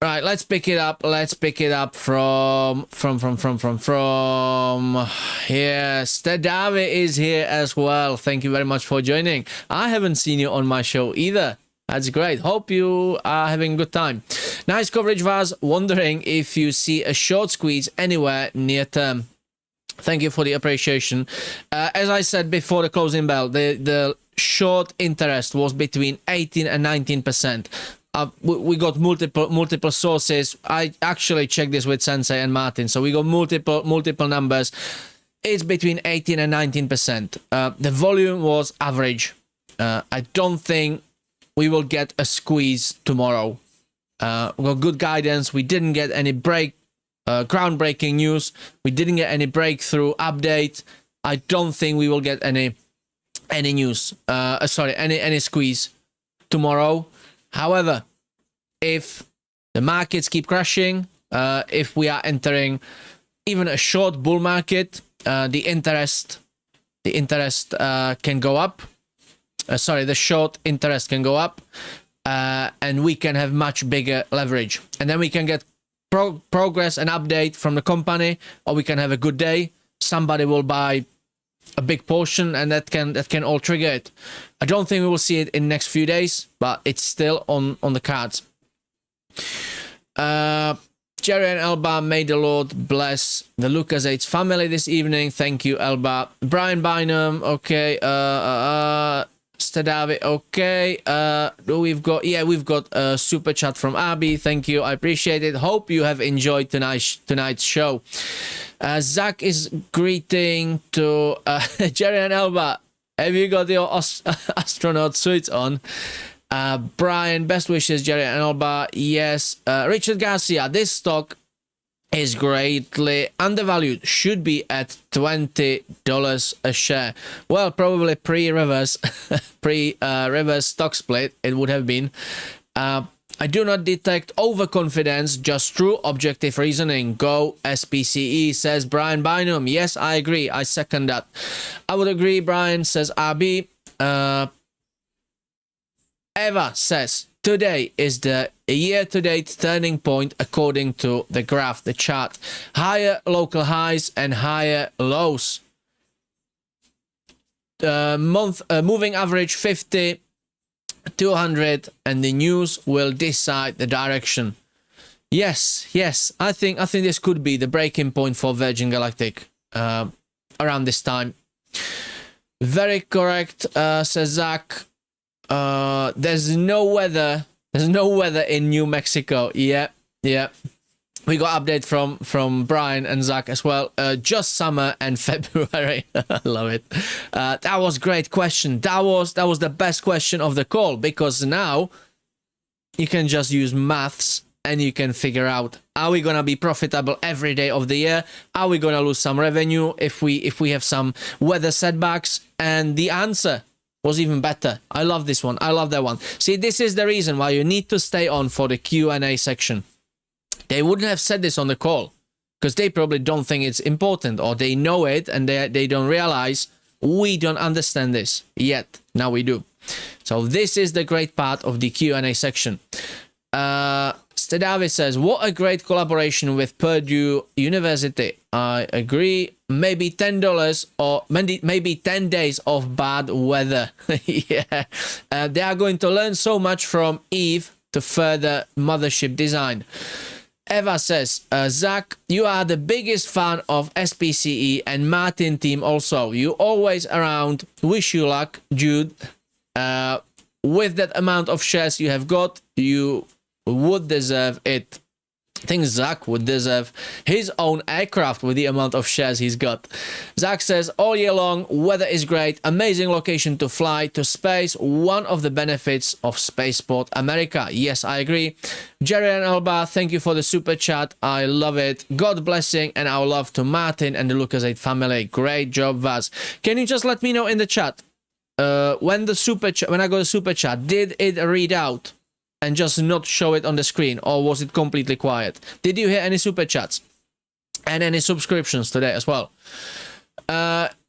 Right, let's pick it up. Let's pick it up from yes. Tedave is here as well. Thank you very much for joining. I haven't seen you on my show either. That's great. Hope you are having a good time. Nice coverage, Vaz. Wondering if you see a short squeeze anywhere near term. Thank you for the appreciation. As I said before the closing bell, the short interest was between 18 and 19%. We got multiple sources. I actually checked this with Sensei and Martyn, so we got multiple numbers. It's between 18 and 19%. The volume was average. I don't think we will get a squeeze tomorrow. We got good guidance. We didn't get any groundbreaking news. We didn't get any breakthrough update. I don't think we will get any news. Any squeeze tomorrow. However, if the markets keep crashing, if we are entering even a short bull market, the interest can go up. the short interest can go up, and we can have much bigger leverage. And then we can get progress and update from the company, or we can have a good day. Somebody will buy a big portion, and that can all trigger it. I don't think we will see it in the next few days, but it's still on the cards. Jerry and Elba, may the Lord bless the Lucas8 family this evening. Thank you, Elba. Brian Bynum, okay. Stadavi, okay. We've got a super chat from Abby. Thank you, I appreciate it. Hope you have enjoyed tonight's show. Zach is greeting to Jerry and Elba. Have you got your astronaut suits on? Brian, best wishes, Jerry and Elba. Yes. Richard Garcia, this stock is greatly undervalued. Should be at $20 a share. Well, probably pre-reverse stock split, it would have been. I do not detect overconfidence, just true objective reasoning. Go SPCE, says Brian Bynum. Yes, I agree. I second that. I would agree, Brian, says RB. Eva says, today is the year-to-date turning point according to the graph, the chart. Higher local highs and higher lows. Moving average 50, 200, and the news will decide the direction. Yes, I think this could be the breaking point for Virgin Galactic around this time. Very correct, says Zach. There's no weather in New Mexico. Yeah. We got update from Brian and Zach as well. Just summer and February. I love it. That was a great question. That was the best question of the call, because now you can just use maths and you can figure out, are we gonna be profitable every day of the year? Are we gonna lose some revenue if we have some weather setbacks? And the answer was even better. I love this one. I love that one. See, this is the reason why you need to stay on for the Q&A section. They wouldn't have said this on the call because they probably don't think it's important, or they know it and they don't realize we don't understand this yet. Now we do. So this is the great part of the Q&A section. Stedavi says, what a great collaboration with Purdue University. I agree. Maybe $10 or maybe 10 days of bad weather. Yeah. They are going to learn so much from Eve to further mothership design. Eva says, Zach, you are the biggest fan of SPCE and Martyn team also. You always around. Wish you luck, Jude. With that amount of shares you have got, you would deserve it. I think Zach would deserve his own aircraft with the amount of shares he's got. Zach says, all year long, weather is great, amazing location to fly to space, one of the benefits of Spaceport America. Yes, I agree. Jerry and Alba, thank you for the super chat. I love it. God blessing and our love to Martyn and the Lucas8 family. Great job, Vaz. Can you just let me know in the chat, when I got a super chat, did it read out and just not show it on the screen, or was it completely quiet? Did you hear any super chats and any subscriptions today as well?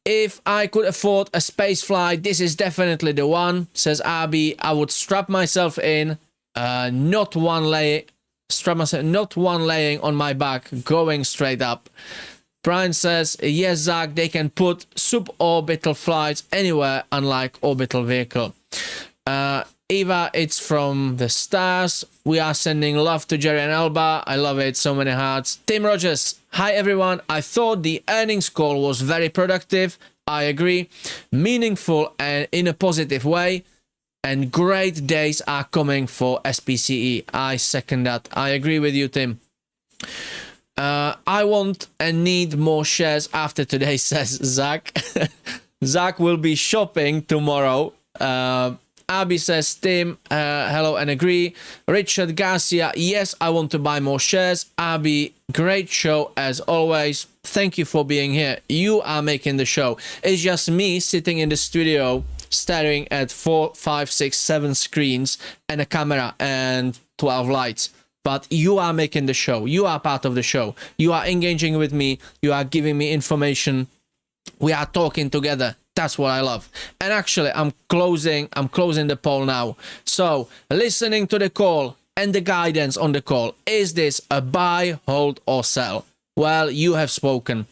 If I could afford a space flight, this is definitely the one, says Abi. I would strap myself in, not one laying on my back, going straight up. Brian says, yes, Zach, they can put suborbital flights anywhere, unlike orbital vehicle. Eva, it's from the stars. We are sending love to Jerry and Alba. I love it. So many hearts. Tim Rogers. Hi, everyone. I thought the earnings call was very productive. I agree. Meaningful and in a positive way. And great days are coming for SPCE. I second that. I agree with you, Tim. I want and need more shares after today, says Zach. Zach will be shopping tomorrow. Abby says, Tim, hello and agree. Richard Garcia, yes, I want to buy more shares. Abby, great show as always. Thank you for being here. You are making the show. It's just me sitting in the studio staring at 4, 5, 6, 7 screens and a camera and 12 lights. But you are making the show. You are part of the show. You are engaging with me. You are giving me information. We are talking together. That's what I love. And actually, I'm closing the poll now. So, listening to the call and the guidance on the call, is this a buy, hold, or sell? Well, you have spoken.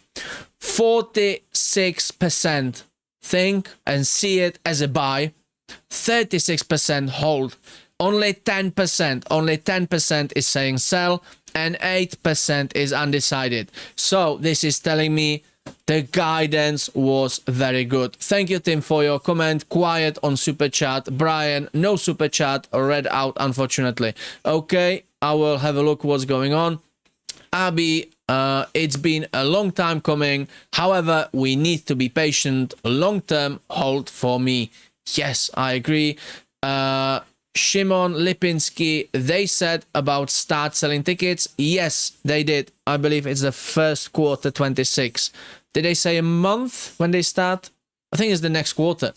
46% think and see it as a buy. 36% hold. Only 10% is saying sell, and 8% is undecided. So this is telling me the guidance was very good. Thank you, Tim, for your comment. Quiet on super chat. Brian, no super chat read out, unfortunately. Okay, I will have a look what's going on. Abby, it's been a long time coming. However, we need to be patient. Long-term hold for me. Yes, I agree. Shimon Lipinski, they said about start selling tickets. Yes, they did. I believe it's the first quarter 26. Did they say a month when they start? I think it's the next quarter.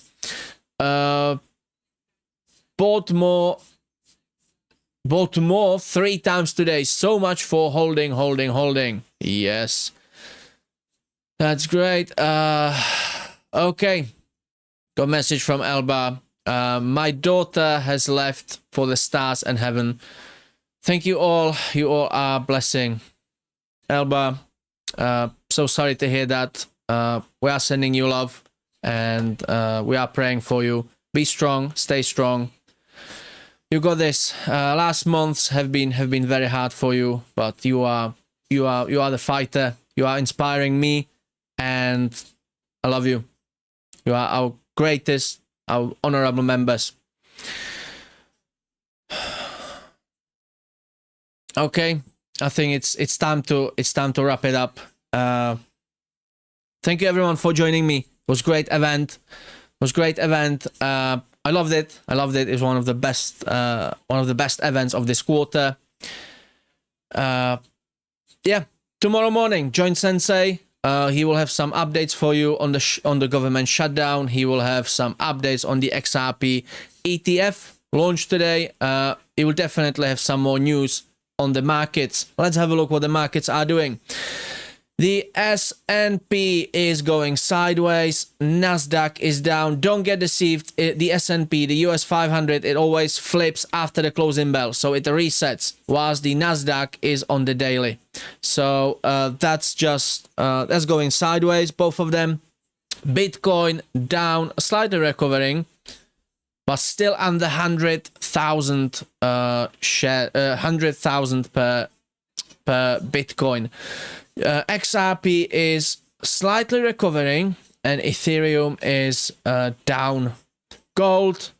Baltimore 3 times today. So much for holding. Yes. That's great. Okay. Got a message from Elba. My daughter has left for the stars and heaven. Thank you all. You all are a blessing. Elba, so sorry to hear that. We are sending you love, and we are praying for you. Be strong. Stay strong. You got this. Last months have been very hard for you, but you are the fighter. You are inspiring me, and I love you. You are our greatest, our honorable members. Okay, I think it's time to wrap it up. Thank you everyone for joining me. It was a great event. I loved it. It was one of the best events of this quarter. Yeah, tomorrow morning, join Sensei. He will have some updates for you on the government shutdown. He will have some updates on the XRP ETF launched today. He will definitely have some more news on the markets. Let's have a look what the markets are doing. The S&P is going sideways. Nasdaq is down. Don't get deceived. The S&P, the US 500, it always flips after the closing bell, so it resets, whilst the Nasdaq is on the daily. So that's going sideways, both of them. Bitcoin down, slightly recovering, but still under 100,000 100,000 per Bitcoin. XRP is slightly recovering, and Ethereum is down. Gold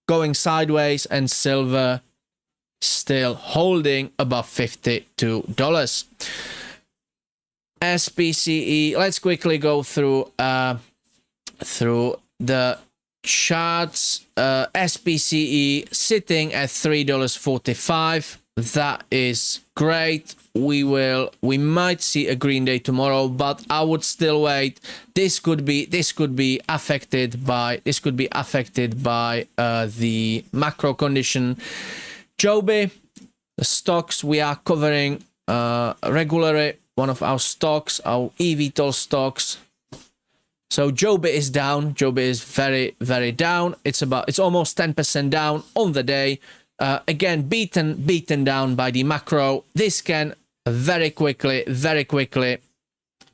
going sideways, and silver still holding above $52. SPCE, let's quickly go through the charts. SPCE sitting at $3.45. That is great. We might see a green day tomorrow, but I would still wait. This could be affected by the macro condition. Joby, the stocks we are covering regularly. One of our stocks, our eVTOL stocks. So Joby is down. Joby is very, very down. It's almost 10% down on the day. Again, beaten down by the macro. This can very quickly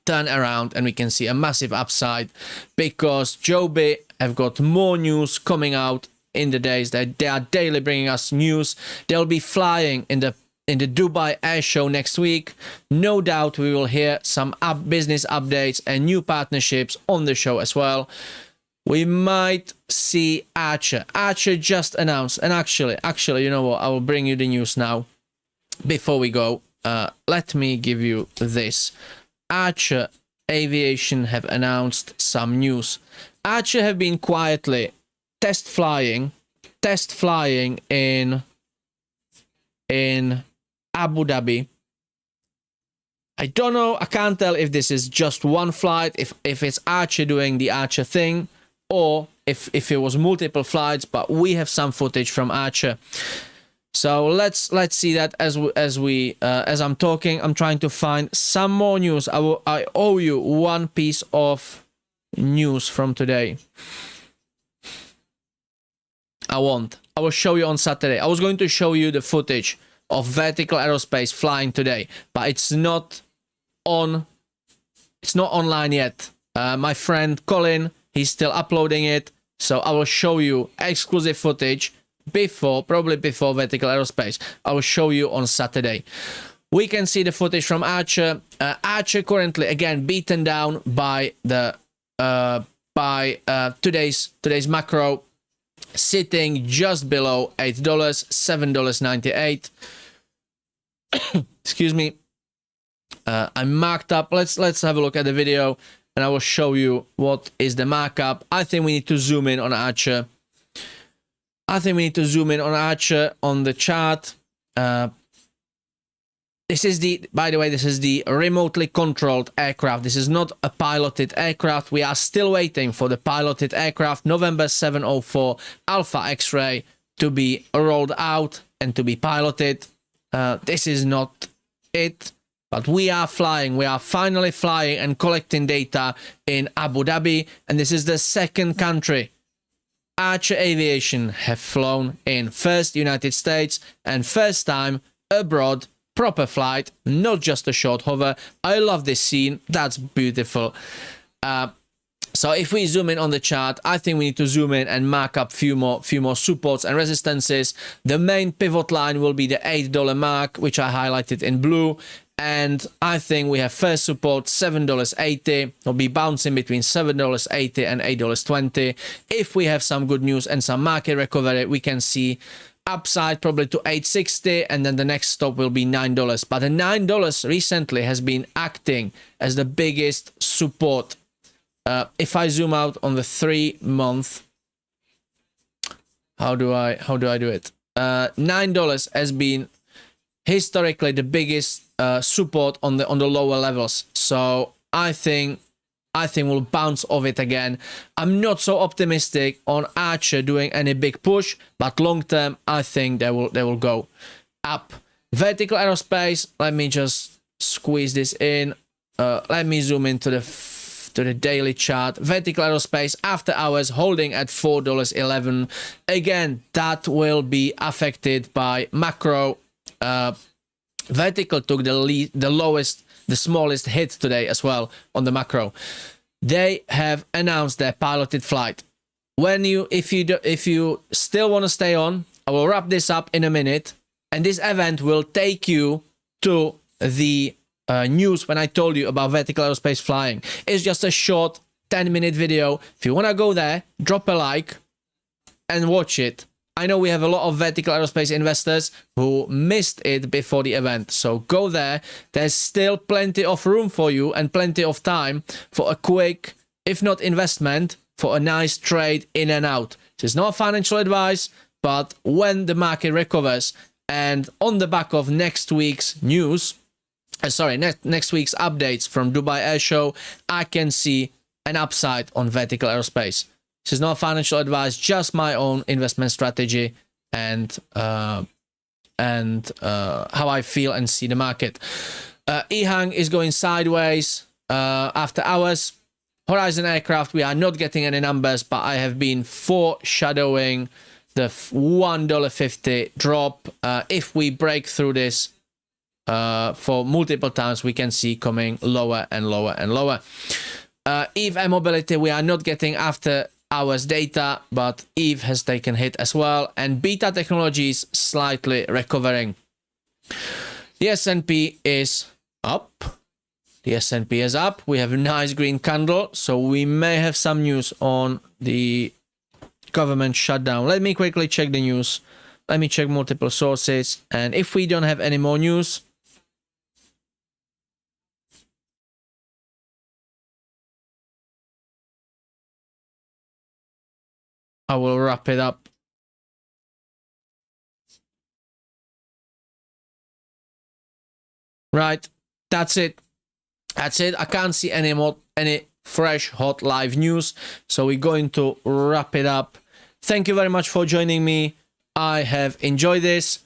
turn around, and we can see a massive upside, because Joby have got more news coming out in the days that they are daily bringing us news. They'll be flying in the Dubai Air Show next week. No doubt we will hear some business updates and new partnerships on the show as well. We might see Archer. Archer just announced, and actually, you know what? I will bring you the news now. Before we go, let me give you this. Archer Aviation have announced some news. Archer have been quietly test flying in Abu Dhabi. I don't know. I can't tell if this is just one flight, if it's Archer doing the Archer thing, or if it was multiple flights, but we have some footage from Archer. So let's see that as I'm talking. I'm trying to find some more news. I owe you one piece of news from today. I won't. I will show you on Saturday. I was going to show you the footage of Vertical Aerospace flying today, but it's not on. It's not online yet. My friend Colin, he's still uploading it, so I will show you exclusive footage probably before Vertical Aerospace. I will show you on Saturday. We can see the footage from Archer. Archer currently again beaten down by the today's macro, sitting just below $8, $7.98. Excuse me. I marked up. Let's have a look at the video, and I will show you what is the markup. I think we need to zoom in on Archer. I think we need to zoom in on Archer on the chart. This is by the way, this is the remotely controlled aircraft. This is not a piloted aircraft. We are still waiting for the piloted aircraft, November 704 Alpha X-ray, to be rolled out and to be piloted. This is not it, but we are flying. We are finally flying and collecting data in Abu Dhabi, and this is the second country Archer Aviation have flown in. First United States, and first time abroad. Proper flight, not just a short hover. I love this scene. That's beautiful. So if we zoom in on the chart, I think we need to zoom in and mark up few more supports and resistances. The main pivot line will be the $8 mark, which I highlighted in blue. And I think we have first support $7.80. We'll be bouncing between $7.80 and $8.20. If we have some good news and some market recovery, we can see upside probably to $8.60, and then the next stop will be $9. But the $9 recently has been acting as the biggest support. If I zoom out on the 3-month, how do I do it? $9 has been historically the biggest support on the lower levels. So I think we'll bounce off it again. I'm not so optimistic on Archer doing any big push, but long term, I think they will go up. Vertical Aerospace, let me just squeeze this in. Let me zoom into the daily chart. Vertical Aerospace after hours holding at $4.11. Again, that will be affected by macro. Vertical took the smallest hit today as well on the macro. They have announced their piloted flight. If you still want to stay on, I will wrap this up in a minute, and this event will take you to the news when I told you about Vertical Aerospace flying. It's just a short 10-minute video. If you want to go there, drop a like and watch it. I know we have a lot of Vertical Aerospace investors who missed it before the event, so go there. There's still plenty of room for you and plenty of time for a quick, if not investment, for a nice trade in and out. This is not financial advice, but when the market recovers and on the back of next week's news, next week's updates from Dubai Air Show, I can see an upside on Vertical Aerospace. This is not financial advice, just my own investment strategy and how I feel and see the market. EHang is going sideways after hours. Horizon Aircraft, we are not getting any numbers, but I have been foreshadowing the $1.50 drop. If we break through this for multiple times, we can see coming lower and lower and lower. Eve Air Mobility, we are not getting after hours data, but Eve has taken hit as well, and Beta Technologies slightly recovering. The S&P is up. The S&P is up. We have a nice green candle, so we may have some news on the government shutdown. Let me quickly check the news. Let me check multiple sources, and if we don't have any more news, I will wrap it up. Right, that's it. That's it. I can't see any fresh, hot live news, so we're going to wrap it up. Thank you very much for joining me. I have enjoyed this.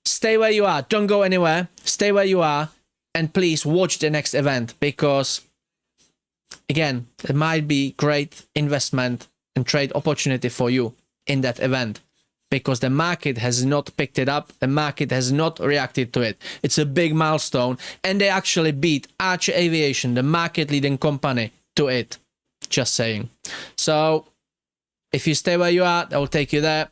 Stay where you are. Don't go anywhere. Stay where you are, and please watch the next event, because again, it might be great investment and trade opportunity for you in that event, because the market has not picked it up, the market has not reacted to it. It's a big milestone, and they actually beat Archer Aviation, the market leading company, to it. Just saying. So if you stay where you are, that will take you there.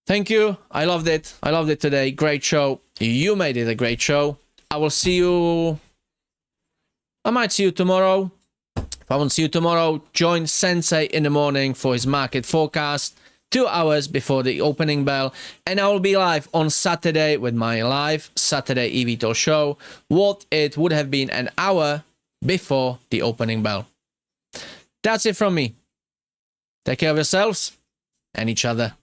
Thank you. I loved it. I loved it today. Great show. You made it a great show. I will see you. I might see you tomorrow. If I won't see you tomorrow, join Sensei in the morning for his market forecast, 2 hours before the opening bell. And I will be live on Saturday with my live Saturday eVTOL show, what it would have been an hour before the opening bell. That's it from me. Take care of yourselves and each other.